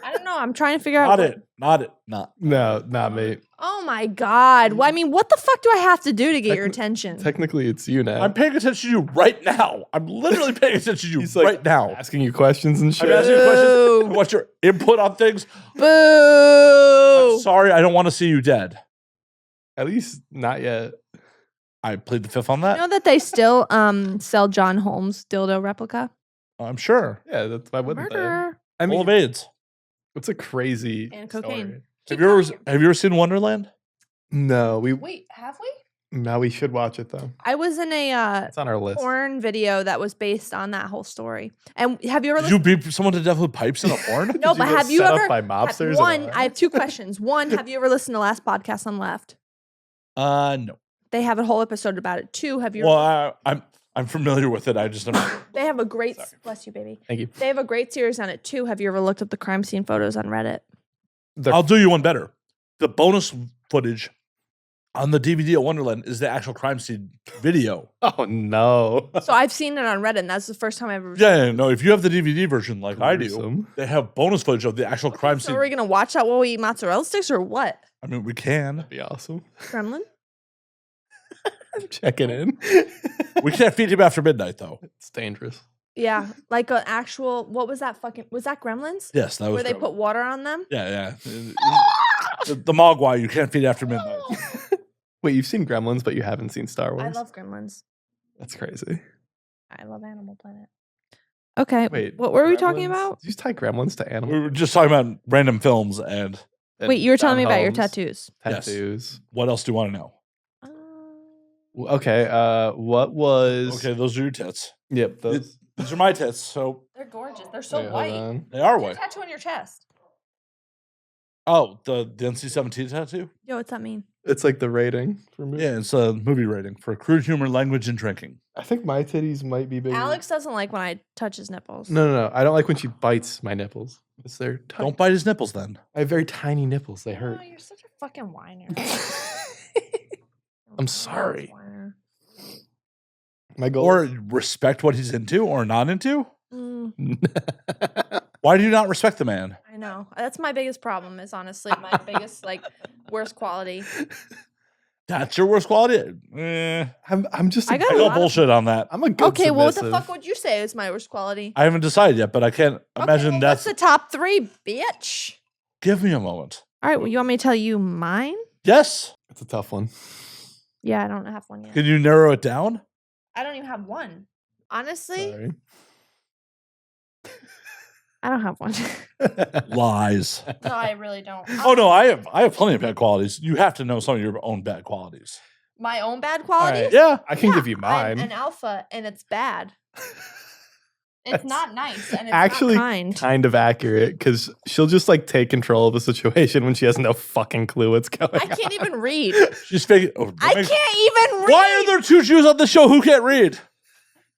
I don't know. I'm trying to figure out. not what- it. Not it. Not. No, not me. Oh my god. Well, I mean, what the fuck do I have to do to get your Techni- attention? Technically, it's you now. I'm paying attention to you right now. I'm literally paying attention to you He's like right now. asking you questions and shit. I'm asking you questions. Boo. I want your input on things. I'm Boo. sorry, I don't want to see you dead. At least not yet. I plead the fifth on You that. know that they still sell John Holmes dildo replica? I'm sure. Yeah, that's why wouldn't they? Murderer. I Full of mean, AIDS. it's a crazy And cocaine. story. Keep Have going. you ever seen Wonderland? No, Wait, have we? now we should watch it though. I was in a It's on our list. porn video that was based on that whole story. And have you ever Did you beat someone to death with pipes in a porn? No, Did but get have you set up ever by mobsters? and one? all I have two questions. One, have you ever listened to last podcast on Left? No. They have a whole episode about it. Two, have you? Well, I'm familiar with it. I just don't. They have a great. Sorry. Bless you, baby. Thank you. They have a great series on it too. Have you ever looked up the crime scene photos on Reddit? I'll do you one better. The bonus footage on the DVD of Wonderland is the actual crime scene video. Oh no. So I've seen it on Reddit, and that's the first time I've ever. Yeah, no. If you have the DVD version like I do, Gruesome. they have bonus footage of the actual crime So scene. are we gonna watch that while we eat mozzarella sticks or what? I mean, we can. That'd be awesome. Kremlin? I'm checking in. We can't feed him after midnight though. It's dangerous. Yeah, like an actual. What was that fucking? Was that Gremlins? Yes, that was Where they Gremlins. put water on them? Yeah. The Mogwai you can't feed after midnight. Wait, you've seen Gremlins, but you haven't seen Star Wars? I love Gremlins. That's crazy. I love Animal Planet. Okay, Wait, what were we talking Gremlins? about? Did you tie Gremlins to We animals? were just talking about random films and Wait, you were telling me about your tattoos. Yes. Tattoos. what else do you want to know? Okay. What was? Okay, those are your tits. Yep. Those. These are my tits, so They're gorgeous. They're so Wait, hold white. on. they are What's your white. tattoo on your chest? Oh, the NC-17 tattoo? Yo, what's that mean? It's like the rating for movies. Yeah, it's a movie rating for crude humor, language, and drinking. I think my titties might be bigger. Alex doesn't like when I touch his nipples. No. I don't like when she bites my nipples. Because they're tiny. Don't bite his nipples then. I have very tiny nipples. They hurt. Oh, you're such a fucking whiner. I'm sorry. Whiner. My goal. Or respect what he's into or not into. Mm, Why do you not respect the man? I know. That's my biggest problem. Is honestly my biggest worst quality. That's your worst quality? I'm just. I got I a got lot of- bullshit on that. I'm a good Okay, well, what the submissive. fuck would you say is my worst quality? I haven't decided yet, but I can't imagine well, that's... What's the top 3, bitch? Give me a moment. All right, well, you want me to tell you mine? Yes? It's a tough one. Yeah, I don't have one yet. Can you narrow it down? I don't even have one. Honestly, Sorry. I don't have one. Lies. No, I really don't. Oh, no, I have plenty of bad qualities. You have to know some of your own bad qualities. My own bad All qualities? right. Yeah. I can Yeah, give you I'm mine. an alpha, and it's bad. It's That's not nice, and it's actually not kind. kind of accurate because she'll just like take control of a situation when she has no fucking clue what's going I can't even read. She's fake. Oh, I can't even read. Why are there 2 Jews on the show who can't read?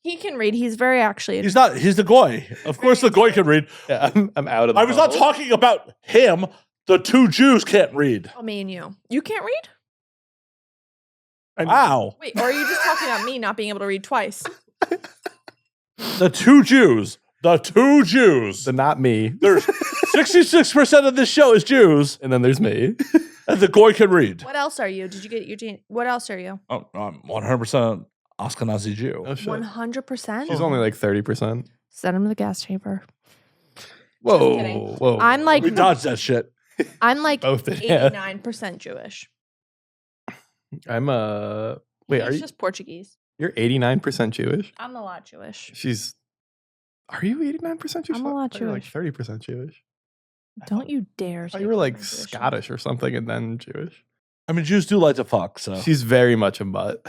He can read. He's very actually. He's not. He's the goy. Of course, the goy can read. Yeah, I'm out of the I was not bubble. talking about him. The 2 Jews can't read. Oh, me and you. You can't read? I mean, Wow. Wait, or are you just talking about me not being able to read twice? The 2 Jews. The 2 Jews. So not me. There's 66% of this show is Jews, And then there's me. and the goy can read. What else are you? Did you get your gene? What else are you? Oh, I'm 100% Ashkenazi Jew. Oh, shit. 100%? She's only like 30%. Send him to the gas chamber. Whoa. kidding. Whoa. I'm like We dodged that shit. I'm like both did, yeah. 89% Jewish. I'm wait, are He's you just Portuguese. you're 89% Jewish? I'm a lot Jewish. Are you 89% Jewish? I'm a lot I thought you were Jewish. like 30% Jewish. Don't you dare. I thought say you were like I'm Jewish. Scottish or something and then Jewish. I mean, Jews do like to fuck, so. She's very much a mutt.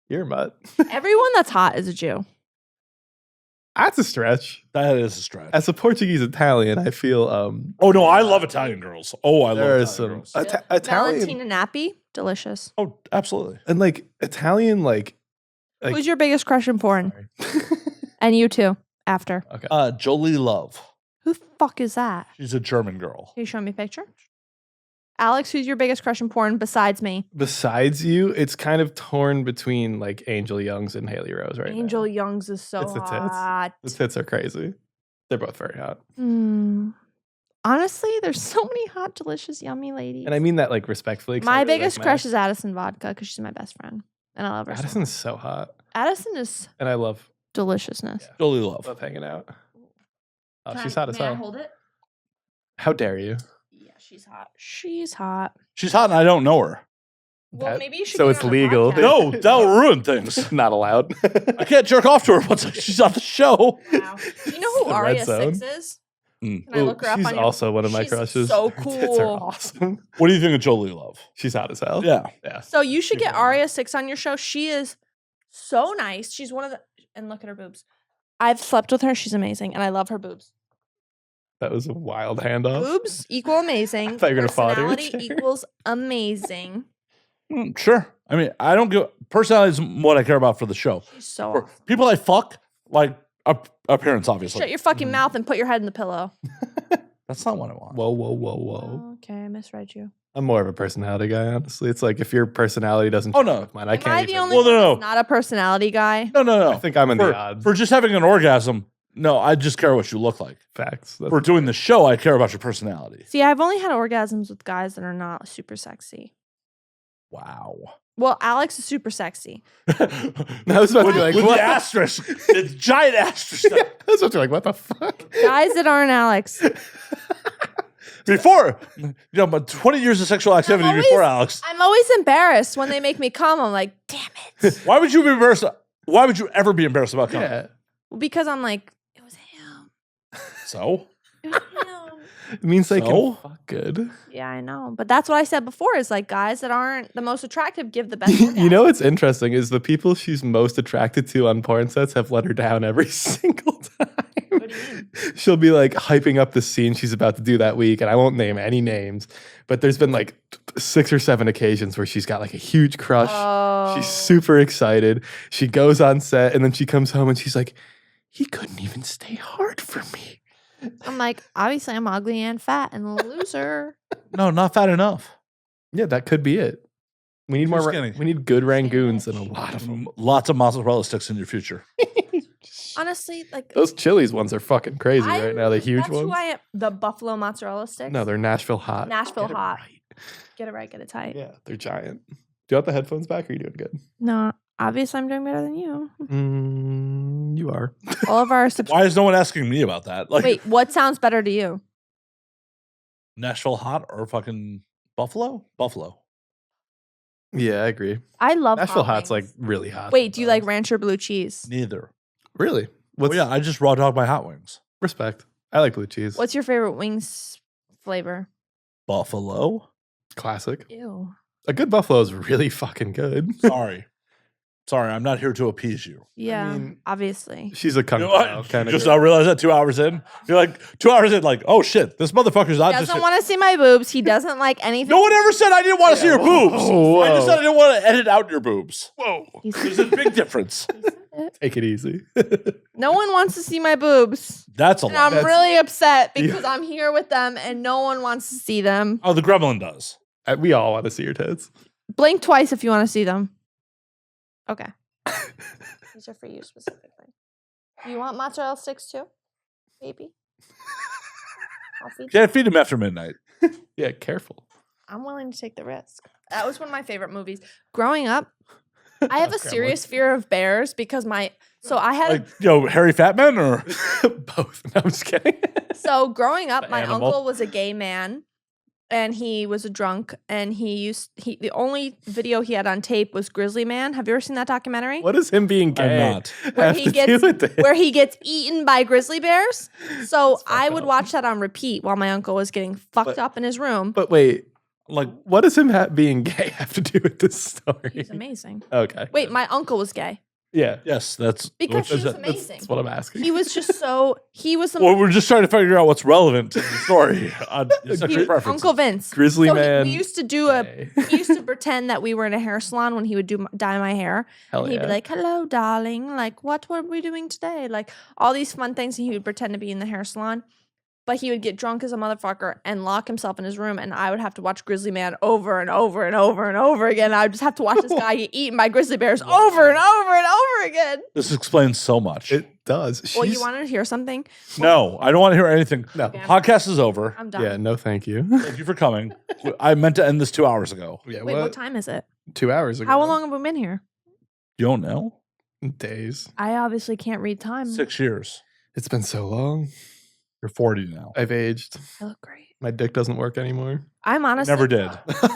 You're a mutt. Everyone that's hot is a Jew. That's a stretch. That is a stretch. As a Portuguese Italian, I feel Oh, no, I love Italian girls. Oh, I love there Italian is some girls. Italian Valentina Nappi, delicious. Oh, absolutely. and like Italian like Who's your biggest crush in porn? Sorry. And you too. After. Okay. Jolie Love. Who the fuck is that? She's a German girl. Can you show me a picture? Alex, who's your biggest crush in porn besides me? Besides you, it's kind of torn between like Angel Youngs and Haley Rose right Angel now. Youngs is so It's the tits. hot. The tits are crazy. They're both very hot. Honestly, there's so many hot, delicious, yummy ladies. And I mean that like respectfully. 'cause I my really like biggest crush Max. is Addison Vodka because she's my best friend. And I love her. so much. Addison's so hot. Addison is And I love deliciousness. Jolie Love. hanging out. Oh, Can she's I- hot as may I hell. hold it? How dare you? Yeah, she's hot. She's hot. She's hot and I don't know her. Well, That- maybe you should. so get it's her on the legal. podcast. No, that'll ruin things. Not allowed. I can't jerk off to her once she's on the show. Wow. Do you know who The red Aria zone. Six is? Mm. Can I look her up she's on your- also one of my She's crushes. so Her tits are cool. awesome. What do you think of Jolie Love? She's hot as hell. Yeah. Yeah. So you should She's get very Aria Six on your show. She is so nice. She's one of the and look at her boobs. I've slept with her. She's amazing, and I love her boobs. That was a wild handoff. Boobs equal amazing. I thought you were gonna fall out of your Personality chair. equals amazing. Sure. I mean, I don't give personality is what I care about for the show. She's so. For people I fuck, like appearance, obviously. Shut your fucking Mhm. mouth and put your head in the pillow. That's not what I want. Whoa, whoa, whoa, whoa. Okay, I misread you. I'm more of a personality guy, honestly. It's like if your personality doesn't Oh, track no. with mine, I Am can't I the even. only Well, one no, that's no. not a personality guy? No, no, no. I think I'm in for, the odds. for just having an orgasm, no, I just care what you look like. Facts. That's- For doing the show, I care about your personality. See, I've only had orgasms with guys that are not super sexy. Wow. Well, Alex is super sexy. I was about to be like, with what? the asterisk, the giant asterisk. I was about to be like, what the fuck? Guys that aren't Alex. Before, but 20 years of sexual activity always- before Alex. I'm always embarrassed when they make me come. I'm like, damn it. Why would you be embarrassed? Why would you ever be embarrassed about coming? Yeah. Because I'm like, it was him. So? It was him. It means they So? can fuck good. Yeah, I know. But that's what I said before is like guys that aren't the most attractive give the best. You know orgasm. what's interesting is the people she's most attracted to on porn sets have let her down every single time. What do you mean? She'll be like hyping up the scene she's about to do that week, and I won't name any names, but there's been like 6 or 7 occasions where she's got like a huge crush. Oh. She's super excited. She goes on set, and then she comes home and she's like, he couldn't even stay hard for me. I'm like, obviously I'm ugly and fat and a loser. No, not fat enough. Yeah, that could be it. We need Too more. skinny. We need good Rangoons and a lot of them. Lots of mozzarella sticks in your future. Honestly, like Those Chili's ones are fucking crazy right now. The huge that's ones. Who I am. The buffalo mozzarella sticks. No, they're Nashville hot. Nashville Get it hot. right. Get it right, get it tight. Yeah, they're giant. Do you want the headphones back? Or are you doing good? No, obviously I'm doing better than you. You are. All of our subscribers. Why is no one asking me about that? Like, Wait, what sounds better to you? Nashville hot or fucking Buffalo? Buffalo. Yeah, I agree. I love Nashville hot hot's like wings. really hot. Wait, do you like sometimes. ranch or blue cheese? Neither. Really? Oh, yeah, I just raw dog my hot wings. Respect. I like blue cheese. What's your favorite wings flavor? Buffalo? Classic? Ew. A good buffalo is really fucking good. Sorry. Sorry, I'm not here to appease you. Yeah, mean, obviously. She's a kung You know pao what? kind You of. just now realize that 2 hours in? You're like, 2 hours in, like, oh shit, this motherfucker's not He just. doesn't want to see my boobs. He doesn't like anything. No one ever said I didn't want to see your boobs. Whoa, I just whoa. said I didn't want to edit out your boobs. Whoa. He There's said a big difference. it. Take it easy. No one wants to see my boobs. That's a And lot. I'm really upset because I'm here with them and no one wants to see them. Oh, the gremlin does. We all want to see your tits. Blink twice if you want to see them. Okay. These are for you specifically. You want mozzarella sticks too, baby? I'll feed you. Can't feed him after midnight. Yeah, careful. I'm willing to take the risk. That was one of my favorite movies. Growing up, I have a Gremlin. serious fear of bears because I had Like, Harry Fatman or Both. No, I'm just kidding. so growing up, The my animal. uncle was a gay man and he was a drunk and the only video he had on tape was Grizzly Man. Have you ever seen that documentary? What does him being I'm gay not. Where have he to gets do with this? where he gets eaten by grizzly bears. So That's fucked I would up. watch that on repeat while my uncle was getting fucked But- up in his room. But wait, Like, what does him being gay have to do with this story? He's amazing. Okay. Wait, my uncle was gay Yeah. yes, that's because he was that's- amazing. That's what I'm asking. He was just so he was Well, we're just trying to figure out what's relevant to the story on sexual he- preferences. Uncle Vince. Grizzly So man. we used to do gay. he used to pretend that we were in a hair salon when he would dye my hair. Hell And he'd yeah. be like, "Hello, darling. Like, what were we doing today?" Like all these fun things, and he would pretend to be in the hair salon. But he would get drunk as a motherfucker and lock himself in his room, and I would have to watch Grizzly Man over and over and over and over again. I would just have to watch this guy get eaten by grizzly bears over and over and over again. This explains so much. It does. Well, you She's- wanted to hear something? No, I don't want to hear anything. No. Okay. Podcast is over. I'm done. Yeah, no, thank you. Thank you for coming. I meant to end this 2 hours ago. Yeah, Wait, what time is it? 2 hours ago. How long have we been here? You don't know? Days. I obviously can't read time. 6 years. It's been so long. You're 40 now. I've aged. I look great. My dick doesn't work anymore. I'm honestly Never did.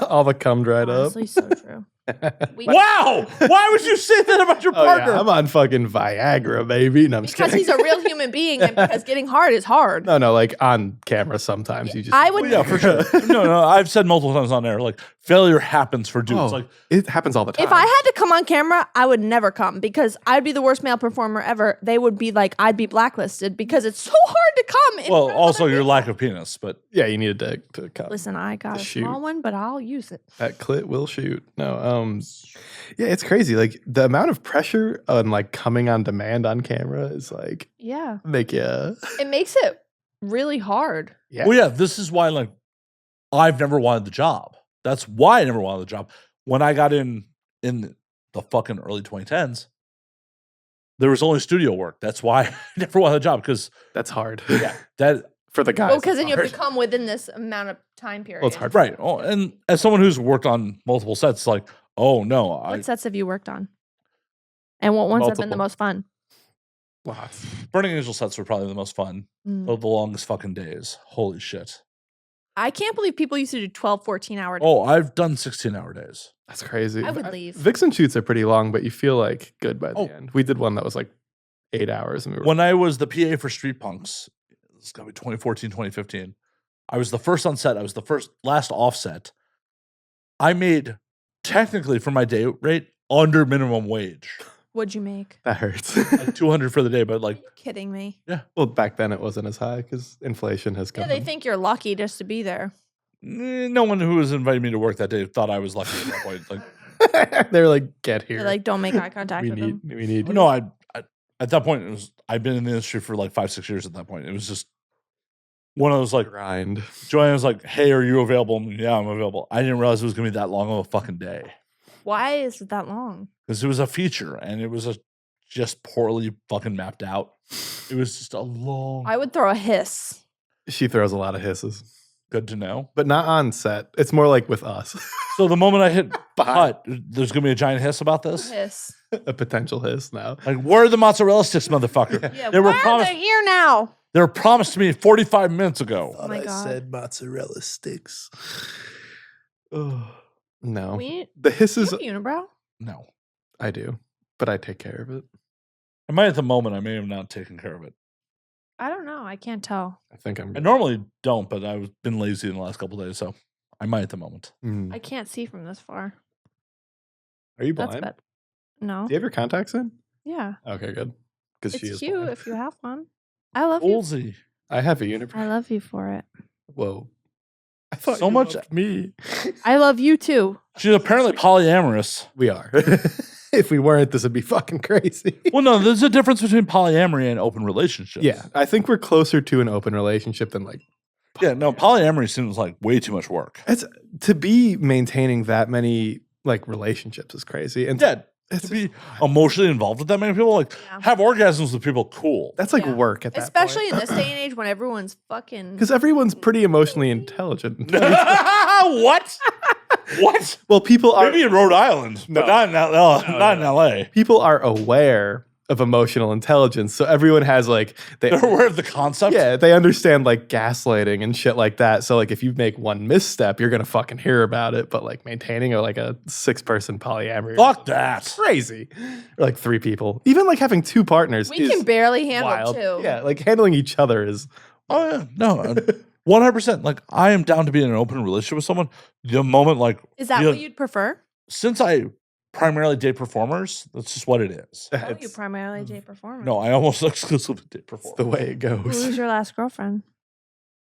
All the cum dried honestly so true. up. We- Wow! Why would you say that about your Oh, partner? yeah, I'm on fucking Viagra, baby. No, I'm just Because kidding. he's a real human being, and because getting hard is hard. No, like on camera sometimes you just. I would- Well, yeah, for sure. No, I've said multiple times on there, like, failure happens for dudes. Oh, Like, it happens all the time. If I had to come on camera, I would never come because I'd be the worst male performer ever. They would be like, I'd be blacklisted because it's so hard to come. in well, front of also other your people. lack of penis, but Yeah, you need a dick to come. Listen, I got a Shoot. small one, but I'll use it. That clit will shoot. No, yeah, it's crazy. Like the amount of pressure on like coming on demand on camera is like Yeah. make you. It makes it really hard. Yeah. well, yeah, this is why, like, I've never wanted the job. That's why I never wanted the job. When I got in the fucking early 2010s, there was only studio work. That's why I never wanted the job because That's hard. that For the guys. Well, because it's then you have hard. to come within this amount of time period. Well, it's hard. right. Oh, and as someone who's worked on multiple sets, like Oh no, What sets have you worked on? And what ones have been the Multiple. most fun? Lots. Burning Angel sets were probably the most fun. Mm. The longest fucking days. Holy shit. I can't believe people used to do 12, 14-hour days. Oh, I've done 16-hour days. That's crazy. I would leave. Vixen shoots are pretty long, but you feel like good by the Oh. end. We did one that was like 8 hours, and we were When I was the PA for Street Punks, it's got to be 2014, 2015. I was the first on set. I was the last offset. I made, technically for my day rate, under minimum wage. What'd you make? that hurts. Like 200 for the day, but Are like, you kidding me? Well, back then it wasn't as high because inflation has come. Yeah, they think you're lucky just to be there. no one who was inviting me to work that day thought I was lucky at that point. Like, They're like, get here. They're like, don't make eye contact we with need, them. we need. no, I at that point, I'd been in the industry for like 5-6 years at that point. It was just one of those like, grind. Joanne was like, hey, are you available? Yeah, I'm available. I didn't realize it was going to be that long of a fucking day. Why is it that long? Because it was a feature and it was just poorly fucking mapped out. It was just a long, I would throw a hiss. She throws a lot of hisses, good to know. but not on set. It's more like with us. So the moment I hit Behind. cut, there's going to be a giant hiss about this. Hiss. A potential hiss now. Like, where are the mozzarella sticks, motherfucker? Yeah, They were why are promised- they here now? They were promised to me 45 minutes ago. Oh my God. mozzarella sticks. Oh, no. We The hisses, you have unibrow? No. I do, but I take care of it. I might at the moment, I may have not taken care of it. I don't know. I can't tell. I think I'm I good. normally don't, but I've been lazy in the last couple days, so I might at the moment. Mm. I can't see from this far. Are you That's blind? bad. No. Do you have your contacts in? Yeah. Okay, good. Because she It's is cute blind. if you have one. I love you. Woolsey. I have a unibrow. I love you for it. Whoa. I thought So you much- loved me. I love you too. She's apparently polyamorous. We are. If we weren't, this would be fucking crazy. Well, no, there's a difference between polyamory and open relationships. Yeah, I think we're closer to an open relationship than like Yeah, no, polyamory seems like way too much work. it's to be maintaining that many like relationships is crazy. And Yeah, it's to be emotionally involved with that many people, like Yeah. have orgasms with people, cool. that's like Yeah. work at that Especially in this day and age when everyone's fucking. because everyone's pretty emotionally intelligent. What? What? Well, people are Maybe in Rhode Island, but No. not in not in LA. people are aware of emotional intelligence, so everyone has like They're aware of the concept. yeah, they understand like gaslighting and shit like that. So like if you make one misstep, you're gonna fucking hear about it. But like maintaining a 6-person polyamory, Fuck that. crazy. Or like 3 people, even like having 2 partners. we is can barely handle wild. 2. Yeah, like handling each other is. Oh yeah, no, 100%. Like I am down to be in an open relationship with someone. The moment, like, Is that you know, what you'd prefer? since I primarily date performers, that's just what it is. Oh, you It's primarily date performers. No, I almost exclusively date the performers. way it goes. Who's your last girlfriend?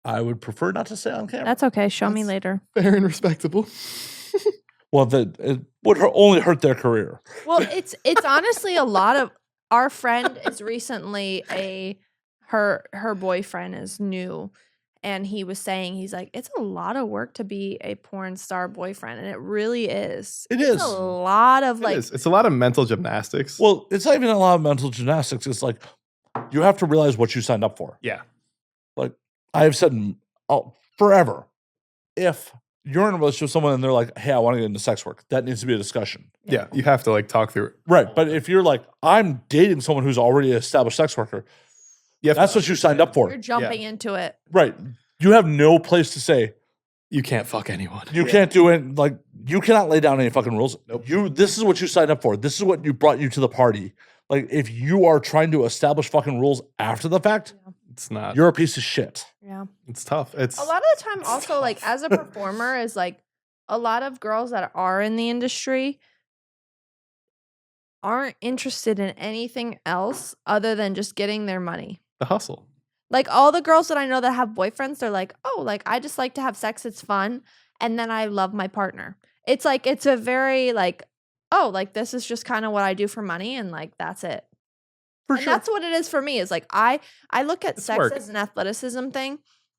I would prefer not to say on camera. That's okay. Show me That's- later. Fair and respectable. Well, that it would only hurt their career. Well, it's honestly a lot of our friend is recently her boyfriend is new, and he was saying he's like it's a lot of work to be a porn star boyfriend, and it really is. It It's is. a lot of like It's a lot of mental gymnastics. Well, it's not even a lot of mental gymnastics. It's like you have to realize what you signed up for. yeah, Like I have said forever, if you're in a relationship with someone and they're like, hey, I want to get into sex work, that needs to be a discussion. yeah, you have to like talk through it. Right. But if you're like, I'm dating someone who's already an established sex worker, You have that's to what you signed up you're for. jumping into it. Right. You have no place to say, You can't fuck anyone. you can't do it. Like, you cannot lay down any fucking rules. Nope. This is what you signed up for. This is what brought you to the party. Like, if you are trying to establish fucking rules after the fact, It's not. you're a piece of shit. Yeah. It's tough. It's A lot of the time also like as a performer is like a lot of girls that are in the industry aren't interested in anything else other than just getting their money. the hustle. Like all the girls that I know that have boyfriends, they're like, "Oh, like I just like to have sex, it's fun, and then I love my partner." It's like it's a very like, "Oh, like this is just kind of what I do for money and like that's it." For And that's what it is for me. Is like I look at It's sex work. as an athleticism thing.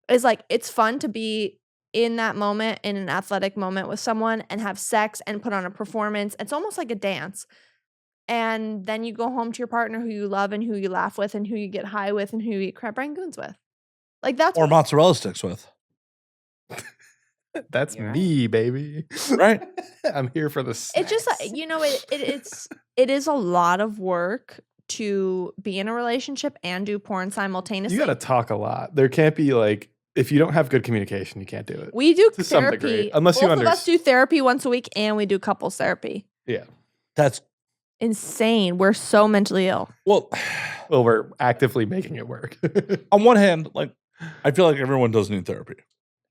Is like it's fun to be in that moment, in an athletic moment with someone and have sex and put on a performance. It's almost like a dance. And then you go home to your partner who you love and who you laugh with and who you get high with and who you eat crab rangoons with. Like that's Or what, mozzarella sticks with. That's You're me, baby. Right? I'm here for the It's just snacks. it is a lot of work to be in a relationship and do porn simultaneously. You got to talk a lot. There can't be like, if you don't have good communication, you can't do it. We do to some therapy. degree, unless you Both of us do therapy once a week, and we do couples therapy. Yeah. That's Insane. We're so mentally ill. well. Well, we're actively making it work. On one hand, like I feel like everyone does need therapy.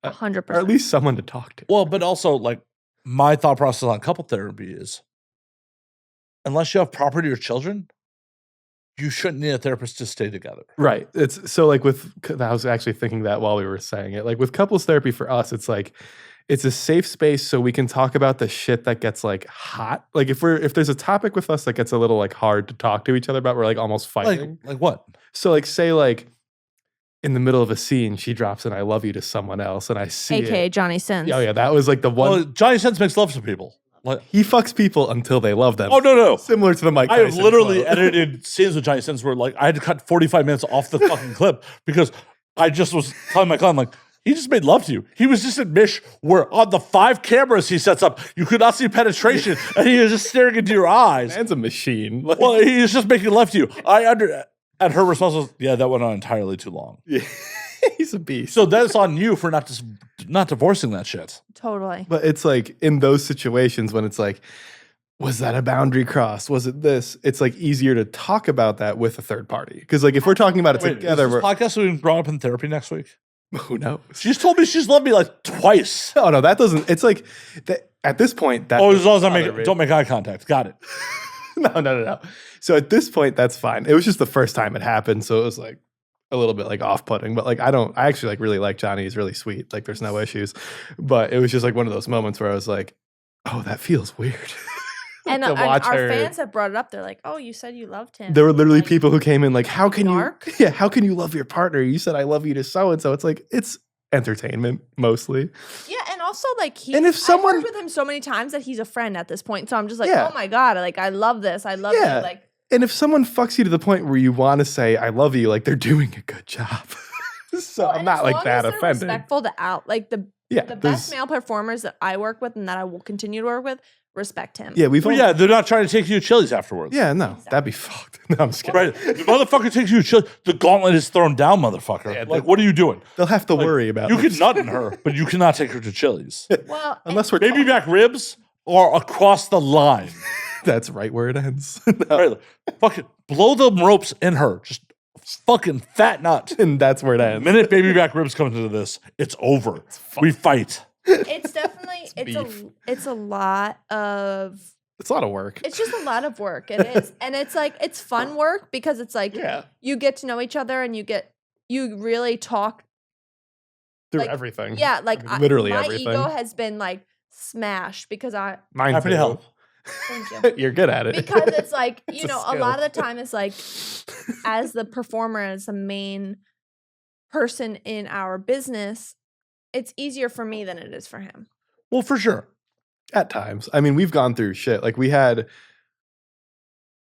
100%. Or at least someone to talk to. Well, but also like my thought process on couple therapy is, unless you have property or children, you shouldn't need a therapist to stay together. Right. It's so like I was actually thinking that while we were saying it. Like with couples therapy for us, it's like it's a safe space so we can talk about the shit that gets like hot. Like if there's a topic with us that gets a little like hard to talk to each other about, we're like almost fighting. Like what? So like say like in the middle of a scene, she drops an "I love you" to someone else, and I see AKA it. Johnny Sins. Oh yeah, that was like the one. Well, Johnny Sins makes love to people. Like, He fucks people until they love them. oh no. Similar to the Mike I have Tyson literally quote. edited scenes with Johnny Sins where like I had to cut 45 minutes off the fucking clip because I just was telling my client like, he just made love to you. He was just at Mish where on the 5 cameras he sets up, you could not see penetration and he was just staring into your eyes. Man's a machine. Like, Well, he was just making love to you. And her response was, yeah, that went on entirely too long. yeah. He's a beast. So that's on you for not divorcing that shit. Totally. But it's like in those situations when it's like, was that a boundary crossed? Was it this? It's like easier to talk about that with a third party. Because like if we're talking about it Wait, together, is this podcast being brought up in therapy next week? who knows? She's told me she's loved me like twice. No, that doesn't. It's like at this point, that Oh, as long as don't make eye contact. Got it. No. So at this point, that's fine. It was just the first time it happened, so it was like a little bit like off-putting. But like I actually like really like Johnny. He's really sweet. Like there's no issues. But it was just like one of those moments where I was like, oh, that feels weird. And to our watch her. fans have brought it up. They're like, "Oh, you said you loved him." There were literally Like, people who came in like, how can dark? you? Yeah, how can you love your partner? You said I love you to so and so. It's like it's entertainment mostly. Yeah, and also like And if someone- I've worked with him so many times that he's a friend at this point. So I'm just like, Yeah. oh my god, like I love this. I love Yeah. you. Like And if someone fucks you to the point where you want to say I love you, like they're doing a good job. So well, I'm and not as like long that as they're offended. Respectful to out like the Yeah, best there's- male performers that I work with and that I will continue to work with respect him. Yeah, we've Well, yeah, they're not trying to take you to Chili's afterwards. Yeah, no, that'd be fucked. No, I'm just kidding. Right. The motherfucker takes you to Chili's. The gauntlet is thrown down, motherfucker. Yeah, like, what are you doing? They'll have to worry about You it. can nut in her, but you cannot take her to Chili's. Well, Unless we're Baby back ribs are across the line. that's right where it ends. No. Right. Fucking blow the ropes in her. Just fucking fat nut. And that's where it The ends. minute baby back ribs come into this, it's over. We fight. it's definitely beef. it's a lot of It's a lot of work. it's just a lot of work. It is. And it's like it's fun work because it's like Yeah. you get to know each other and you really talk. Through like, everything. Yeah, like I mean, literally my everything. ego has been like smashed because Mine Happy to too. help. thank you. You're good at it. Because it's like, It's you a know, a lot of skill. the time it's like as the performer, as the main person in our business, it's easier for me than it is for him. Well, for sure. At times. I mean, we've gone through shit. Like we had,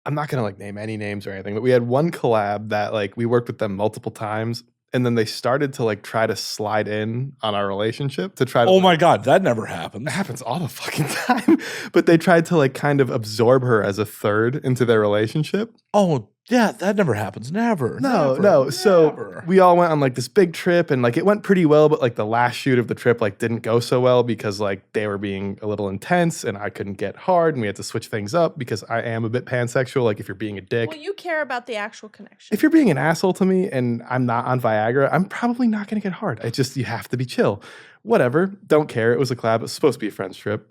I'm not gonna like name any names or anything, but we had one collab that like we worked with them multiple times, and then they started to like try to slide in on our relationship to try to Oh my God, that never happened. it happens all the fucking time. But they tried to like kind of absorb her as a third into their relationship. Oh, yeah, that never happens. Never. No, never, no. So never. we all went on like this big trip and like it went pretty well, but like the last shoot of the trip like didn't go so well because like they were being a little intense and I couldn't get hard and we had to switch things up because I am a bit pansexual. Like if you're being a dick, Well, you care about the actual connection. if you're being an asshole to me and I'm not on Viagra, I'm probably not going to get hard. I just, you have to be chill. Whatever. Don't care. It was a collab. It was supposed to be a friend's trip.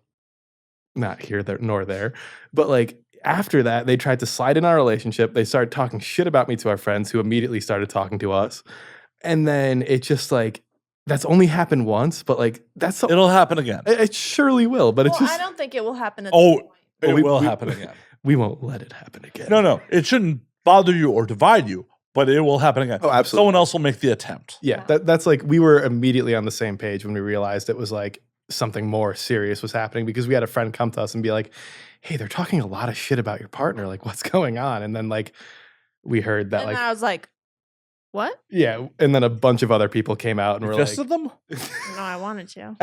Not here, there, nor there. But like after that, they tried to slide in our relationship. They started talking shit about me to our friends who immediately started talking to us. And then it just like, that's only happened once, but like that's, It'll happen again. it surely will. But Well, it's just, I don't think it will happen at Oh, this point. it Well, we- will we- happen again. we won't let it happen again. No, it shouldn't bother you or divide you, but it will happen again. Oh, absolutely. Someone else will make the attempt. Yeah, that's like we were immediately on the same page when we realized it was like something more serious was happening because we had a friend come to us and be like, "Hey, they're talking a lot of shit about your partner. Like, what's going on?" And then like we heard that And like I was like, What? Yeah, and then a bunch of other people came out and You were fisted them? No, I wanted to.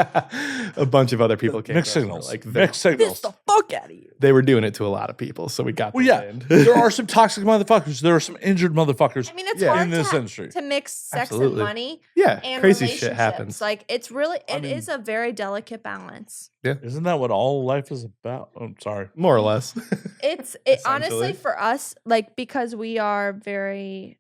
a bunch of other people came Mixed to us and were signals. like, Mixed Piss signals. the fuck out of you. they were doing it to a lot of people, so we got Well, the yeah, land. there are some toxic motherfuckers. There are some injured motherfuckers I mean, it's Yeah. hard in this industry. to mix sex Absolutely. and money Yeah, and crazy shit relationships. happens. Like, it's really, I it is mean- a very delicate balance. Isn't that what all life is about? Oh, I'm sorry. More or less. It honestly Essentially. for us, like, because we are very,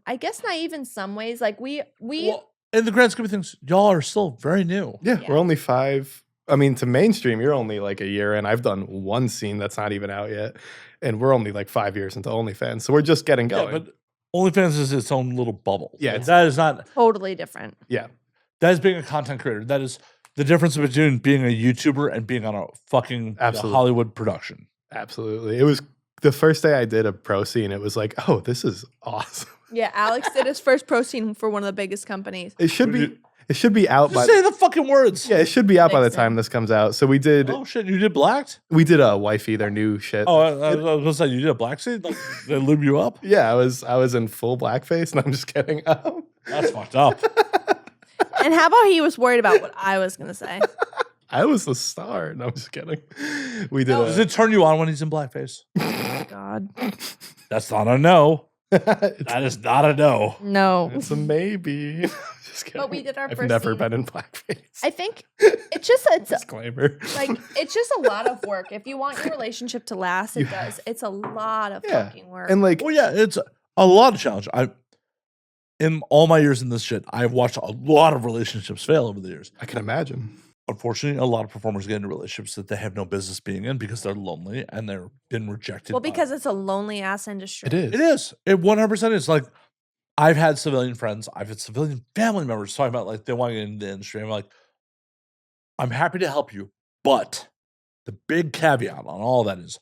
I guess, naive in some ways. Like, we Well, in the grand scheme of things, y'all are still very new. Yeah, Yeah. we're only 5. I mean, to mainstream, you're only like a year in. I've done one scene that's not even out yet, and we're only like 5 years into OnlyFans, so we're just getting going. Yeah, but OnlyFans is its own little bubble. Yeah, Like, it's- that is not. totally different. That is being a content creator. That is the difference between being a YouTuber and being on a fucking Absolutely. Hollywood production. Absolutely. It was the first day I did a pro scene. It was like, oh, this is awesome. Yeah, Alex did his first pro scene for one of the biggest companies. It should Would be. It should be out by. Just say the fucking words. Yeah, it should be out by the Fix it. time this comes out. So we did. Oh shit, you did blacked? We did a wifey, their new shit. Oh, I was gonna say you did a black scene. Like, they lube you up. Yeah, I was in full blackface, and I'm just kidding. That's fucked up. And how about he was worried about what I was gonna say? I was the star. No, I'm just kidding. We did. Does it turn you on when he's in blackface? Oh God, That's not a no. it's, That is not a no. no. it's a maybe. Just kidding. But we did our I've first never scene. been in blackface. I think it's Disclaimer. like it's just a lot of work. If you want your relationship to last, it You does. It's a lot of Yeah. fucking work. And like, Well, yeah, it's a lot of challenge. In all my years in this shit, I've watched a lot of relationships fail over the years. I can imagine. Unfortunately, a lot of performers get into relationships that they have no business being in because they're lonely and they're been rejected. well, by- because it's a lonely ass industry. It is. it is. It 100% is. Like, I've had civilian friends, I've had civilian family members talking about like they want to get into the industry. I'm like, I'm happy to help you, but the big caveat on all that is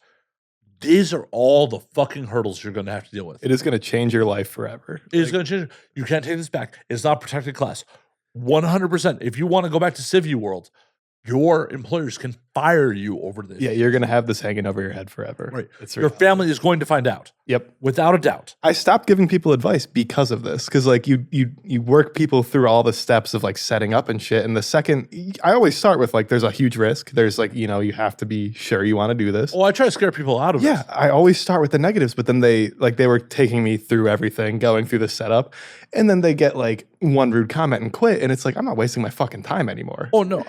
these are all the fucking hurdles you're going to have to deal with. It is going to change your life forever. It is Like, going to change. You can't take this back. It's not protected class. 100%. If you want to go back to Civvy world, your employers can fire you over this. yeah, you're going to have this hanging over your head forever. Right. It's Your reality. family is going to find out Yep. without a doubt. I stopped giving people advice because of this. Because like you work people through all the steps of like setting up and shit. And the second, I always start with like, there's a huge risk. There's like, you know, you have to be sure you want to do this. Well, I try to scare people out of Yeah, it. I always start with the negatives, but then they were taking me through everything, going through the setup, and then they get like one rude comment and quit, and it's like I'm not wasting my fucking time anymore. Oh, no.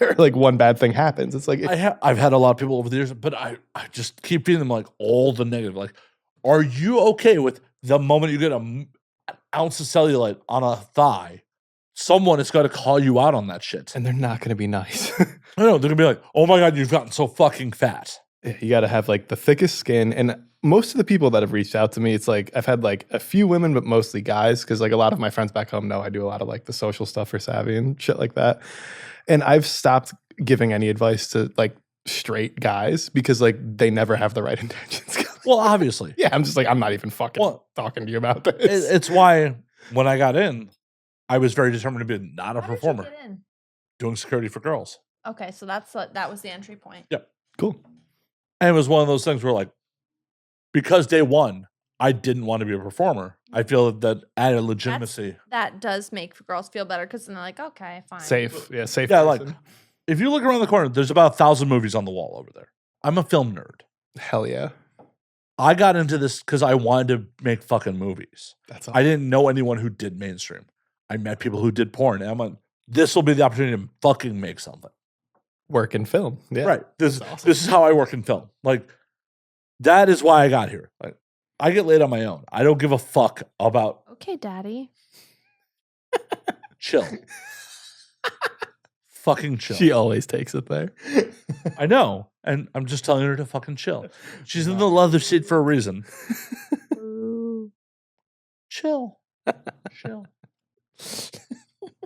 Or like one bad thing happens. It's like I've had a lot of people over the years, but I just keep feeding them like all the negative. Like, are you okay with the moment you get an ounce of cellulite on a thigh, someone is going to call you out on that shit? and they're not going to be nice. I know, they're going to be like, oh my God, you've gotten so fucking fat. Yeah, you got to have like the thickest skin, and most of the people that have reached out to me, it's like I've had like a few women, but mostly guys, because like a lot of my friends back home know I do a lot of like the social stuff for Savvy and shit like that. And I've stopped giving any advice to like straight guys because like they never have the right intentions. Well, obviously. Yeah, I'm just like, I'm not even fucking Well, talking to you about this. It's why when I got in, I was very determined to be not a How did you performer, get in? doing security for girls. Okay, so that was the entry point. Cool. And it was one of those things where, like, because day one, I didn't want to be a performer. I feel that added legitimacy. That does make girls feel better because then they're like, okay, fine. Safe. Yeah, safe. Yeah, like, person. if you look around the corner, there's about 1,000 movies on the wall over there. I'm a film nerd. Hell yeah. I got into this because I wanted to make fucking movies. That's I didn't know anyone who did mainstream. I met people who did porn. And I'm like, this will be the opportunity to fucking make something. work in film. Yeah. Right. This That's awesome. this is how I work in film. Like, that is why I got here. Like, I get laid on my own. I don't give a fuck about Okay, daddy. chill. Fucking chill. She always takes it there. I know. And I'm just telling her to fucking chill. She's in the leather seat for a reason. Ooh. Chill. Chill.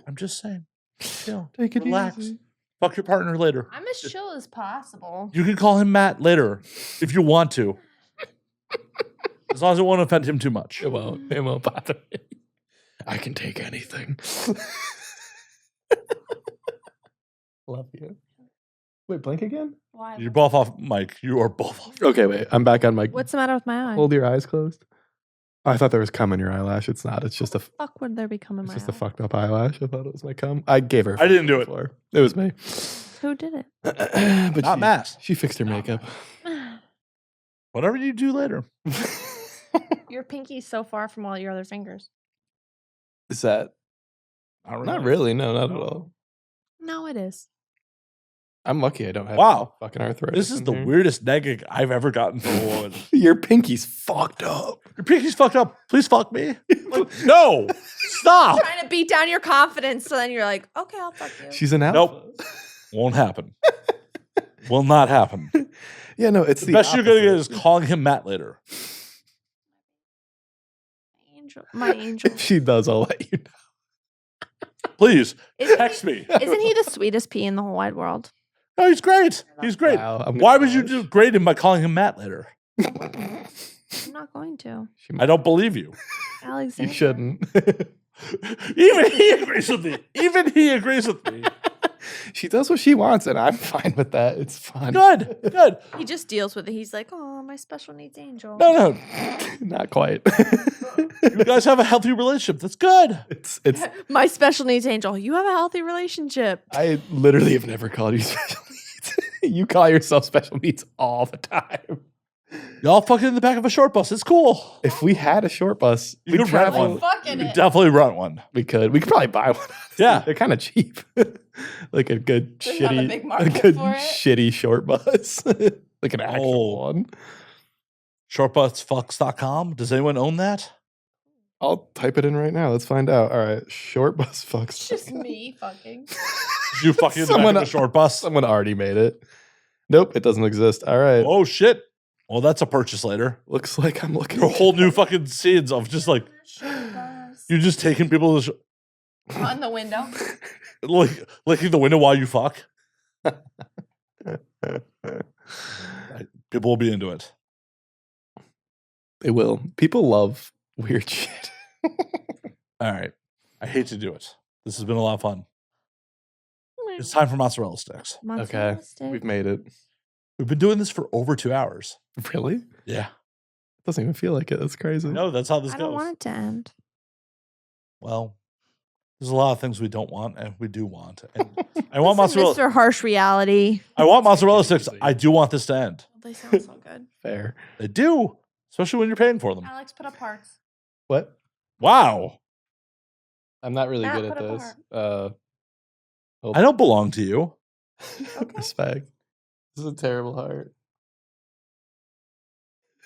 I'm just saying. Chill. Take it Relax. easy. Fuck your partner later. I'm as chill as possible. You can call him Matt later if you want to. As long as it won't offend him too much. It won't. It won't bother me. I can take anything. Love you. Wait, blink again? Why? You're both off mic. You are both off. Okay, wait. I'm back on my. What's the matter with my eye? Hold your eyes closed. I thought there was cum in your eyelash. It's not. It's just a Fuck would there be cum in it's my just a eye? fucked up eyelash. I thought it was my cum. I gave her. I didn't do it. before. It was me. Who did it? But Not Matt. she fixed her makeup. Whatever you do later. Your pinky's so far from all your other fingers. Is that not really? No, not at all. No, it is. I'm lucky I don't have Wow. fucking arthritis. This is in the here. weirdest neg I've ever gotten from a woman. Your pinky's fucked up. Your pinky's fucked up. Please fuck me. Like, no. Stop. Trying to beat down your confidence, so then you're like, okay, I'll fuck you. She's an alpha. Nope. Won't happen. Will not happen. Yeah, no, it's The best you're gonna get is opposite. calling him Matt later. My angel. If she does, I'll let you know. Please Isn't text me. Isn't he the sweetest pea in the whole wide world? No, he's great. He's great. Wow, I'm Why gonna would you blush. degrade him by calling him Matt later? I'm not going to. She I don't believe you. Alexander. You shouldn't. Even he agrees with me. Even he agrees with me. She does what she wants, and I'm fine with that. It's fun. Good. Good. He just deals with it. He's like, oh, my special needs angel. No. Not quite. You guys have a healthy relationship. That's good. it's. My special needs angel. You have a healthy relationship. I literally have never called you special needs. You call yourself special needs all the time. Y'all fucking in the back of a short bus. It's cool. If we had a short bus, You we'd could rent travel- one. Fucking You it. definitely rent one. We could probably buy one. Yeah. They're kind of cheap. Like a good There's not a shitty, big a market good for it. shitty short bus, like an actual Oh. one. Shortbusfucks.com. Does anyone own that? I'll type it in right now. Let's find out. All right, short bus fucks. It's just me fucking. Did you fucking in the back Someone- of a short bus? Someone already made it. Nope, it doesn't exist. All right, Oh shit. Well, that's a purchase later. looks like I'm looking. A whole new fucking scenes of just like you're just taking people to On the window. licking the window while you fuck. People will be into it. It will. People love weird shit. All right. I hate to do it. This has been a lot of fun. It's time for mozzarella sticks. Okay, we've made it. We've been doing this for over 2 hours. Really? Yeah. Doesn't even feel like it. That's crazy. No, that's how this I goes. don't want it to end. Well, there's a lot of things we don't want and we do want. And I want Listen, mozzarella. Mr. Harsh Reality. I want mozzarella sticks. I do want this to end. They sound so good. Fair. They do, especially when you're paying for them. Alex, put up hearts. What? Wow. I'm not really Matt, good at put up this. I don't belong to you. Respect. This is a terrible heart.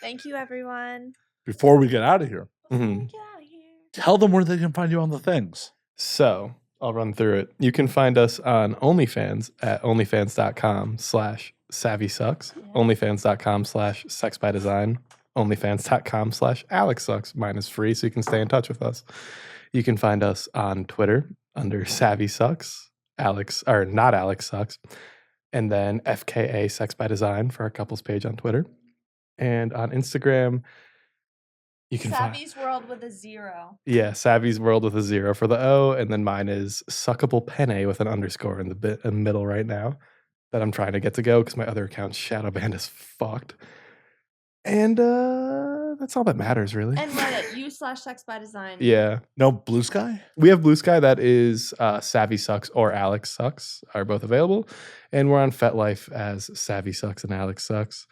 Thank you, everyone. Before we get out of here, Mhm. Get out of here. tell them where they can find you on the things. So I'll run through it. You can find us on OnlyFans at onlyfans.com/SavvySuxx, onlyfans.com/SexByDesign, onlyfans.com/Alex Suxx. Mine is free, so you can stay in touch with us. You can find us on Twitter under Savvy Suxx, Alex, or not Alex Suxx, and then FKA Sex by Design for our couples page on Twitter. And on Instagram, you can find Savvy's World with a 0. Savvy's World with a 0 for the O, and then mine is Suckable Penne with an underscore in the middle right now that I'm trying to get to go because my other account's shadow banned is fucked. And that's all that matters, really. And Reddit, u/Sex by Design. Yeah, No Blue Sky? we have Blue Sky. That is Savvy Suxx or Alex Suxx are both available, and we're on FetLife as Savvy Suxx and Alex Suxx.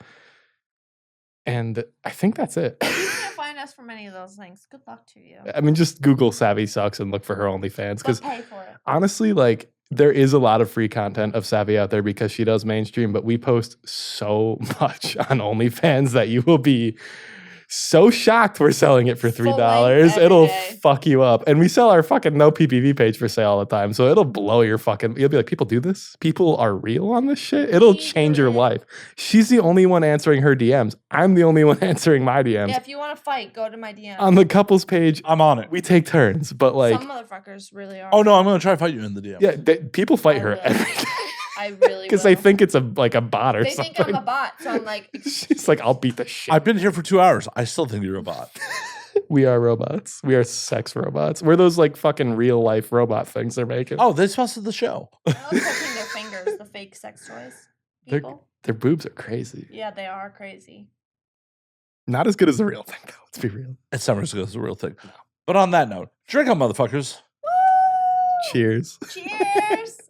And I think that's it. You can't find us from any of those things. Good luck to you. I mean, just Google Savvy Suxx and look for her OnlyFans But because pay for it. honestly, like there is a lot of free content of Savvy out there because she does mainstream, but we post so much on OnlyFans that you will be so shocked we're selling it for Full length $3. every It'll day. fuck you up. And we sell our fucking no PPV page for sale all the time. So it'll blow your fucking, you'll be like, people do this? People are real on this shit? It'll We change do your it. life. She's the only one answering her DMs. I'm the only one answering my DMs. Yeah, if you want to fight, go to my DM. On the couples page, I'm on it. we take turns, but like, Some motherfuckers really are. Oh no, I'm gonna try to fight you in the DM. yeah, people fight I her will. every day. I really Because they will. think it's a bot or They something. think I'm a bot, so I'm like, She's like, I'll beat the shit. I've been here for 2 hours. I still think you're a bot. We are robots. We are sex robots. We're those like fucking real life robot things they're making. Oh, they sponsored the show. I love touching their fingers, the fake sex toys. They're- People. Their boobs are crazy. Yeah, they are crazy. Not as good as the real thing, though. Let's be real. It's never as good as the real thing. But on that note, drink up, motherfuckers. Cheers. Cheers.